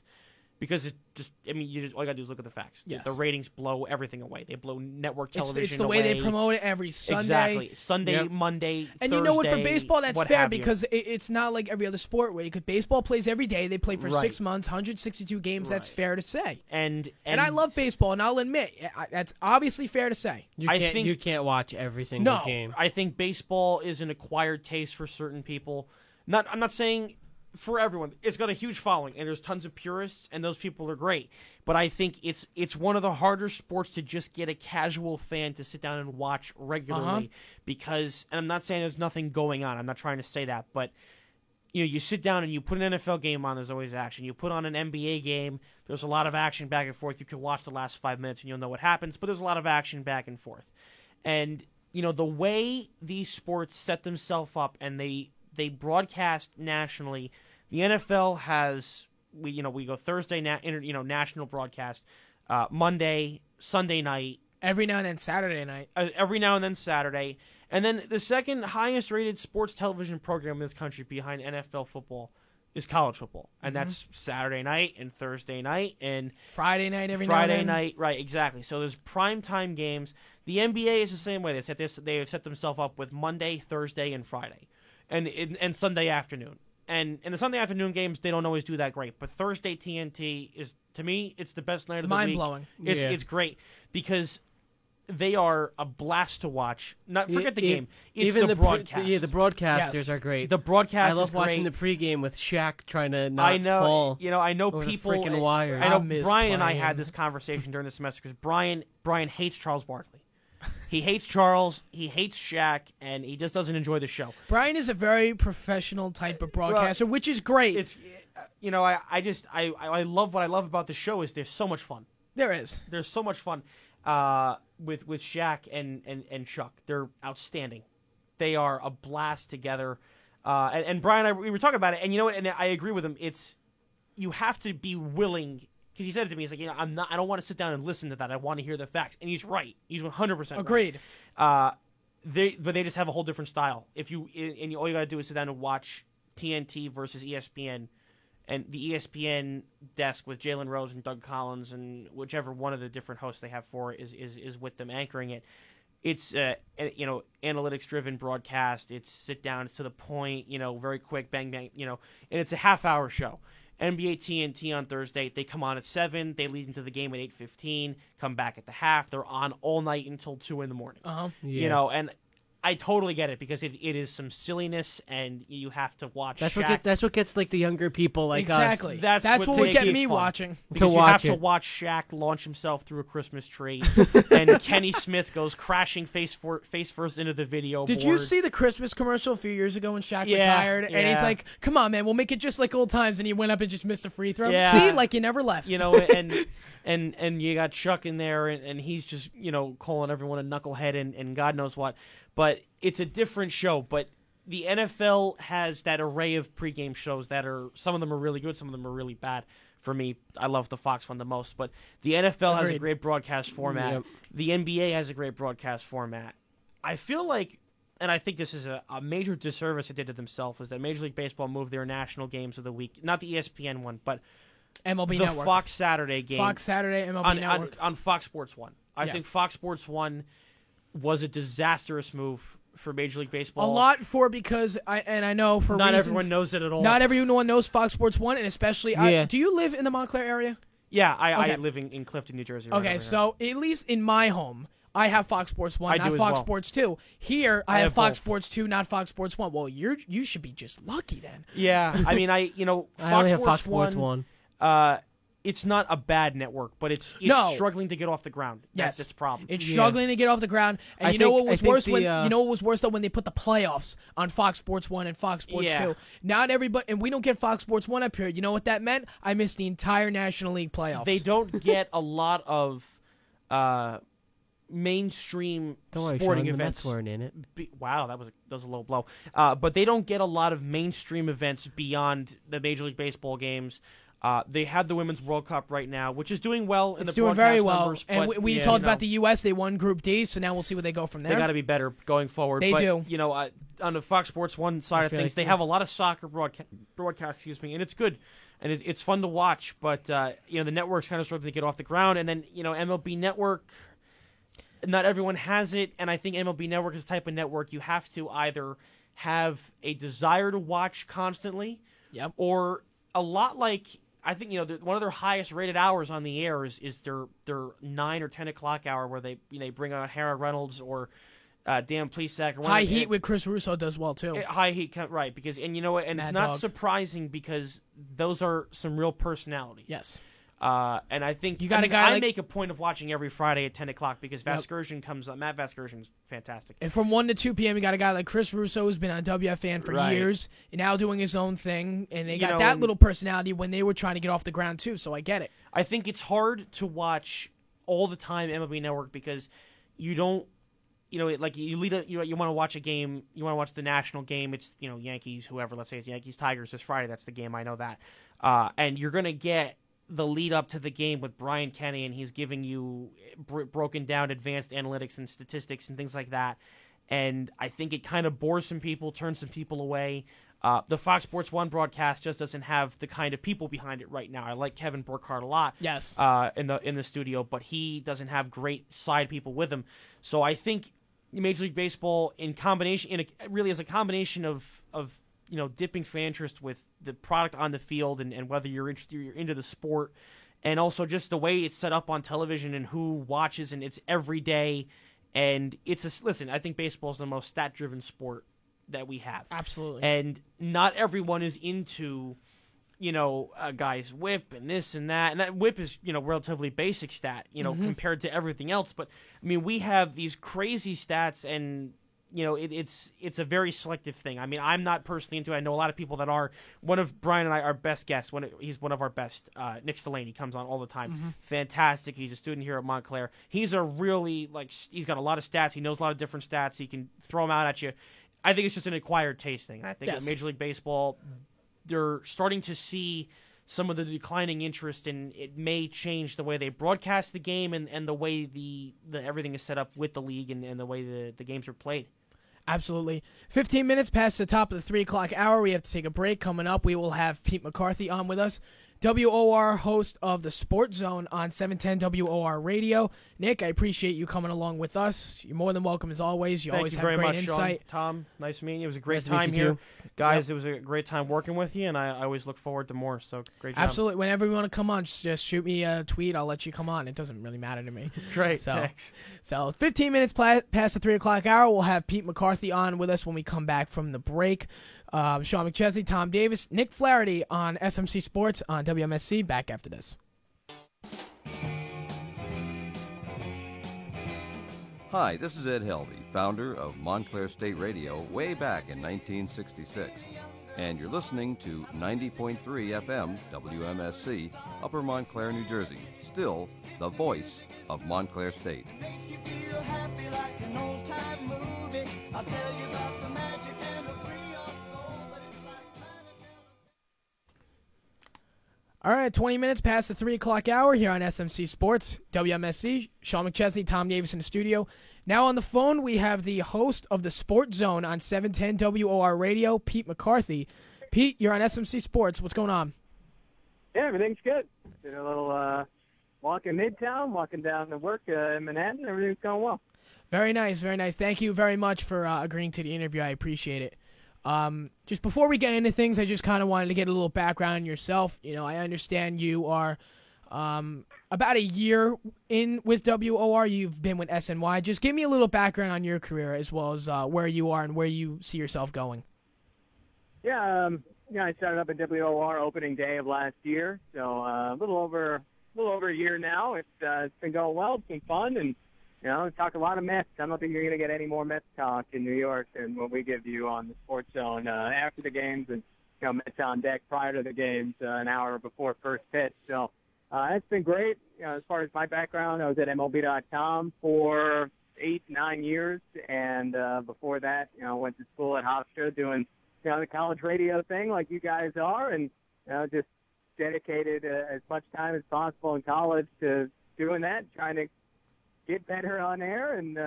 because it just, all you gotta do is look at the facts. Yes. The ratings blow everything away. They blow network television It's the away. way they promote it every Sunday. Exactly. Sunday, Yep. Monday, And Thursday, you know what? For baseball, that's what fair have you. because it's not like every other sport where baseball plays every day. They play for Right. 6 months, 162 games. That's Right. fair to say. And And I love baseball, and I'll admit that's obviously fair to say. You can't watch every single No. game. I think baseball is an acquired taste for certain people. I'm not saying for everyone. It's got a huge following, and there's tons of purists, and those people are great. But I think it's one of the harder sports to just get a casual fan to sit down and watch regularly because, and I'm not saying there's nothing going on. I'm not trying to say that, but you sit down and you put an NFL game on, there's always action. You put on an NBA game, there's a lot of action back and forth. You can watch the last 5 minutes and you'll know what happens, but there's a lot of action back and forth. And, the way these sports set themselves up and they broadcast nationally, the NFL has, we go Thursday, national broadcast, Monday, Sunday night. Every now and then Saturday night. Every now and then Saturday. And then the second highest rated sports television program in this country behind NFL football is college football. And that's Saturday night and Thursday night and Friday night every now and Friday then. night, right, exactly. So there's primetime games. The NBA is the same way. They have set themselves up with Monday, Thursday, and Friday. And Sunday afternoon. And in the Sunday afternoon games, they don't always do that great. But Thursday TNT is, to me, it's the best night of the week. It's mind-blowing. It's great because they are a blast to watch. Forget the game. It's Even the broadcast. The broadcasters Yes. are great. The broadcast I love is watching great. the pregame with Shaq trying to not I know. fall. I know over the people. freaking wires. I know I miss Brian and I Brian. had this conversation during the semester because Brian hates Charles Barkley. He hates Charles. He hates Shaq, and he just doesn't enjoy the show. Brian is a very professional type of broadcaster, which is great. It's, I love what I love about the show is there's so much fun. There is. There's so much fun with Shaq and Chuck. They're outstanding. They are a blast together. And Brian and I, we were talking about it, and you know what? And I agree with him. You have to be willing. Because he said it to me, he's like, I don't want to sit down and listen to that. I want to hear the facts, and he's right. He's 100% Agreed. right. But they just have a whole different style. All you got to do is sit down and watch TNT versus ESPN, and the ESPN desk with Jalen Rose and Doug Collins and whichever one of the different hosts they have for it is with them anchoring it. It's analytics driven broadcast. It's sit down, it's to the point, very quick, bang bang, and it's a half-hour show. NBA TNT on Thursday, they come on at 7, they lead into the game at 8:15, come back at the half, they're on all night until 2 in the morning. Yeah. And I totally get it because it is some silliness and you have to watch Shaq. That's what gets like the younger people like Exactly. That's That's what what would makes get it me fun. watching. Because To you have watch to it. watch Shaq launch himself through a Christmas tree, and Kenny Smith goes crashing face first into the video Did board. you see the Christmas commercial a few years ago when Shaq Yeah, retired? And he's yeah. like, come on, man, we'll make it just like old times. And he went up and just missed a free throw. Yeah. See, like you never left. And you got Chuck in there, and he's just calling everyone a knucklehead and God knows what. But it's a different show. But the NFL has that array of pregame shows that some of them are really good, some of them are really bad. For me, I love the Fox one the most. But the NFL has a Agreed. great broadcast format. Yep. The NBA has a great broadcast format. I feel like, and I think this is a major disservice they did to themselves, is that Major League Baseball moved their national games of the week, not the ESPN one, but MLB the Network. Fox Saturday game. Fox Saturday, MLB Network. On Fox Sports 1. I Yeah. think Fox Sports 1 was a disastrous move for Major League Baseball. A lot because I know for Not reasons, everyone knows it at all. Not everyone knows Fox Sports 1, and especially, Yeah. do you live in the Montclair area? Yeah, I Okay. live in Clifton, New Jersey. right Okay, over here. so at least in my home, I have Fox Sports 1, I not do as Fox well. Sports 2. Here, I I have have Fox both. Sports 2, not Fox Sports 1. Well, you should be just lucky then. Yeah, I mean, I Fox only have Sports Fox Sports 1. it's not a bad network, but it's No. struggling to get off the ground. Yes, That's its problem. It's struggling to get off the ground. And I you know think- what was I think worse the, when you know what was worse though when they put the playoffs on Fox Sports 1 and Fox Sports Yeah. 2. Not everybody, and we don't get Fox Sports 1 up here. You know what that meant? I missed the entire National League playoffs. They don't get a lot of mainstream Don't worry, sporting Sean, the events. Mets weren't in it. Wow, that was a low blow. But they don't get a lot of mainstream events beyond the Major League Baseball games. They have the Women's World Cup right now, which is doing well in It's the doing broadcast very well. numbers. And but, we yeah, talked you know, about the U.S. They won Group D, so now we'll see where they go from there. They got to be better going forward. They but, do. You know, on the Fox Sports 1 side of feel things, like- they have a lot of soccer broadcast, excuse me, and it's good. And it's fun to watch. But, you know, the network's kind of struggling to get off the ground. And then, you know, MLB Network, not everyone has it. And I think MLB Network is the type of network you have to either have a desire to watch constantly Yep. or a lot like, I think, you know, one of their highest rated hours on the air is their 9 or 10 o'clock hour where they bring on Harold Reynolds or Dan Plesac. Or one High of the- Heat with Chris Russo does well too. High Heat, right? Because and you know what, and Mad it's not Dog. surprising because those are some real personalities. Yes. And I think You got a guy I like- make a point of watching every Friday at 10 o'clock because Vasgersian comes on. Matt Vasgersian's fantastic. And from 1 to 2 p.m., you got a guy like Chris Russo who's been on WFAN for Right. years and now doing his own thing. And they You got know, that and- little personality when they were trying to get off the ground too. So I get it. I think it's hard to watch all the time MLB Network because you don't, you know, like you want to watch a game, you want to watch the national game. It's, you know, Yankees, whoever. Let's say it's Yankees Tigers this Friday. That's the game. I know that. And you're gonna get the lead up to the game with Brian Kenny, and he's giving you broken down advanced analytics and statistics and things like that. And I think it kind of bores some people, turns some people away. The Fox Sports 1 broadcast just doesn't have the kind of people behind it right now. I like Kevin Burkhardt a lot. Yes. In the studio, but he doesn't have great side people with him. So I think Major League Baseball, really as a combination of you know, dipping fan interest with the product on the field and whether you're into the sport, and also just the way it's set up on television and who watches, and it's every day. And listen, I think baseball is the most stat-driven sport that we have. Absolutely. And not everyone is into, you know, a guy's whip and this and that. And that whip is, you know, relatively basic stat, you know, compared to everything else. But, I mean, we have these crazy stats and, you know, it's a very selective thing. I mean, I'm not personally into it. I know a lot of people that are. One of Brian and I, our best guests, he's one of our best. Nick Stellani comes on all the time. Fantastic. He's a student here at Montclair. He's a really, he's got a lot of stats. He knows a lot of different stats. He can throw them out at you. I think it's just an acquired taste thing. And I think Yes. with Major League Baseball, they're starting to see some of the declining interest, and it may change the way they broadcast the game and the way the everything is set up with the league and the way the games are played. Absolutely. 15 minutes past the top of the 3 o'clock hour. We have to take a break. Coming up, we will have Pete McCarthy on with us. WOR host of the Sports Zone on 710 WOR Radio. Nick, I appreciate you coming along with us. You're more than welcome as always. You Thank always you have very great much, insight. Sean. Tom, nice meeting you. It was a great Nice to meet time you, here. too. Guys, it was a great time working with you, and I always look forward to more. So, great job. Absolutely. Whenever you want to come on, just shoot me a tweet. I'll let you come on. It doesn't really matter to me. Great, So, thanks. So 15 minutes past the 3 o'clock hour, we'll have Pete McCarthy on with us when we come back from the break. Sean McChesney, Tom Davis, Nick Flaherty on SMC Sports on WMSC. Back after this. Hi, this is Ed Helvey, founder of Montclair State Radio way back in 1966. And you're listening to 90.3 FM WMSC, Upper Montclair, New Jersey. Still the voice of Montclair State. Makes you feel happy like an old-time movie. I'll tell you about the magic and the free your soul, but it's like trying to tell us. All right, 20 minutes past the 3 o'clock hour here on SMC Sports, WMSC. Sean McChesney, Tom Davis in the studio. Now on the phone, we have the host of the Sports Zone on 710 WOR Radio, Pete McCarthy. Pete, you're on SMC Sports. What's going on? Yeah, everything's good. Did a little walk in Midtown, walking down to work in Manhattan. Everything's going well. Very nice, very nice. Thank you very much for agreeing to the interview. I appreciate it. Just before we get into things, I just kind of wanted to get a little background on yourself. You know, I understand you are about a year in with WOR. You've been with SNY. Just give me a little background on your career as well as where you are and where you see yourself going. Yeah, I started up at WOR opening day of last year, so a little over a year now. It's been going well. It's been fun, and talk a lot of Mets. I don't think you're going to get any more Mets talk in New York than what we give you on the Sports Zone after the games, and Mets on deck prior to the games, an hour before first pitch. So it's been great. As far as my background, I was at MLB.com for 8-9 years, and before that, went to school at Hofstra doing the college radio thing like you guys are, and just dedicated as much time as possible in college to doing that, trying to get better on air and,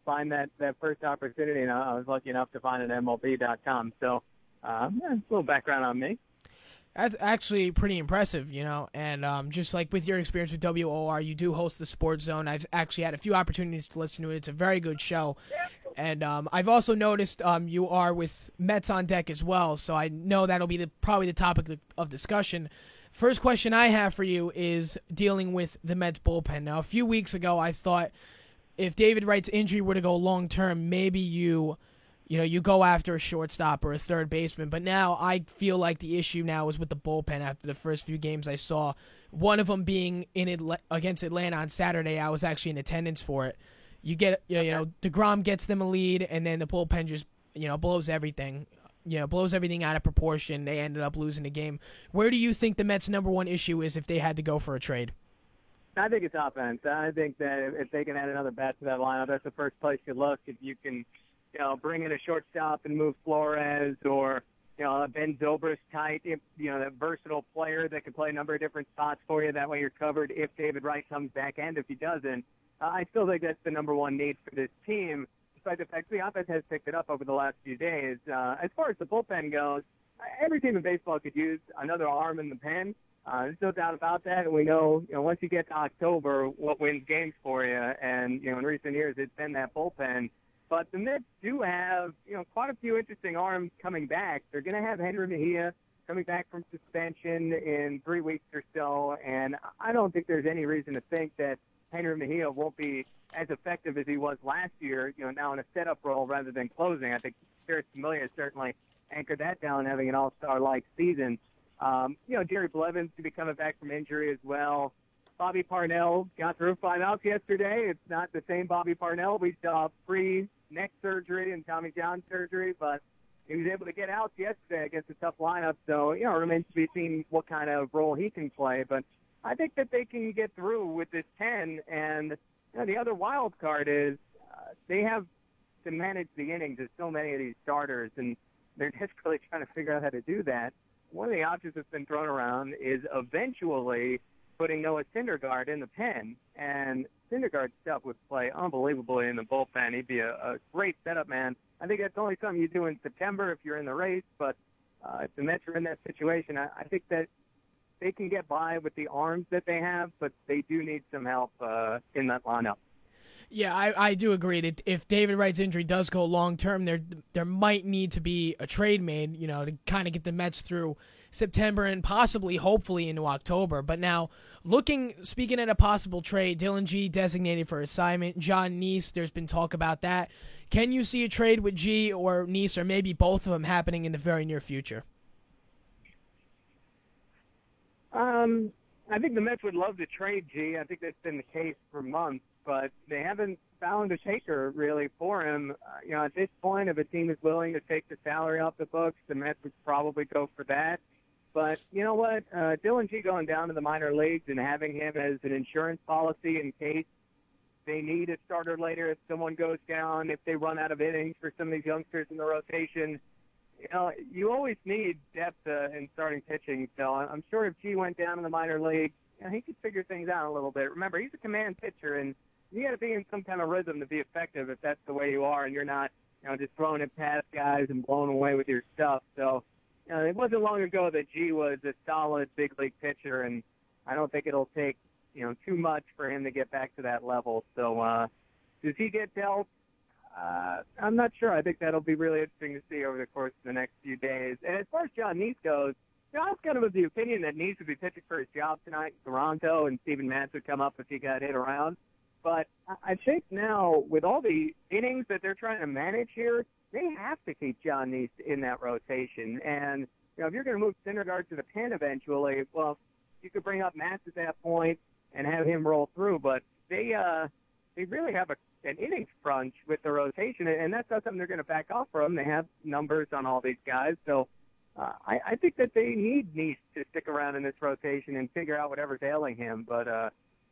find that first opportunity. And I was lucky enough to find it at MLB.com. So, a little background on me. That's actually pretty impressive, and just like with your experience with WOR, you do host the Sports Zone. I've actually had a few opportunities to listen to it. It's a very good show. And I've also noticed you are with Mets on deck as well, so I know that'll be probably the topic of discussion. First question I have for you is dealing with the Mets bullpen. Now, a few weeks ago, I thought if David Wright's injury were to go long-term, maybe you go after a shortstop or a third baseman. But now I feel like the issue now is with the bullpen after the first few games I saw. One of them being against Atlanta on Saturday. I was actually in attendance for it. You get, DeGrom gets them a lead, and then the bullpen just, blows everything. Blows everything out of proportion. They ended up losing the game. Where do you think the Mets' number one issue is if they had to go for a trade? I think it's offense. I think that if they can add another bat to that lineup, that's the first place you look. If you can, bring in a shortstop and move Flores or, Ben Zobrist type, that versatile player that can play a number of different spots for you. That way you're covered if David Wright comes back, and if he doesn't. I still think that's the number one need for this team, despite the fact the offense has picked it up over the last few days. As far as the bullpen goes, every team in baseball could use another arm in the pen. There's no doubt about that. And we know, once you get to October, what wins games for you. And, in recent years, it's been that bullpen. But the Mets do have, quite a few interesting arms coming back. They're going to have Henry Mejia coming back from suspension in 3 weeks or so. And I don't think there's any reason to think that Henry Mejia won't be as effective as he was last year, now in a setup role rather than closing. I think Ferris Familia certainly anchored that down, having an all-star-like season. Jerry Blevins to be coming back from injury as well. Bobby Parnell got through 5 outs yesterday. It's not the same Bobby Parnell we saw pre-neck surgery and Tommy John surgery, but he was able to get outs yesterday against a tough lineup. So, it remains to be seen what kind of role he can play. But I think that they can get through with this 10. And the other wild card is they have to manage the innings of so many of these starters, and they're just really trying to figure out how to do that. One of the options that's been thrown around is eventually putting Noah Syndergaard in the pen, and Syndergaard's stuff would play unbelievably in the bullpen. He'd be a great setup man. I think that's only something you do in September if you're in the race, but if the Mets are in that situation, I think that they can get by with the arms that they have, but they do need some help in that lineup. Yeah, I do agree that if David Wright's injury does go long-term, there might need to be a trade made, to kind of get the Mets through September and possibly, hopefully, into October. But now, speaking at a possible trade, Dylan G designated for assignment, John Neese, there's been talk about that. Can you see a trade with G or Neese, or maybe both of them happening in the very near future? I think the Mets would love to trade G. I think that's been the case for months, but they haven't found a taker really for him. At this point, if a team is willing to take the salary off the books, the Mets would probably go for that. But you know what? Dylan G going down to the minor leagues and having him as an insurance policy in case they need a starter later if someone goes down, if they run out of innings for some of these youngsters in the rotation. You always need depth in starting pitching. So I'm sure if G went down in the minor league, he could figure things out a little bit. Remember, he's a command pitcher, and you got to be in some kind of rhythm to be effective if that's the way you are, and you're not, just throwing it past guys and blowing away with your stuff. So, it wasn't long ago that G was a solid big league pitcher, and I don't think it'll take, too much for him to get back to that level. So, does he get dealt? I'm not sure. I think that'll be really interesting to see over the course of the next few days. And as far as John Neese goes, I was kind of the opinion that Neese would be pitching for his job tonight in Toronto, and Steven Matz would come up if he got hit around. But I think now, with all the innings that they're trying to manage here, they have to keep John Neese in that rotation. And, if you're going to move Syndergaard to the pen eventually, well, you could bring up Matz at that point and have him roll through. But they really have an innings crunch with the rotation, and that's not something they're going to back off from. They have numbers on all these guys. So I think that they need Neese to stick around in this rotation and figure out whatever's ailing him. But,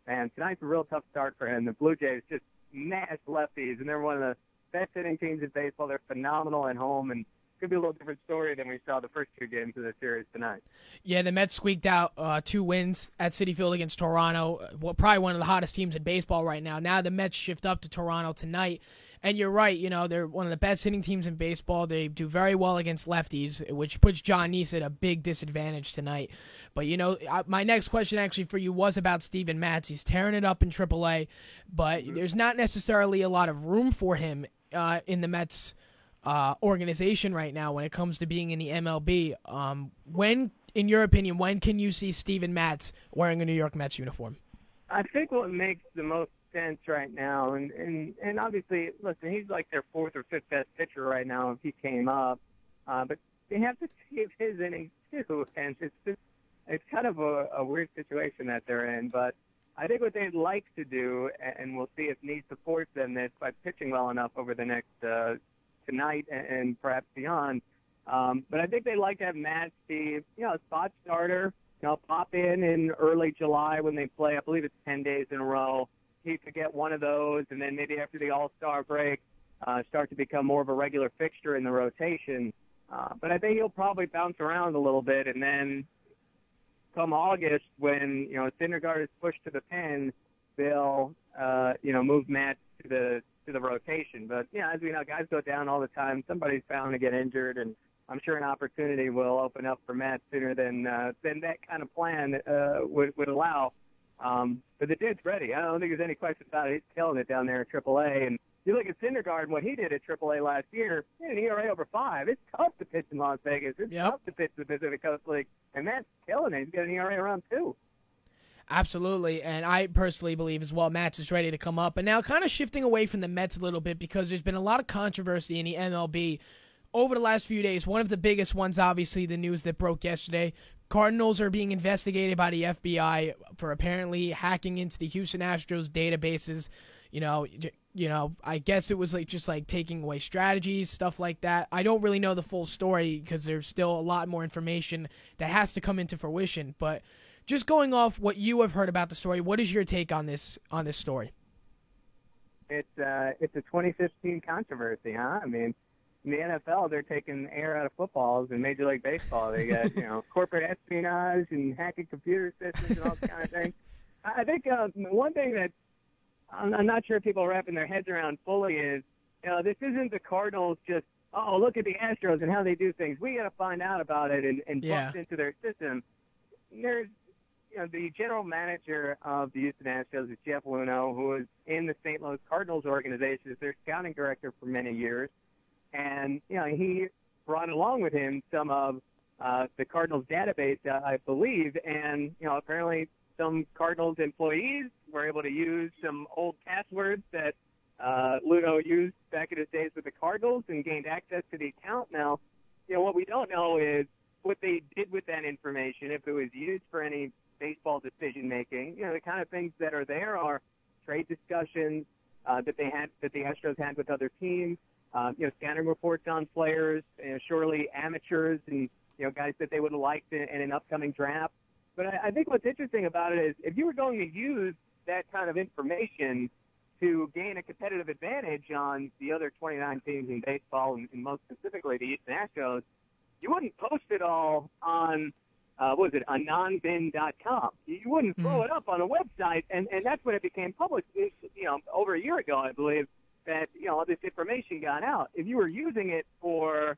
man, tonight's a real tough start for him. The Blue Jays just smash lefties, and they're one of the best hitting teams in baseball. They're phenomenal at home, and could be a little different story than we saw the first two games of the series tonight. Yeah, the Mets squeaked out 2 wins at Citi Field against Toronto. Well, probably one of the hottest teams in baseball right now. Now the Mets shift up to Toronto tonight. And you're right, they're one of the best hitting teams in baseball. They do very well against lefties, which puts John Neese at a big disadvantage tonight. But, my next question actually for you was about Steven Matz. He's tearing it up in AAA, but there's not necessarily a lot of room for him in the Mets organization right now when it comes to being in the MLB. In your opinion, when can you see Steven Matz wearing a New York Mets uniform? I think what makes the most sense right now, and obviously, listen, he's like their 4th or 5th best pitcher right now if he came up, but they have to save his innings too, and it's kind of a weird situation that they're in. But I think what they'd like to do, and we'll see if Neese supports them, this by pitching well enough over the next tonight and perhaps beyond. But I think they'd like to have Matz be, a spot starter. Pop in early July when they play. I believe it's 10 days in a row. He could get one of those, and then maybe after the All-Star break, start to become more of a regular fixture in the rotation. But I think he'll probably bounce around a little bit, and then come August when, Syndergaard is pushed to the pen, they'll, move Matz to the rotation. But, as we know, guys go down all the time. Somebody's bound to get injured, and I'm sure an opportunity will open up for Matt sooner than that kind of plan would allow. But the dude's ready. I don't think there's any question about it. He's killing it down there at AAA. And you look at Syndergaard and what he did at AAA last year, he had an ERA over 5. It's tough to pitch in Las Vegas. It's tough to pitch the Pacific Coast League. And Matt's killing it. He's got an ERA around 2. Absolutely, and I personally believe as well Matz is ready to come up. And now kind of shifting away from the Mets a little bit because there's been a lot of controversy in the MLB over the last few days. One of the biggest ones, obviously, the news that broke yesterday. Cardinals are being investigated by the FBI for apparently hacking into the Houston Astros databases. I guess it was just taking away strategies, stuff like that. I don't really know the full story because there's still a lot more information that has to come into fruition. But just going off what you have heard about the story, what is your take on this story? It's a 2015 controversy, huh? I mean, in the NFL, they're taking air out of footballs. In Major League Baseball, they got corporate espionage and hacking computer systems and all that kind of thing. I think one thing that I'm not sure people are wrapping their heads around fully is, this isn't the Cardinals just, look at the Astros and how they do things. We got to find out about it and bust into their system. There's, the general manager of the Houston Astros is Jeff Luhnow, who was in the St. Louis Cardinals organization as their scouting director for many years. And, he brought along with him some of the Cardinals database, I believe. And, apparently some Cardinals employees were able to use some old passwords that Luhnow used back in his days with the Cardinals and gained access to the account. Now, what we don't know is what they did with that information, if it was used for any baseball decision-making. The kind of things that are there are trade discussions that the Astros had with other teams. Scouting reports on players, surely amateurs and, guys that they would have liked in an upcoming draft. But I think what's interesting about it is if you were going to use that kind of information to gain a competitive advantage on the other 29 teams in baseball, and most specifically the Houston Astros, you wouldn't post it all on, anonbin.com. You wouldn't throw it up on a website, and that's when it became public, over a year ago, I believe, that, all this information got out. If you were using it for,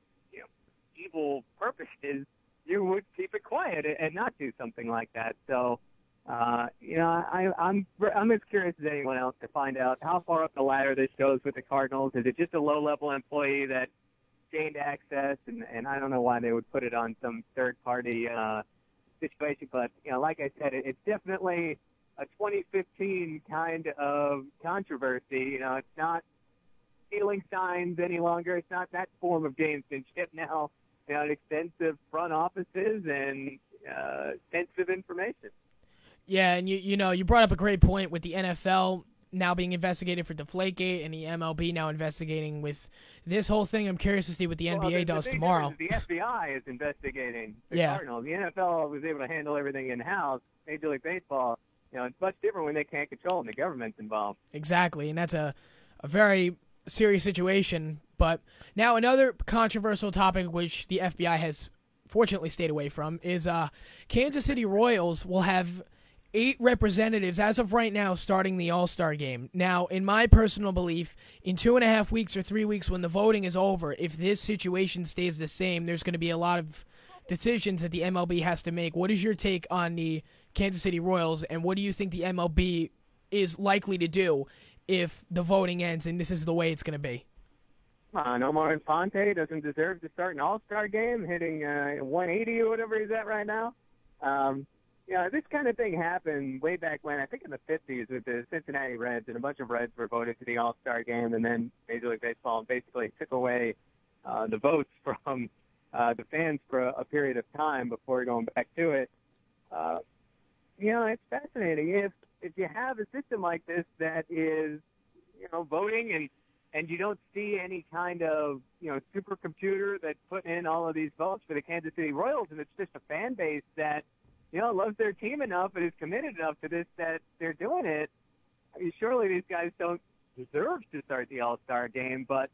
evil purposes, you would keep it quiet and not do something like that. So, I'm as curious as anyone else to find out how far up the ladder this goes with the Cardinals. Is it just a low-level employee that gained access? And I don't know why they would put it on some third-party situation. But, like I said, it's definitely a 2015 kind of controversy. It's not stealing signs any longer. It's not that form of gamesmanship now. Extensive front offices and sensitive information. Yeah, and you brought up a great point with the NFL now being investigated for Deflategate and the MLB now investigating with this whole thing. I'm curious to see what the NBA does tomorrow. The FBI is investigating the Yeah. Cardinals. The NFL was able to handle everything in-house. Major League Baseball, it's much different when they can't control it and the government's involved. Exactly, and that's a very serious situation. But now another controversial topic which the FBI has fortunately stayed away from is Kansas City Royals will have 8 representatives as of right now starting the All-Star game. Now, in my personal belief, in 2.5 weeks or 3 weeks when the voting is over, if this situation stays the same, there's going to be a lot of decisions that the MLB has to make. What is your take on the Kansas City Royals, and what do you think the MLB is likely to do if the voting ends and this is the way it's going to be? Omar Infante doesn't deserve to start an All-Star game, hitting 180 or whatever he's at right now. This kind of thing happened way back when, I think in the 50s, with the Cincinnati Reds, and a bunch of Reds were voted to the All-Star game, and then Major League Baseball basically took away the votes from the fans for a period of time before going back to it. It's fascinating. If you have a system like this that is, voting and you don't see any kind of, supercomputer that's putting in all of these votes for the Kansas City Royals, and it's just a fan base that, loves their team enough and is committed enough to this that they're doing it. Surely these guys don't deserve to start the All-Star game, but,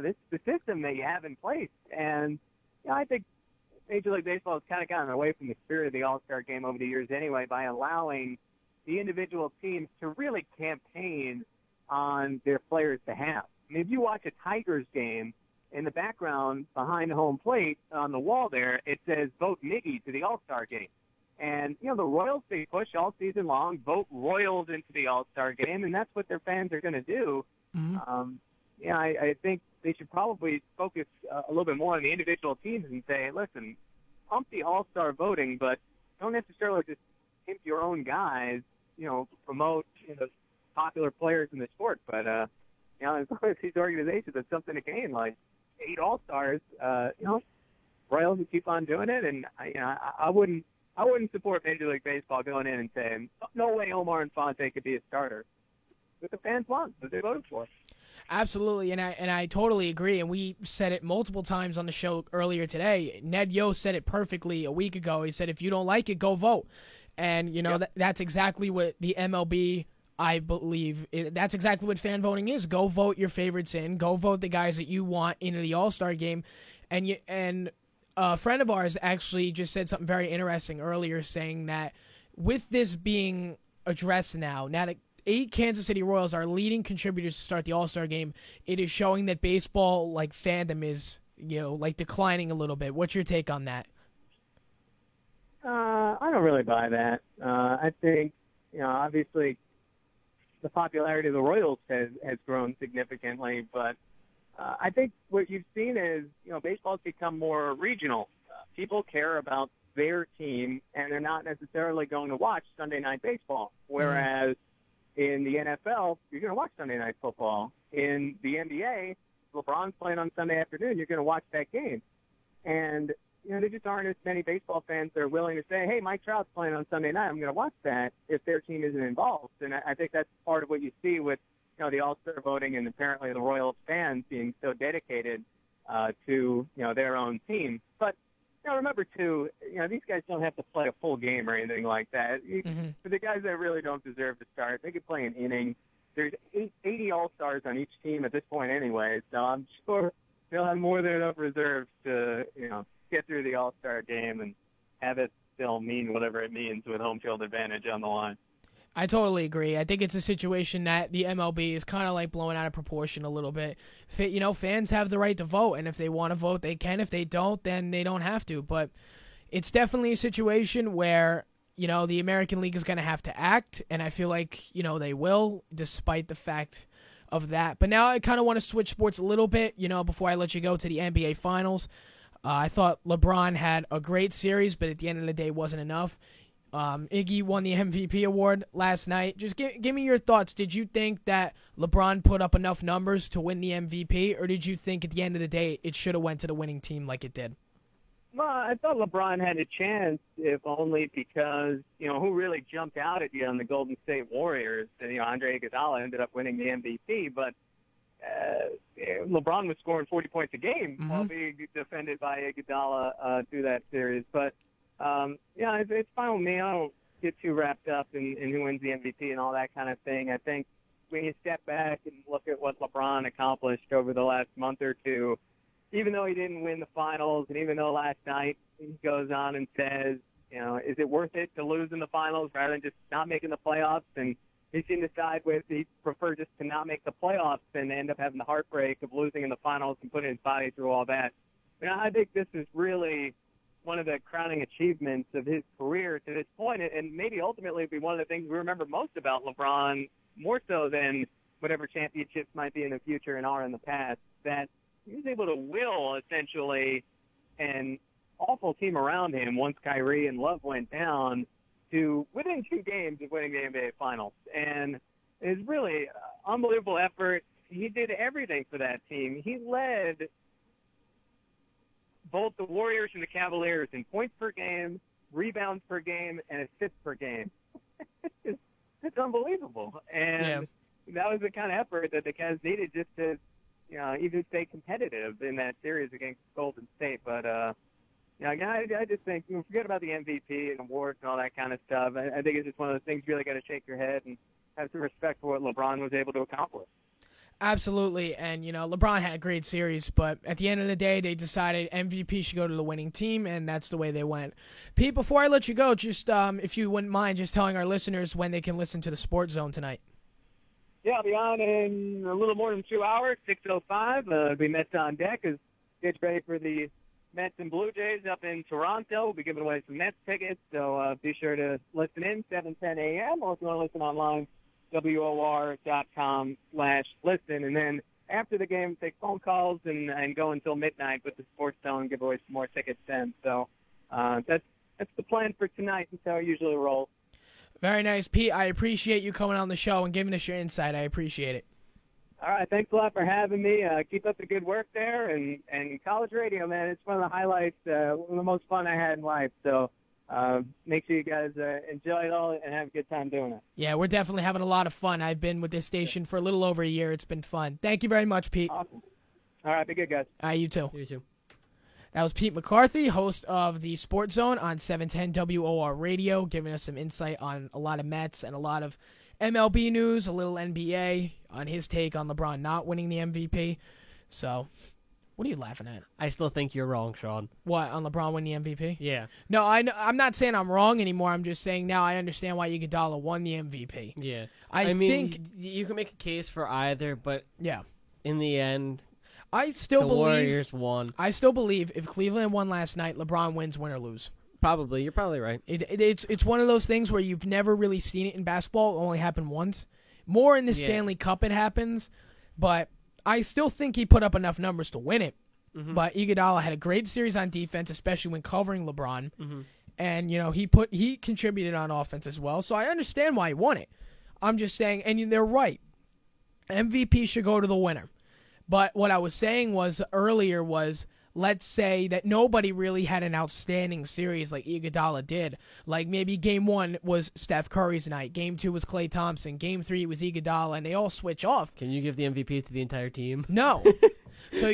this is the system that you have in place. And, I think Major League Baseball has kind of gotten away from the spirit of the All-Star game over the years anyway by allowing the individual teams to really campaign on their players' behalf. I mean, if you watch a Tigers game, in the background behind home plate on the wall there, it says vote Miggy to the All-Star game. And, the Royals, they push all season long, vote Royals into the All-Star game, and that's what their fans are going to do. Mm-hmm. I think they should probably focus a little bit more on the individual teams and say, listen, pump the All-Star voting, but don't necessarily just pimp your own guys, promote popular players in the sport. But, as long as these organizations have something to gain, like 8 All-Stars, Royals will keep on doing it, and I wouldn't support Major League Baseball going in and saying, no way Omar Infante could be a starter. But the fans want, what they voted for. Absolutely, and I totally agree, and we said it multiple times on the show earlier today. Ned Yost said it perfectly a week ago. He said, if you don't like it, go vote. And, that's exactly what the MLB, I believe, that's exactly what fan voting is. Go vote your favorites in. Go vote the guys that you want into the All-Star game. And a friend of ours actually just said something very interesting earlier, saying that with this being addressed now that 8 Kansas City Royals are leading contributors to start the All-Star game, it is showing that baseball, fandom is, declining a little bit. What's your take on that? I don't really buy that. I think, obviously the popularity of the Royals has grown significantly, but I think what you've seen is, baseball's become more regional. People care about their team, and they're not necessarily going to watch Sunday Night Baseball, whereas in the NFL, you're going to watch Sunday Night Football. In the NBA, LeBron's playing on Sunday afternoon, you're going to watch that game. And, there just aren't as many baseball fans that are willing to say, hey, Mike Trout's playing on Sunday night, I'm going to watch that if their team isn't involved. And I think that's part of what you see with, the All-Star voting and apparently the Royals fans being so dedicated to, their own team. But, remember, too, these guys don't have to play a full game or anything like that. For the guys that really don't deserve to start, they could play an inning. There's 80 All-Stars on each team at this point anyway, so I'm sure they'll have more than enough reserves to, get through the All-Star game and have it still mean whatever it means with home field advantage on the line. I totally agree. I think it's a situation that the MLB is kind of blowing out of proportion a little bit. Fans have the right to vote, and if they want to vote, they can. If they don't, then they don't have to. But it's definitely a situation where, the American League is going to have to act, and I feel like, they will, despite the fact of that. But now I kind of want to switch sports a little bit, before I let you go to the NBA Finals. I thought LeBron had a great series, but at the end of the day wasn't enough. Iggy won the MVP award last night. Just give me your thoughts. Did you think that LeBron put up enough numbers to win the MVP, or did you think at the end of the day it should have went to the winning team like it did? Well, I thought LeBron had a chance, if only because, who really jumped out at you on the Golden State Warriors? And, Andre Iguodala ended up winning the MVP, but LeBron was scoring 40 points a game while being defended by Iguodala through that series. But, it's fine with me. I don't get too wrapped up in who wins the MVP and all that kind of thing. I think when you step back and look at what LeBron accomplished over the last month or two, even though he didn't win the finals, and even though last night he goes on and says, is it worth it to lose in the finals rather than just not making the playoffs? And he seemed to side with he'd prefer just to not make the playoffs than end up having the heartbreak of losing in the finals and putting his body through all that. I think this is really one of the crowning achievements of his career to this point, and maybe ultimately be one of the things we remember most about LeBron, more so than whatever championships might be in the future and are in the past, that he was able to will, essentially, an awful team around him once Kyrie and Love went down to within 2 games of winning the NBA Finals. And it was really unbelievable effort. He did everything for that team. He led both the Warriors and the Cavaliers in points per game, rebounds per game, and assists per game. It's unbelievable. And that was the kind of effort that the Cavs needed just to even stay competitive in that series against Golden State. But, I just think, forget about the MVP and awards and all that kind of stuff. I think it's just one of those things you really got to shake your head and have some respect for what LeBron was able to accomplish. Absolutely, and LeBron had a great series, but at the end of the day, they decided MVP should go to the winning team, and that's the way they went. Pete, before I let you go, just if you wouldn't mind just telling our listeners when they can listen to the Sports Zone tonight. Yeah, I'll be on in a little more than 2 hours, 6:05. It'll be Mets on deck as gets ready for the Mets and Blue Jays up in Toronto. We'll be giving away some Mets tickets, so be sure to listen in 7:10 a.m. or if you want to listen online, WOR.com/listen. And then after the game, take phone calls and go until midnight with the Sports Zone, give away some more tickets then. So that's the plan for tonight. That's how I usually roll. Very nice, Pete. I appreciate you coming on the show and giving us your insight. I appreciate it. All right, thanks a lot for having me. Keep up the good work there. And college radio, man, it's one of the highlights, one of the most fun I had in life. So make sure you guys enjoy it all and have a good time doing it. Yeah, we're definitely having a lot of fun. I've been with this station for a little over a year. It's been fun. Thank you very much, Pete. Awesome. All right, be good, guys. All right, you too. You too. That was Pete McCarthy, host of the Sports Zone on 710 WOR Radio, giving us some insight on a lot of Mets and a lot of MLB news, a little NBA, on his take on LeBron not winning the MVP. So, what are you laughing at? I still think you're wrong, Sean. What, on LeBron winning the MVP? Yeah. No, I'm not saying I'm wrong anymore. I'm just saying now I understand why Iguodala won the MVP. Yeah. I mean, think you can make a case for either, but yeah, in the end, I still the believe Warriors won. I still believe if Cleveland won last night, LeBron wins, win or lose. Probably. You're probably right. It's one of those things where you've never really seen it in basketball. It only happened once. More in the Stanley Cup it happens, but I still think he put up enough numbers to win it. Mm-hmm. But Iguodala had a great series on defense, especially when covering LeBron. Mm-hmm. And he contributed on offense as well. So I understand why he won it. I'm just saying, and they're right. MVP should go to the winner. But what I was saying earlier was, let's say that nobody really had an outstanding series like Iguodala did. Like maybe Game 1 was Steph Curry's night, Game 2 was Klay Thompson, Game 3 was Iguodala, and they all switch off. Can you give the MVP to the entire team? No. So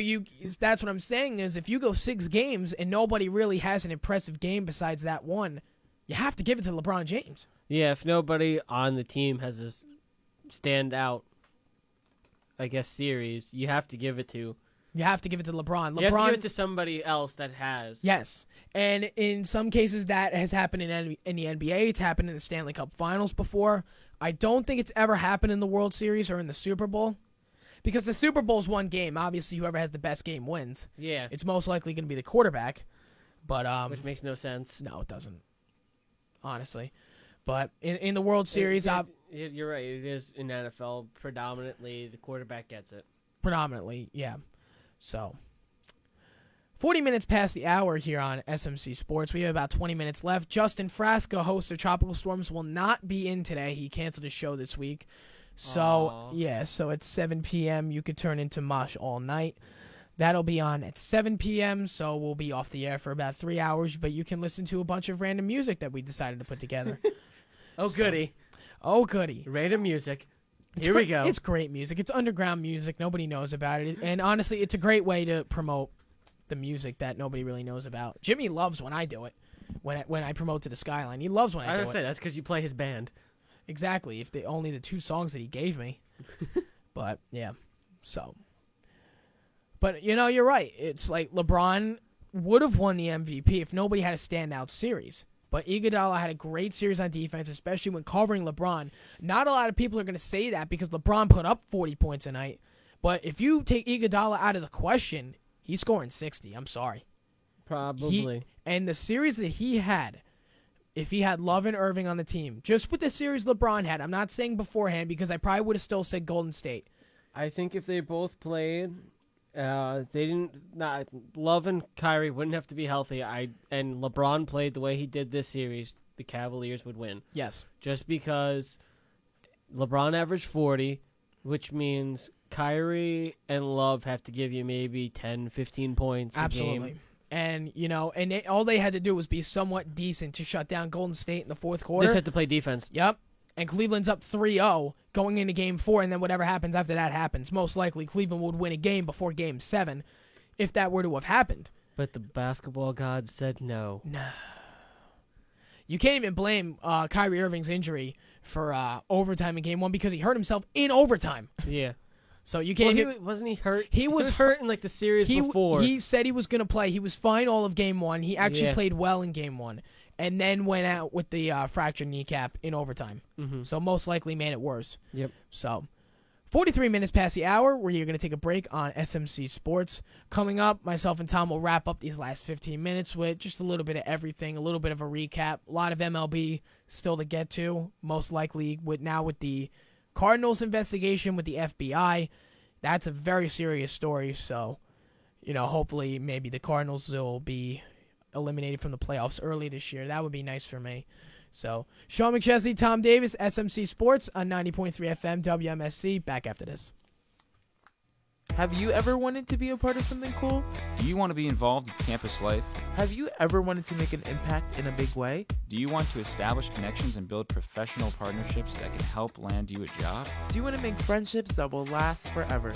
that's what I'm saying is if you go 6 games and nobody really has an impressive game besides that one, you have to give it to LeBron James. Yeah, if nobody on the team has a standout, I guess, series, you have to give it to. You have to give it to LeBron. You have to give it to somebody else that has. Yes. And in some cases that has happened in the NBA. It's happened in the Stanley Cup Finals before. I don't think it's ever happened in the World Series or in the Super Bowl. Because the Super Bowl's one game. Obviously, whoever has the best game wins. Yeah. It's most likely going to be the quarterback. But which makes no sense. No, it doesn't. Honestly. But in the World Series... You're right. It is in NFL predominantly the quarterback gets it. Predominantly, yeah. So, 40 minutes past the hour here on SMC Sports. We have about 20 minutes left. Justin Frasca, host of Tropical Storms, will not be in today. He canceled his show this week. So, so at 7 p.m., you could turn into Mosh All Night. That'll be on at 7 p.m., so we'll be off the air for about 3 hours, but you can listen to a bunch of random music that we decided to put together. Goody. Oh, goody. Random music. Here we go. It's great music. It's underground music. Nobody knows about it. And honestly, it's a great way to promote the music that nobody really knows about. Jimmy loves when I do it. When I promote to the Skyline, he loves when I do it. I was gonna say that's because you play his band. Exactly. If only the 2 songs that he gave me. But yeah, so. But you're right. It's like LeBron would have won the MVP if nobody had a standout series. But Iguodala had a great series on defense, especially when covering LeBron. Not a lot of people are going to say that because LeBron put up 40 points a night. But if you take Iguodala out of the question, he's scoring 60. I'm sorry. Probably. And the series that he had, if he had Love and Irving on the team, just with the series LeBron had, I'm not saying beforehand because I probably would have still said Golden State. I think if they both played, Love and Kyrie wouldn't have to be healthy. And LeBron played the way he did this series, the Cavaliers would win. Yes. Just because LeBron averaged 40, which means Kyrie and Love have to give you maybe 10, 15 points a game. And, all they had to do was be somewhat decent to shut down Golden State in the fourth quarter. Just had to play defense. Yep. And Cleveland's up 3-0 going into Game 4, and then whatever happens after that happens. Most likely Cleveland would win a game before Game 7 if that were to have happened. But the basketball gods said no. No. You can't even blame Kyrie Irving's injury for overtime in Game 1 because he hurt himself in overtime. Yeah. So you can't. Wasn't he hurt? He was hurt in the series before. He said he was going to play. He was fine all of Game 1. He actually played well in Game 1, and then went out with the fractured kneecap in overtime. Mm-hmm. So most likely made it worse. Yep. So 43 minutes past the hour, where you're going to take a break on SMC Sports. Coming up, myself and Tom will wrap up these last 15 minutes with just a little bit of everything, a little bit of a recap, a lot of MLB still to get to. Most likely with the Cardinals investigation with the FBI. That's a very serious story, so, hopefully maybe the Cardinals will be eliminated from the playoffs early this year. That would be nice for me. So, Sean McChesney, Tom Davis, SMC Sports on 90.3 FM WMSC. Back after this. Have you ever wanted to be a part of something cool? Do you want to be involved with campus life? Have you ever wanted to make an impact in a big way? Do you want to establish connections and build professional partnerships that can help land you a job? Do you want to make friendships that will last forever?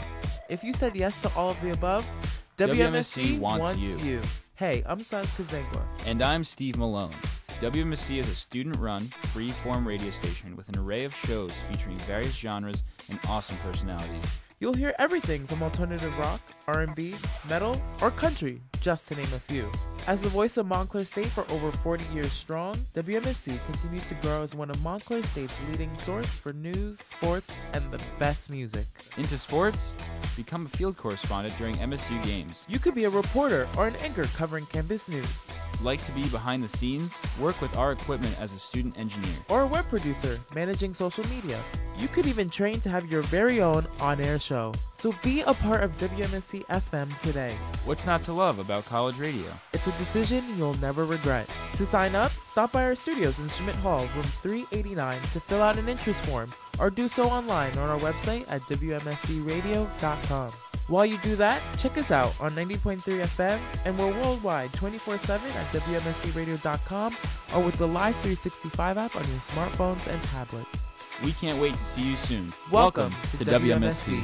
If you said yes to all of the above, WMSC wants you. Hey, I'm Saz Kazengwa. And I'm Steve Malone. WMSC is a student-run, free-form radio station with an array of shows featuring various genres and awesome personalities. You'll hear everything from alternative rock, R&B, metal, or country, just to name a few. As the voice of Montclair State for over 40 years strong, WMSC continues to grow as one of Montclair State's leading source for news, sports, and the best music. Into sports? Become a field correspondent during MSU games. You could be a reporter or an anchor covering campus news. Like to be behind the scenes? Work with our equipment as a student engineer. Or a web producer, managing social media. You could even train to have your very own on-air show. So be a part of WMSC FM today. What's not to love about college radio? It's a decision you'll never regret. To sign up, stop by our studios in Schmidt Hall, room 389 to fill out an interest form, or do so online on our website at WMSCradio.com. While you do that, check us out on 90.3 FM, and we're worldwide 24/7 at WMSCradio.com or with the Live 365 app on your smartphones and tablets. We can't wait to see you soon. Welcome to WMSC.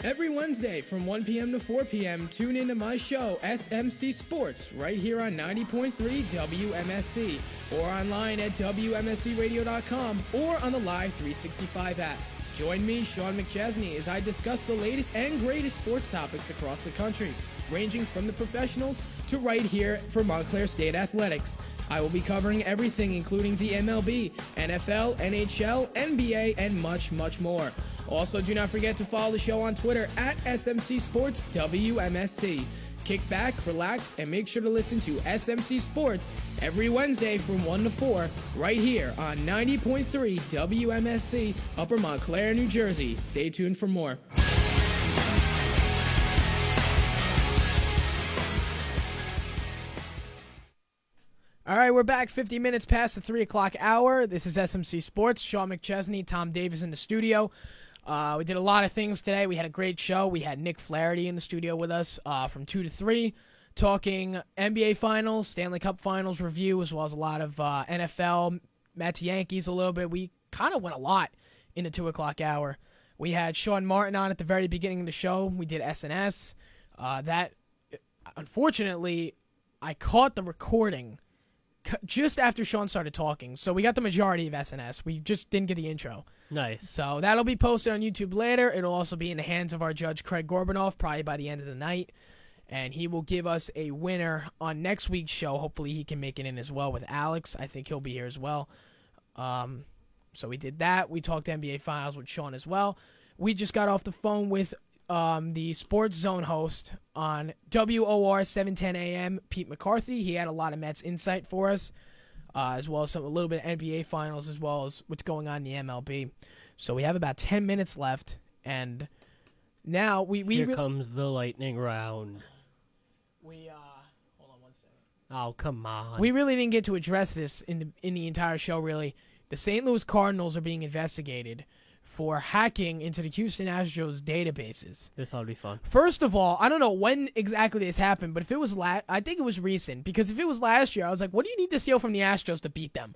Every Wednesday from 1 p.m. to 4 p.m., tune into my show, SMC Sports, right here on 90.3 WMSC, or online at WMSCradio.com, or on the Live 365 app. Join me, Sean McChesney, as I discuss the latest and greatest sports topics across the country, ranging from the professionals to right here for Montclair State Athletics. I will be covering everything, including the MLB, NFL, NHL, NBA, and much, much more. Also, do not forget to follow the show on Twitter at SMC Sports WMSC. kick back, relax, and make sure to listen to SMC Sports every Wednesday from 1 to 4 right here on 90.3 WMSC, Upper Montclair, New Jersey. Stay tuned for more. All right, we're back 50 minutes past the 3 o'clock hour. This is SMC Sports. Sean McChesney, Tom Davis in the studio. We did a lot of things today. We had a great show. We had Nick Flaherty in the studio with us from 2 to 3, talking NBA Finals, Stanley Cup Finals review, as well as a lot of NFL, Mets, Yankees a little bit. We kind of went a lot in the 2 o'clock hour. We had Sean Martin on at the very beginning of the show. We did SNS. That, unfortunately, I caught the recording just after Sean started talking, so we got the majority of SNS. We just didn't get the intro. Nice. So that'll be posted on YouTube later. It'll also be in the hands of our judge, Craig Gorbanoff, probably by the end of the night, and he will give us a winner on next week's show. Hopefully he can make it in as well with Alex. I think he'll be here as well. So we did that. We talked NBA Finals with Sean as well. We just got off the phone with the Sports Zone host on WOR 710 AM, Pete McCarthy. He had a lot of Mets insight for us, as well as a little bit of NBA Finals, as well as what's going on in the MLB. So we have about 10 minutes left, and now Here comes the lightning round. Hold on one second. Oh, come on. We really didn't get to address this in the entire show, really. The St. Louis Cardinals are being investigated for hacking into the Houston Astros databases. This ought to be fun. First of all, I don't know when exactly this happened, but if it was I think it was recent, because if it was last year, I was like, what do you need to steal from the Astros to beat them?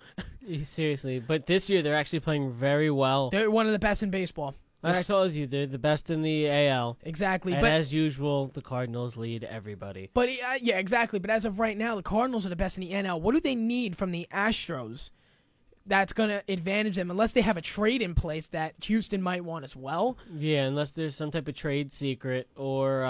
Seriously, but this year they're actually playing very well. They're one of the best in baseball. Like I told you, they're the best in the AL. Exactly. And but as usual, the Cardinals lead everybody. But yeah, exactly. But as of right now, the Cardinals are the best in the NL. What do they need from the Astros that's going to advantage them, unless they have a trade in place that Houston might want as well? Yeah, unless there's some type of trade secret or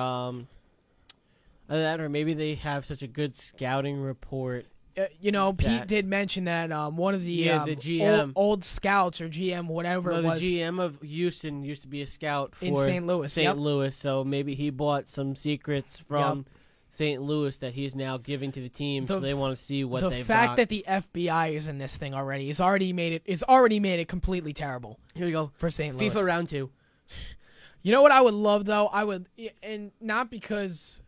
that, or maybe they have such a good scouting report. Pete did mention that one of the GM. old scouts or GM, whatever it was. The GM of Houston used to be a scout for in St. Louis. St. Louis, so maybe he bought some secrets from St. Louis that he's now giving to the team, so they want to see what they've got. The fact that the FBI is in this thing already has already made it completely terrible. Here we go for St. Louis. FIFA round 2. You know what I would love though? And not because.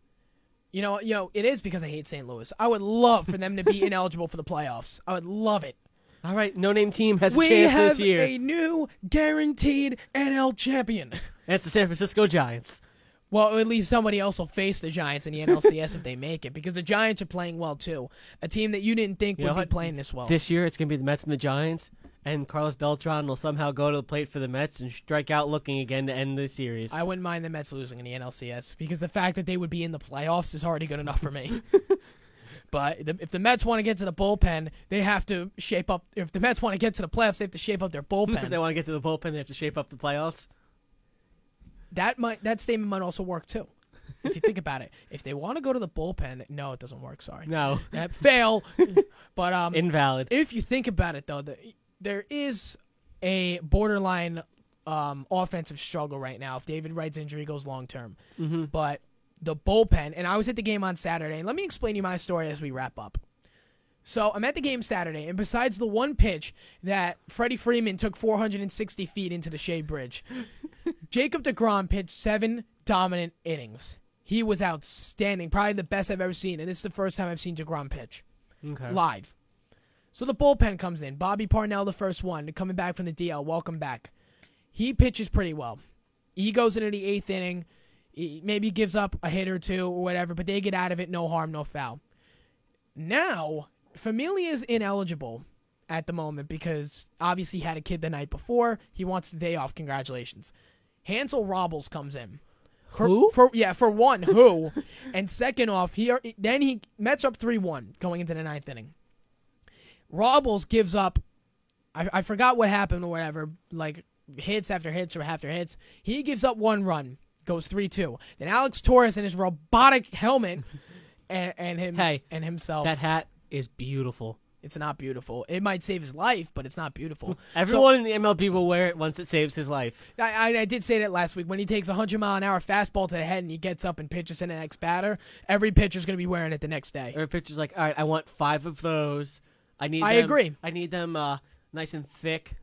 It is because I hate St. Louis. I would love for them to be ineligible for the playoffs. I would love it. All right, no-name team has a chance this year. We have a new guaranteed NL champion. And it's the San Francisco Giants. Well, at least somebody else will face the Giants in the NLCS if they make it, because the Giants are playing well, too. A team that you didn't think would be playing this well. This year, it's going to be the Mets and the Giants, and Carlos Beltran will somehow go to the plate for the Mets and strike out looking again to end the series. I wouldn't mind the Mets losing in the NLCS, because the fact that they would be in the playoffs is already good enough for me. But if the Mets want to get to the bullpen, they have to shape up. If the Mets want to get to the playoffs, they have to shape up their bullpen. If they want to get to the bullpen, they have to shape up the playoffs. That statement might also work too, if you think about it. If they want to go to the bullpen, no, it doesn't work. Sorry, no, fail. But invalid. If you think about it, though, there is a borderline offensive struggle right now if David Wright's injury goes long term. Mm-hmm. But the bullpen, and I was at the game on Saturday, and let me explain to you my story as we wrap up. So I'm at the game Saturday, and besides the one pitch that Freddie Freeman took 460 feet into the Shea Bridge, Jacob deGrom pitched 7 dominant innings. He was outstanding, probably the best I've ever seen, and it's the first time I've seen deGrom pitch live. So the bullpen comes in. Bobby Parnell, the first one, coming back from the DL. Welcome back. He pitches pretty well. He goes into the 8th inning. He maybe gives up a hit or two or whatever, but they get out of it, no harm, no foul. Now, Familia's ineligible at the moment because obviously he had a kid the night before. He wants the day off. Congratulations. Hansel Robles comes in. For one, who? And second off, he Mets up 3-1 going into the 9th inning. Robles gives up, I forgot what happened or whatever, like hits after hits or after hits. He gives up 1 run, goes 3-2. Then Alex Torres in his robotic helmet and himself. That hat is beautiful. It's not beautiful. It might save his life, but it's not beautiful. Everyone in the MLB will wear it once it saves his life. I did say that last week. When he takes a 100-mile-an-hour fastball to the head and he gets up and pitches to the next batter, every pitcher's going to be wearing it the next day. Every pitcher's like, all right, I want 5 of those. I agree. I need them nice and thick.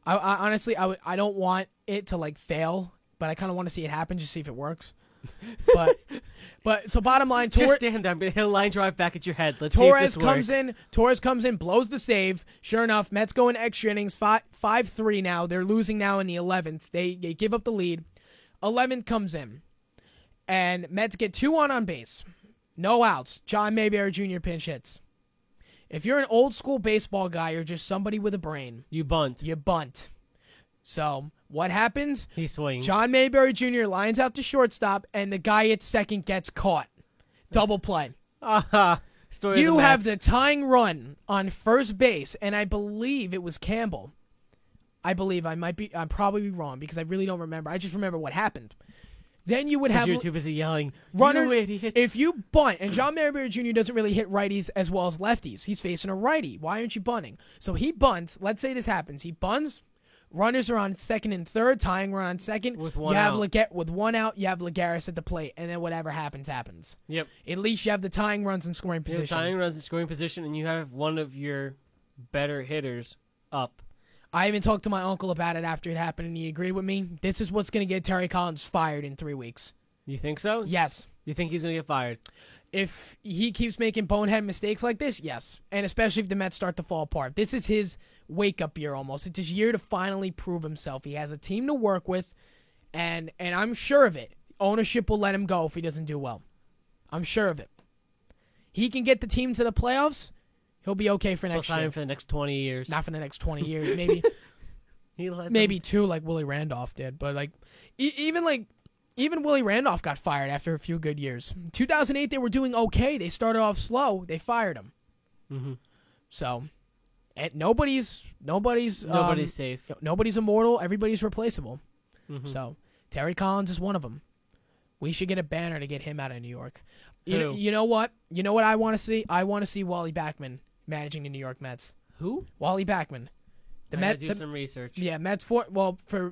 I honestly, I don't want it to like fail, but I kind of want to see it happen, just see if it works. But so bottom line, Just stand there. I'm gonna hit a line drive back at your head. Let's see if Torres this comes works. in. Torres comes in, blows the save. Sure enough, Mets go in extra innings. 5-3 now. They're losing now in the 11th. They give up the lead. 11th comes in, and Mets get 2 on base, no outs. John Mayberry Jr. pinch hits. If you're an old school baseball guy or just somebody with a brain, You bunt. you bunt. So what happens? He swings. John Mayberry Jr. lines out to shortstop, and the guy at second gets caught. Double play. Story You of the have the Mets. tying run on first base, and I believe it was Campbell. I'm probably wrong because I really don't remember. I just remember what happened. Then you would have You're too busy yelling. runner. You idiots. If you bunt, and John Mayberry Jr. doesn't really hit righties as well as lefties. He's facing a righty. Why aren't you bunting? So he bunts. Let's say this happens. He bunts. Runners are on second and third, tying run on second. With one you have out. With 1 out, you have Lagares at the plate, and then whatever happens, happens. Yep. At least you have the tying runs in scoring You have position. tying runs in scoring position, and you have one of your better hitters up. I even talked to my uncle about it after it happened, and he agreed with me. This is what's going to get Terry Collins fired in 3 weeks. You think so? Yes. You think he's going to get fired? If he keeps making bonehead mistakes like this, yes. And especially if the Mets start to fall apart. This is his wake-up year almost. It's his year to finally prove himself. He has a team to work with, and I'm sure of it. Ownership will let him go if he doesn't do well. I'm sure of it. He can get the team to the playoffs, he'll be okay for He'll next sign year. him for the next 20 years. Not for the next 20 years. Maybe Maybe 2 like Willie Randolph did. But even Willie Randolph got fired after a few good years. 2008, they were doing okay. They started off slow. They fired him. Mm-hmm. So, and nobody's safe. Nobody's immortal. Everybody's replaceable. Mm-hmm. So, Terry Collins is one of them. We should get a banner to get him out of New York. Who? You know what? You know what I want to see? I want to see Wally Backman managing the New York Mets. Who? Wally Backman. I gotta do some research. Yeah, Mets for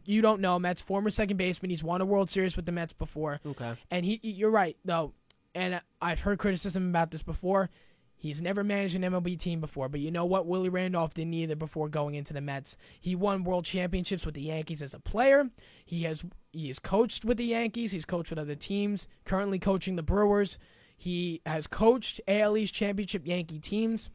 you don't know, Mets former second baseman. He's won a World Series with the Mets before. Okay. And you're right though, and I've heard criticism about this before. He's never managed an MLB team before, but you know what? Willie Randolph didn't either before going into the Mets. He won World Championships with the Yankees as a player. He has coached with the Yankees. He's coached with other teams. Currently coaching the Brewers. He has coached AL East Championship Yankee teams.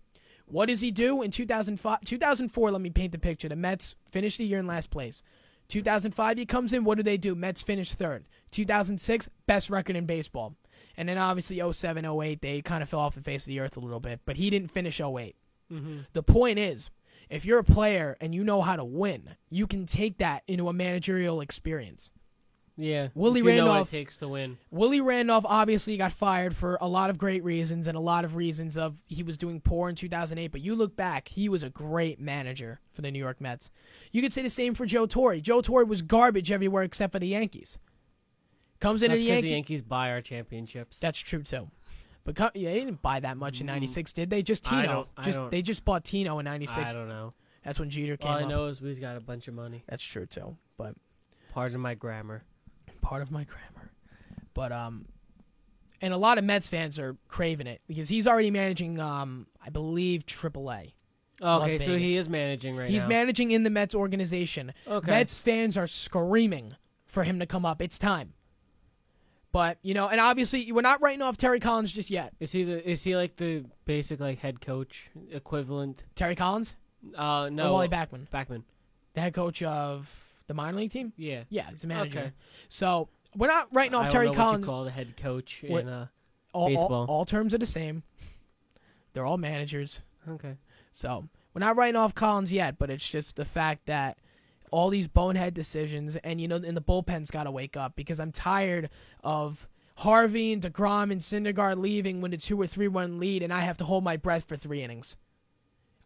What does he do in 2004? Let me paint the picture. The Mets finished the year in last place. 2005, he comes in. What do? Mets finish third. 2006, best record in baseball. And then obviously 07, 08, they kind of fell off the face of the earth a little bit. But he didn't finish 08. Mm-hmm. The point is, if you're a player and you know how to win, you can take that into a managerial experience. Yeah. Willie you know Randolph what it takes to win. Willie Randolph obviously got fired for a lot of great reasons and a lot of reasons of he was doing poor in 2008. But you look back, he was a great manager for the New York Mets. You could say the same for Joe Torre. Joe Torre was garbage everywhere except for the Yankees. Comes into That's the 'cause Yankees. the Yankees buy our championships. That's true too. But they didn't buy that much in '96, did they? Just Tino. They just bought Tino in '96. I don't know. That's when Jeter came All I up. know is we've got a bunch of money. That's true too. But Pardon my grammar. part of my grammar. But and a lot of Mets fans are craving it because he's already managing I believe AAA. Okay, Las so he Vegas. is managing right He's now. managing in the Mets organization. Okay. Mets fans are screaming for him to come up. It's time. But, and obviously we're not writing off Terry Collins just yet. Is he like the basic like head coach equivalent? Terry Collins? No. Or Wally Backman? Backman. The head coach of the minor league team? Yeah. Yeah, he's a manager. Okay. So we're not writing off I Terry don't know Collins. what you call the head coach What- in all, baseball. all terms are the same. They're all managers. Okay. So we're not writing off Collins yet, but it's just the fact that all these bonehead decisions, and and the bullpen's got to wake up because I'm tired of Harvey and DeGrom and Syndergaard leaving when the 2 or 3-1 lead, and I have to hold my breath for 3 innings.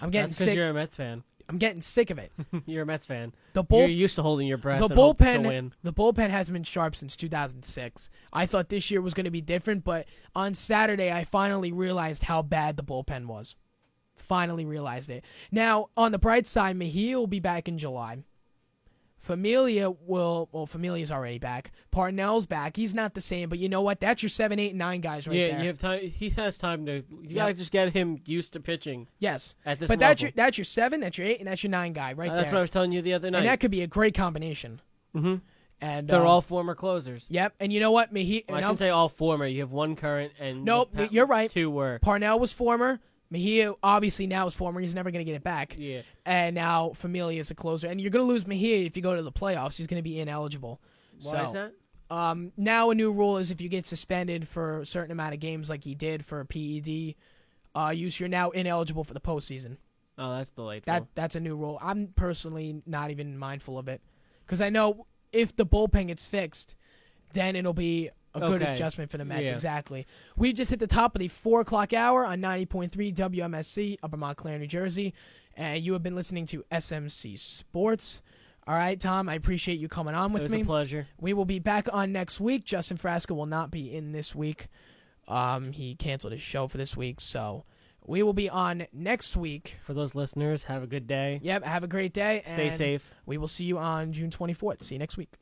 I'm getting That's because sick. you're a Mets fan. I'm getting sick of it. You're a Mets fan. The You're used to holding your breath. The and hope to win. bullpen hasn't been sharp since 2006. I thought this year was going to be different, but on Saturday I finally realized how bad the bullpen was. Finally realized it. Now, on the bright side, Mejia will be back in July. Familia's already back. Parnell's back. He's not the same, but you know what? That's your 7, 8, and 9 guys right there. Yeah, you have time. He has time to. You gotta just get him used to pitching. Yes, at this but level. that's your 7, that's your 8, and that's your 9 guy right there. That's what I was telling you the other night. And that could be a great combination. Mm-hmm. And they're all former closers. Yep, and you know what? Mejia. Well, I shouldn't say all former. You have one current and nope. You're right. 2 were. Parnell was former. Mejia obviously now is former. He's never going to get it back. Yeah. And now Familia is a closer. And you're going to lose Mejia if you go to the playoffs. He's going to be ineligible. Why is that? Now a new rule is if you get suspended for a certain amount of games like he did for PED use, you're now ineligible for the postseason. Oh, that's delightful. That's a new rule. I'm personally not even mindful of it. Because I know if the bullpen gets fixed, then it'll be a good adjustment for the Mets. Yeah. Exactly. We just hit the top of the 4 o'clock hour on 90.3 WMSC, Upper Montclair, New Jersey. And you have been listening to SMC Sports. All right, Tom, I appreciate you coming on with me. It was a pleasure. We will be back on next week. Justin Frasca will not be in this week. He canceled his show for this week, so we will be on next week. For those listeners, have a good day. Yep, have a great day. Stay safe. We will see you on June 24th. See you next week.